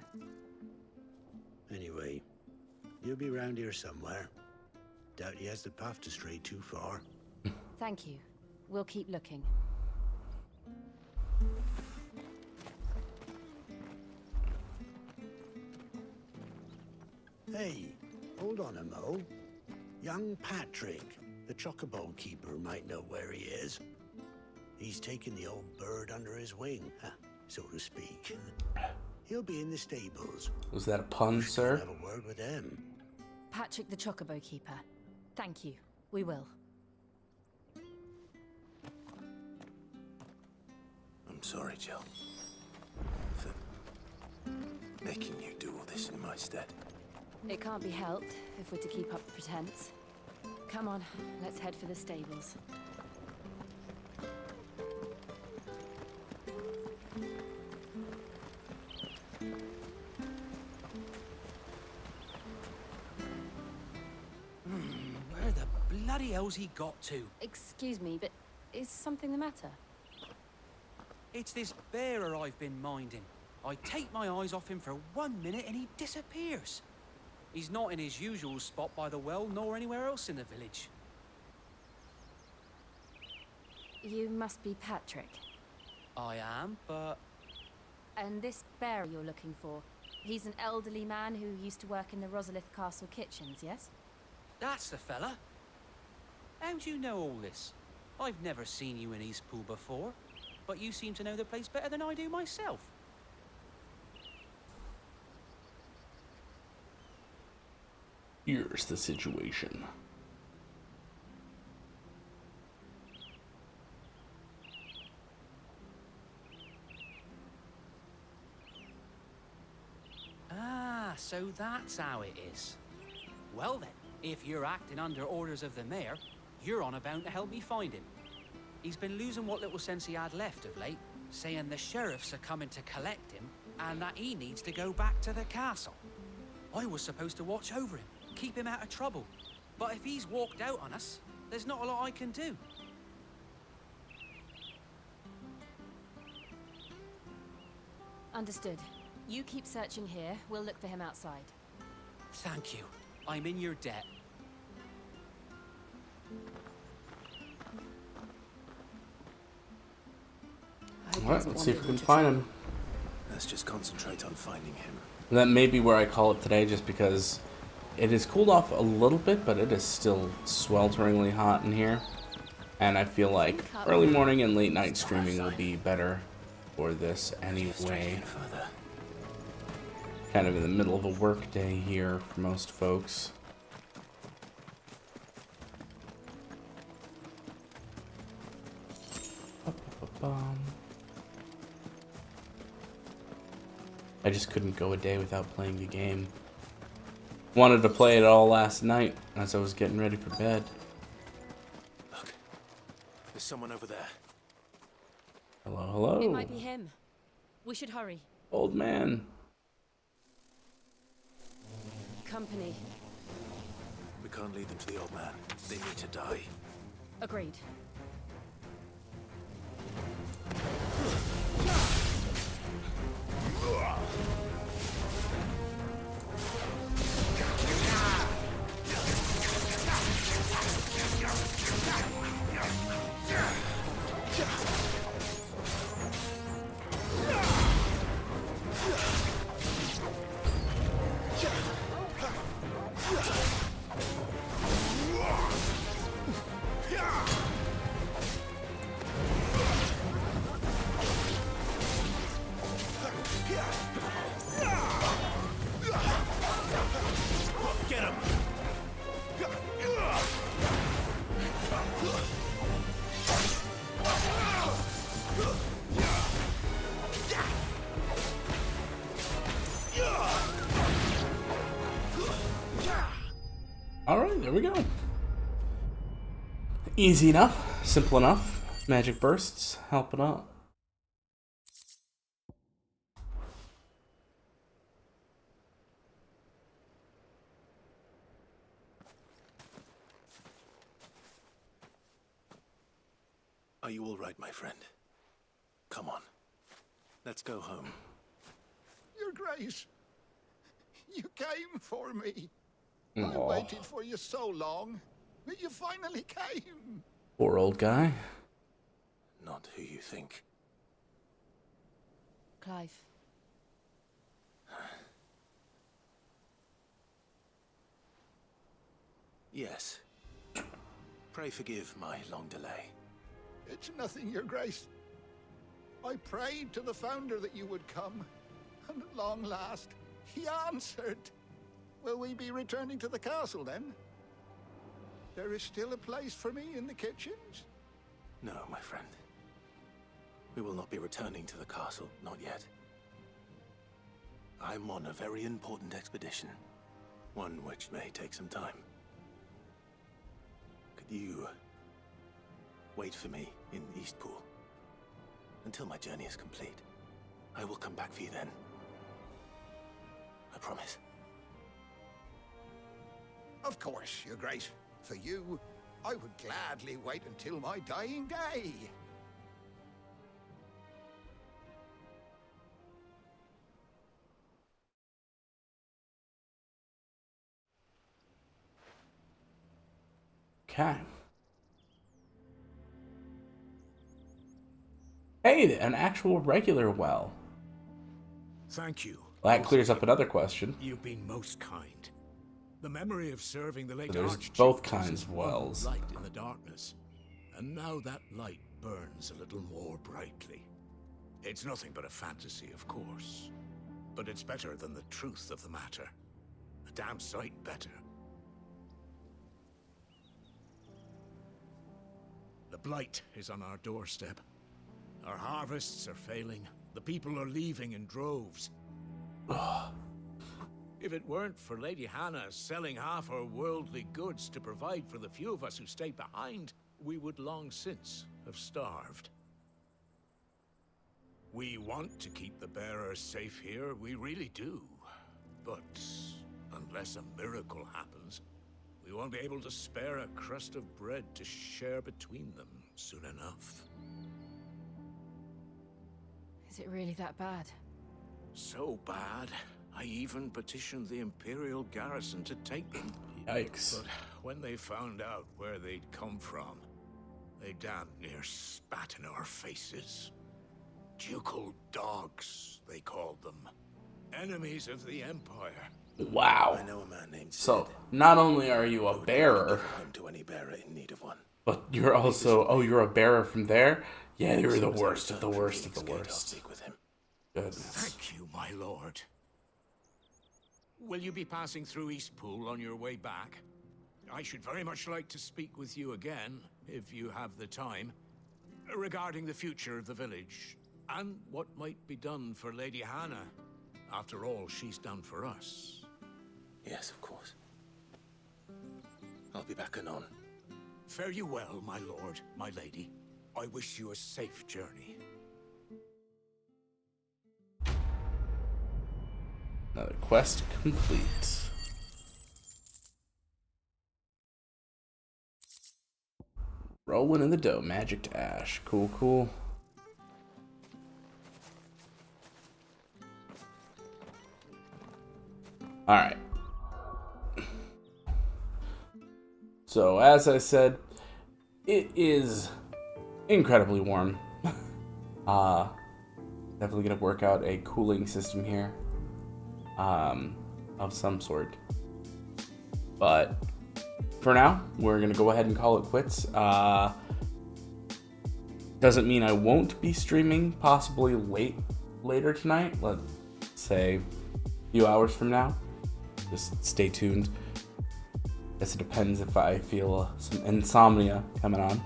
Anyway, you'll be round here somewhere. Doubt he has the path to stray too far. Thank you. We'll keep looking. Hey, hold on a mo. Young Patrick, the chocobo keeper, might know where he is. He's taken the old bird under his wing, so to speak. He'll be in the stables. Was that a pun, sir? Have a word with him. Patrick the Chocobo Keeper. Thank you. We will. I'm sorry, Jill. For making you do all this in my stead. It can't be helped if we're to keep up the pretense. Come on, let's head for the stables. Where the bloody hell's he got to? Excuse me, but is something the matter? It's this bearer I've been minding. I take my eyes off him for 1 minute and he disappears. He's not in his usual spot by the well, nor anywhere else in the village. You must be Patrick. I am, but... And this bearer you're looking for, he's an elderly man who used to work in the Rosalith Castle kitchens, yes? That's the fella. How do you know all this? I've never seen you in Eastpool before, but you seem to know the place better than I do myself. Here's the situation. Ah, so that's how it is. Well then, if you're acting under orders of the mayor, you're on about to help me find him. He's been losing what little sense he had left of late, saying the sheriffs are coming to collect him and that he needs to go back to the castle. I was supposed to watch over him, keep him out of trouble. But if he's walked out on us, there's not a lot I can do. Understood. You keep searching here, we'll look for him outside. Thank you. I'm in your debt. Alright, let's see if we can find him. Let's just concentrate on finding him. And that may be where I call it today, just because it has cooled off a little bit, but it is still swelteringly hot in here. And I feel like early morning and late night streaming will be better for this anyway. Kind of in the middle of a work day here for most folks. I just couldn't go a day without playing the game. Wanted to play it all last night as I was getting ready for bed. Look, there's someone over there. Hello, hello. It might be him. We should hurry. Old man. Company. We can't lead them to the old man. They need to die. Agreed. Alright, there we go. Easy enough, simple enough. Magic bursts, helping out. Are you all right, my friend? Come on. Let's go home. Your Grace, you came for me. I Aw. waited for you so long, but you finally came. Poor old guy. Not who you think. Clive. Yes. Pray forgive my long delay. It's nothing, Your Grace. I prayed to the Founder that you would come, and at long last, he answered. Will we be returning to the castle, then? There is still a place for me in the kitchens? No, my friend. We will not be returning to the castle, not yet. I'm on a very important expedition, one which may take some time. Could you wait for me in Eastpool until my journey is complete? I will come back for you then. I promise. Of course, Your Grace. For you, I would gladly wait until my dying day. Okay. Hey, an actual regular well. Thank you. Well, that clears up another question. You've been most kind. The memory of serving the late So there's Archduke both gives kinds us of one wells. light in the darkness, and now that light burns a little more brightly. It's nothing but a fantasy, of course, but it's better than the truth of the matter. A damn sight better. The blight is on our doorstep. Our harvests are failing. The people are leaving in droves. If it weren't for Lady Hannah selling half her worldly goods to provide for the few of us who stayed behind, we would long since have starved. We want to keep the bearers safe here, we really do. But unless a miracle happens, we won't be able to spare a crust of bread to share between them soon enough. Is it really that bad? So bad, I even petitioned the Imperial garrison to take them. Yikes. But when they found out where they'd come from, they damn near spat in our faces. Ducal dogs, they called them. Enemies of the Empire. Wow. I know a man named So, not only are you a bearer, home to any bearer in need of one. but you're also, oh, you're a bearer from there? Yeah, you're the worst of the worst of the worst. Goodness. Thank you, my lord. Will you be passing through Eastpool on your way back? I should very much like to speak with you again, if you have the time, regarding the future of the village, and what might be done for Lady Hannah. After all, she's done for us. Yes, of course. I'll be back anon. Fare you well, my lord, my lady. I wish you a safe journey. Another quest complete. Rolling in the dough, magic to ash. Cool, cool. Alright. So, as I said, it is incredibly warm. Definitely gonna work out a cooling system here. Of some sort. But for now, we're gonna go ahead and call it quits. Doesn't mean I won't be streaming possibly later tonight. Let's say a few hours from now. Just stay tuned. Guess it depends if I feel some insomnia coming on.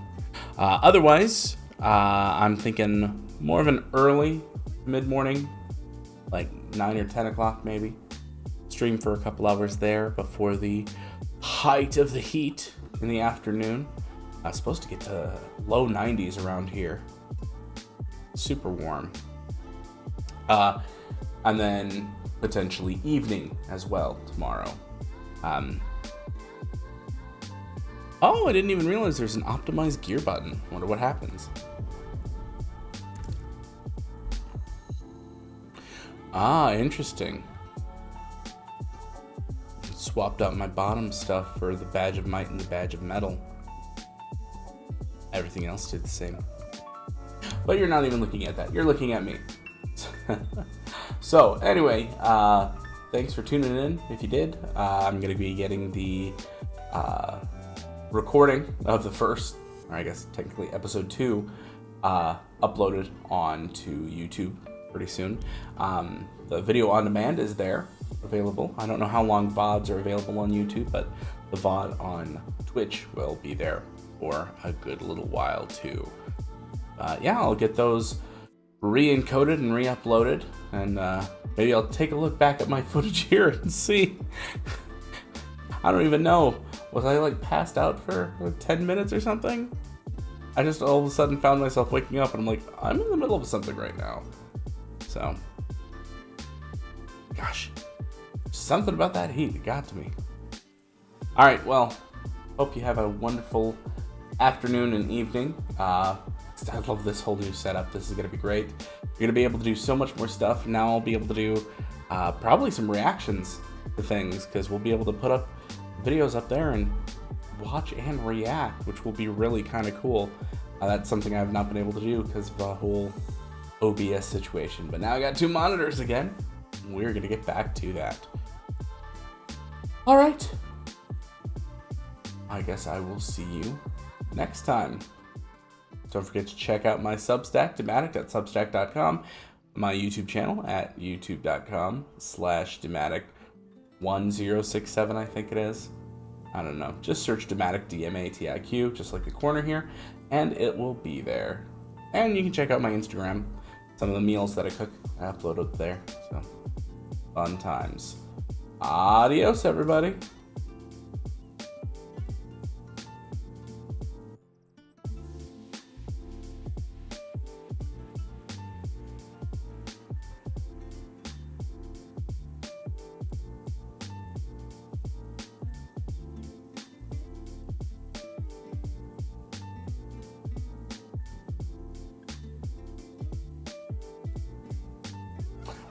Otherwise, I'm thinking more of an early mid-morning, like 9 or 10 o'clock maybe. Stream for a couple hours there before the height of the heat in the afternoon. I'm supposed to get to low 90s around here. Super warm. And then potentially evening as well tomorrow. Oh, I didn't even realize there's an optimized gear button. Wonder what happens. Ah, interesting. Swapped out my bottom stuff for the badge of might and the badge of metal. Everything else did the same. But you're not even looking at that. You're looking at me. So, anyway, thanks for tuning in. If you did, I'm going to be getting the recording of the first, or I guess technically episode 2, uploaded onto YouTube pretty soon. The video on demand is there, available. I don't know how long VODs are available on YouTube, but the VOD on Twitch will be there for a good little while too. Yeah, I'll get those re-encoded and re-uploaded, and maybe I'll take a look back at my footage here and see. I don't even know. Was I like passed out for 10 minutes or something? I just all of a sudden found myself waking up and I'm like, I'm in the middle of something right now. So, gosh, Something about that heat, it got to me. Alright, well, hope you have a wonderful afternoon and evening. I love this whole new setup. This is going to be great. You're going to be able to do so much more stuff. Now I'll be able to do probably some reactions to things, because we'll be able to put up videos up there and watch and react, which will be really kind of cool. That's something I've not been able to do because of the whole OBS situation. But now I got 2 monitors again. We're going to get back to that. Alright. I guess I will see you next time. Don't forget to check out my Substack, Dematic.substack.com, my YouTube channel at youtube.com/Dematic1067, I think it is. I don't know. Just search Dematic, DMATIQ, just like the corner here, and it will be there. And you can check out my Instagram. Some of the meals that I cook, I upload up there. So, fun times. Adios, everybody.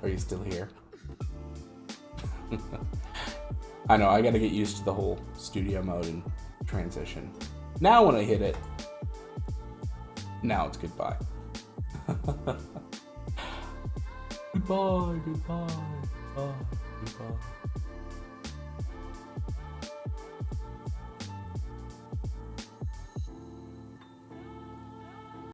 Are you still here? I know, I gotta get used to the whole studio mode and transition. Now when I hit it, now it's goodbye. Goodbye, goodbye, goodbye, goodbye.